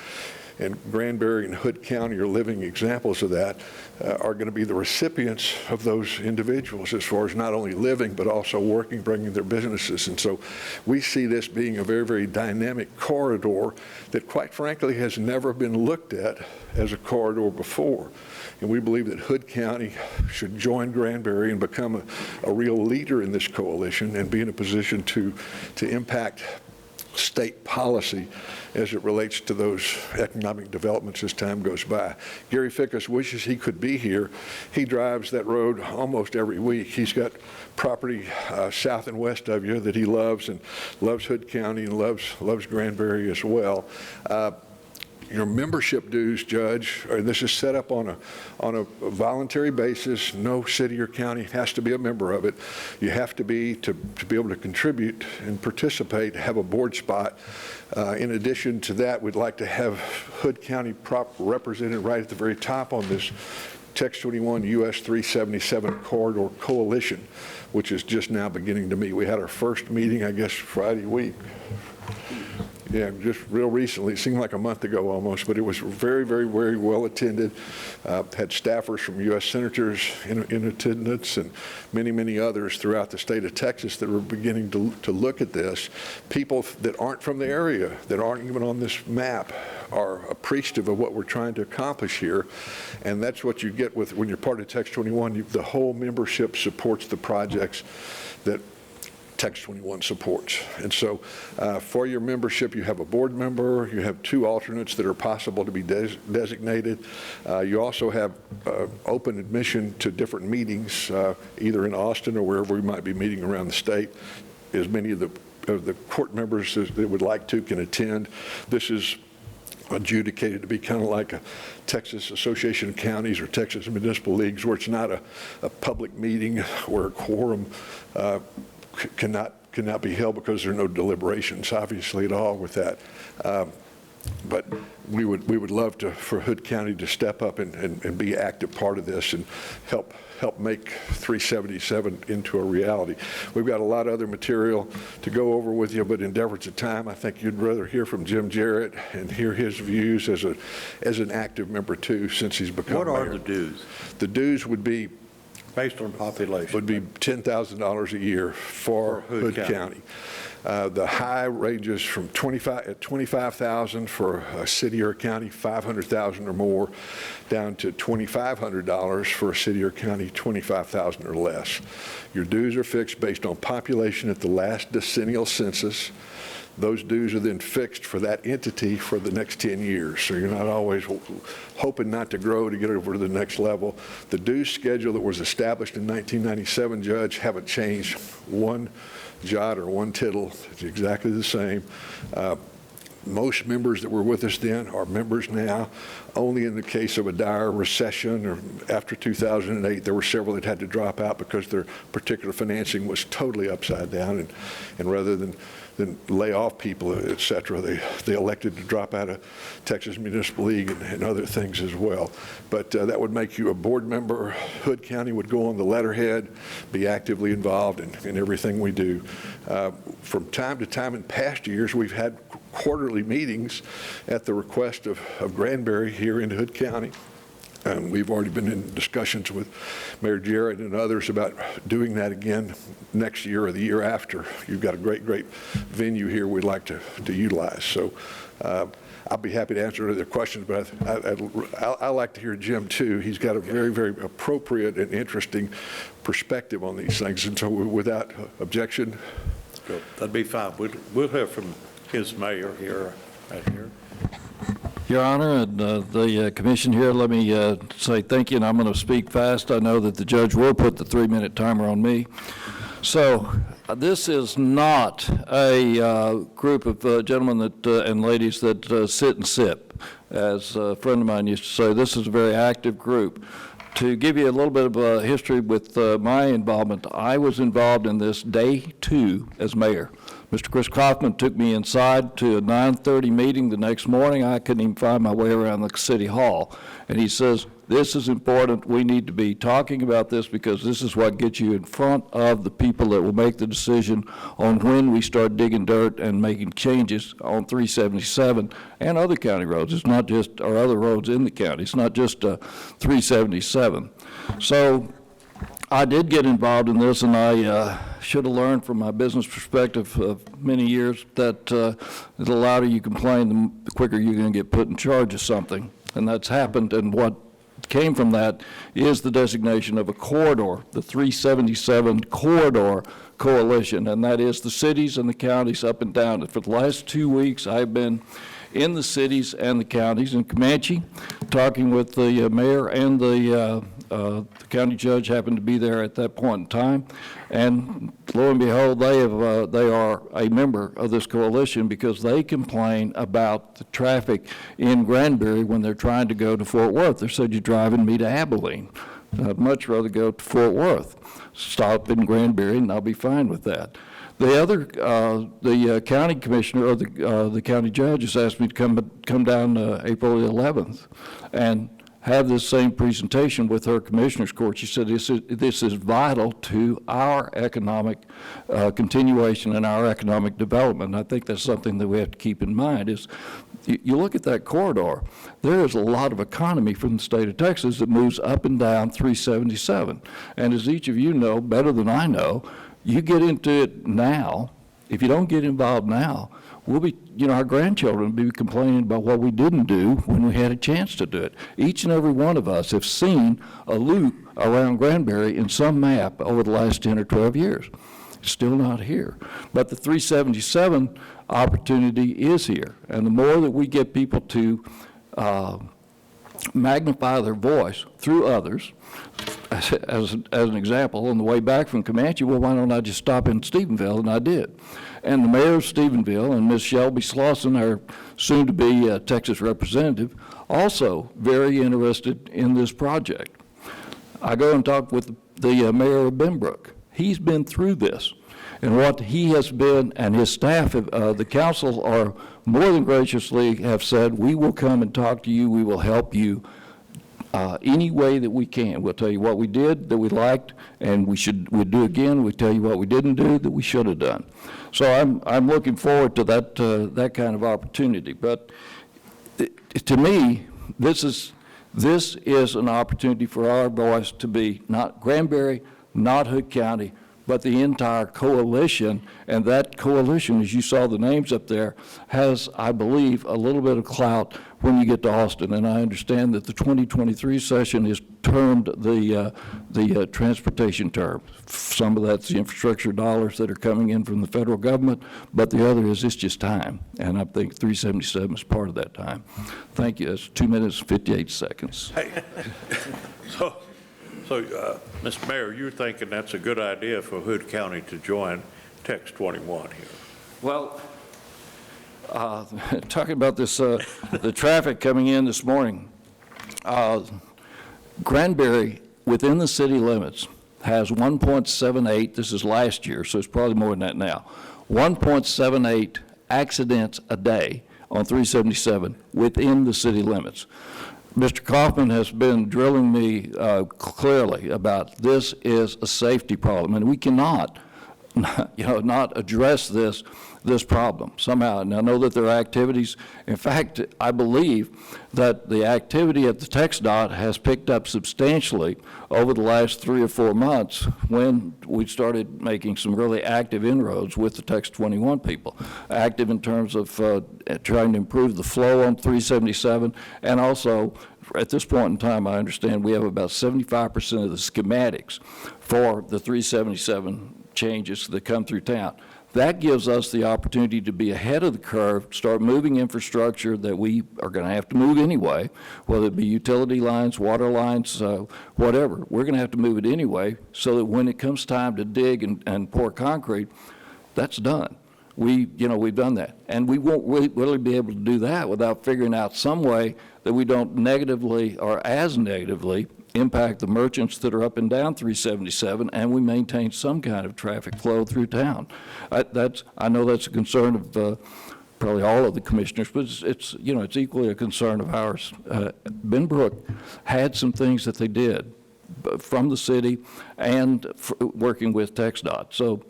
Granbury and Hood County are living examples of that, are going to be the recipients of those individuals as far as not only living but also working, bringing their businesses. And so we see this being a very, very dynamic corridor that quite frankly has never been looked at as a corridor before. And we believe that Hood County should join Granbury and become a real leader in this coalition and be in a position to impact state policy as it relates to those economic developments as time goes by. Gary Fickus wishes he could be here. He drives that road almost every week. He's got property south and west of you that he loves, and loves Hood County and loves Granbury as well. Your membership dues, Judge, and this is set up on a voluntary basis. No city or county has to be a member of it. You have to be to be able to contribute and participate, have a board spot. In addition to that, we'd like to have Hood County represented right at the very top on this Text 21 US 377 Corridor Coalition, which is just now beginning to meet. We had our first meeting, I guess, Friday week. Yeah, just real recently. It seemed like a month ago almost, but it was very, very, very well attended. Had staffers from U.S. senators in attendance and many, many others throughout the state of Texas that were beginning to look at this. People that aren't from the area, that aren't even on this map, are appreciative of what we're trying to accomplish here. And that's what you get with when you're part of Text 21. The whole membership supports the projects that Text 21 supports. And so for your membership, you have a board member, you have 2 alternates that are possible to be designated. You also have open admission to different meetings, either in Austin or wherever we might be meeting around the state. As many of the court members that would like to can attend. This is adjudicated to be kind of like a Texas Association of Counties or Texas Municipal Leagues, where it's not a public meeting where a quorum cannot be held because there are no deliberations, obviously, at all with that. But we would love for Hood County to step up and be an active part of this and help make 377 into a reality. We've got a lot of other material to go over with you, but in deference of time, I think you'd rather hear from Jim Jarrett and hear his views as an active member too, since he's become mayor. What are the dues? The dues would be based on population? Would be $10,000 a year for Hood County. The high ranges from $25,000 for a city or a county, $500,000 or more, down to $2,500 for a city or county, $25,000 or less. Your dues are fixed based on population at the last decennial census. Those dues are then fixed for that entity for the next 10 years. So you're not always hoping not to grow to get over to the next level. The dues schedule that was established in 1997, Judge, haven't changed one jot or one tittle. It's exactly the same. Most members that were with us then are members now. Only in the case of a dire recession or after 2008, there were several that had to drop out because their particular financing was totally upside down. And rather than lay off people, et cetera, they elected to drop out of Texas Municipal League and other things as well. But that would make you a board member. Hood County would go on the letterhead, be actively involved in everything we do. From time to time in past years, we've had quarterly meetings at the request of Granbury here in Hood County. We've already been in discussions with Mayor Jarrett and others about doing that again next year or the year after. You've got a great venue here we'd like to utilize. So I'll be happy to answer other questions, but I like to hear Jim too. He's got a very appropriate and interesting perspective on these things. And so without objection. Good. That'd be fine. We'll hear from his mayor here, right here. Your Honor, and the commission here, let me say thank you, and I'm going to speak fast. I know that the judge will put the 3-minute timer on me. So this is not a group of gentlemen that and ladies that sit and sip, as a friend of mine used to say. This is a very active group. To give you a little bit of a history with my involvement, I was involved in this day 2 as mayor. Mr. Chris Kaufman took me inside to a 9:30 meeting the next morning. I couldn't even find my way around the city hall. And he says, this is important. We need to be talking about this because this is what gets you in front of the people that will make the decision on when we start digging dirt and making changes on 377 and other county roads. It's not just, or other roads in the county. It's not just 377. So I did get involved in this, and I should have learned from my business perspective of many years that the louder you complain, the quicker you're going to get put in charge of something. And that's happened, and what came from that is the designation of a corridor, the 377 Corridor Coalition, and that is the cities and the counties up and down. And for the last 2 weeks, I've been in the cities and the counties in Comanche, talking with the mayor and the county judge happened to be there at that point in time, and lo and behold, they are a member of this coalition because they complain about the traffic in Granbury when they're trying to go to Fort Worth. They said, you're driving me to Abilene. I'd much rather go to Fort Worth. Stop in Granbury, and I'll be fine with that. The other, the county commissioner or the county judge has asked me to come down April the 11th and have this same presentation with her commissioner's court. She said this is vital to our economic continuation and our economic development. And I think that's something that we have to keep in mind is you look at that corridor, there is a lot of economy from the state of Texas that moves up and down 377. And as each of you know better than I know, you get into it now, if you don't get involved now, we'll be, our grandchildren will be complaining about what we didn't do when we had a chance to do it. Each and every one of us have seen a loop around Granbury in some map over the last 10 or 12 years. It's still not here. But the 377 opportunity is here. And the more that we get people to magnify their voice through others, as an example, on the way back from Comanche, well, why don't I just stop in Stephenville? And I did. And the mayor of Stephenville and Ms. Shelby Slauson, our soon-to-be Texas representative, also very interested in this project. I go and talk with the mayor of Benbrook. He's been through this. And what he has been, and his staff, the council are more than graciously have said, we will come and talk to you, we will help you any way that we can. We'll tell you what we did that we liked and we'd do again. We'll tell you what we didn't do that we should have done. So I'm looking forward to that kind of opportunity. But to me, this is an opportunity for our voice to be not Granbury, not Hood County, but the entire coalition. And that coalition, as you saw the names up there, has, I believe, a little bit of clout when you get to Austin. And I understand that the 2023 session is termed the transportation term. Some of that's the infrastructure dollars that are coming in from the federal government, but the other is it's just time. And I think 377 is part of that time. Thank you. That's 2 minutes and 58 seconds. Hey. So, Mr. Mayor, you're thinking that's a good idea for Hood County to join Text 21 here? Well, talking about this, the traffic coming in this morning. Granbury, within the city limits, has 1.78, this is last year, so it's probably more than that now, 1.78 accidents a day on 377 within the city limits. Mr. Kaufman has been drilling me clearly about this is a safety problem, and we cannot, not address this problem somehow. And I know that there are activities. In fact, I believe that the activity at the TxDOT has picked up substantially over the last 3 or 4 months when we started making some really active inroads with the Tex 21 people. Active in terms of trying to improve the flow on 377, and also at this point in time, I understand we have about 75% of the schematics for the 377 changes that come through town. That gives us the opportunity to be ahead of the curve, start moving infrastructure that we are going to have to move anyway, whether it be utility lines, water lines, whatever. We're going to have to move it anyway, so that when it comes time to dig and pour concrete, that's done. We've done that. And we won't really be able to do that without figuring out some way that we don't negatively or as negatively impact the merchants that are up and down 377, and we maintain some kind of traffic flow through town. I know that's a concern of probably all of the commissioners, but it's equally a concern of ours. Benbrook had some things that they did from the city and working with TxDOT. So,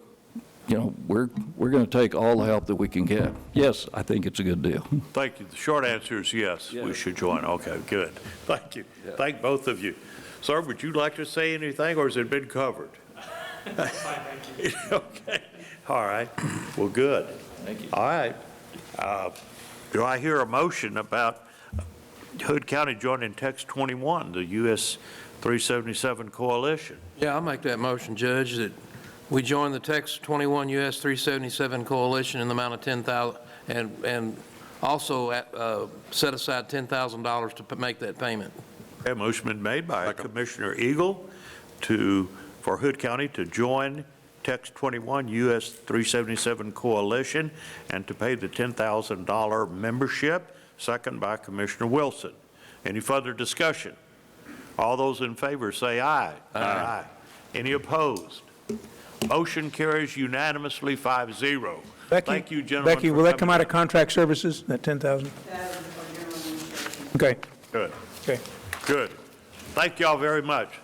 we're going to take all the help that we can get. Yes, I think it's a good deal. Thank you. The short answer is yes, we should join. Okay, good. Thank you. Yeah. Thank both of you. Sir, would you like to say anything, or has it been covered? Fine, thank you. Okay. All right. Well, good. Thank you. All right. Do I hear a motion about Hood County joining Tex 21, the US 377 coalition? Yeah, I'll make that motion, Judge, that we join the Tex 21 US 377 coalition in the amount of $10,000, and also set aside $10,000 to make that payment. A motion been made by Commissioner Eagle for Hood County to join Tex 21 US 377 coalition and to pay the $10,000 membership. Second by Commissioner Wilson. Any further discussion? All those in favor say aye. Aye. Any opposed? Motion carries unanimously 5-0. Thank you, gentlemen. Becky, will that come out of contract services, that 10,000? Okay. Good. Okay. Good. Thank y'all very much.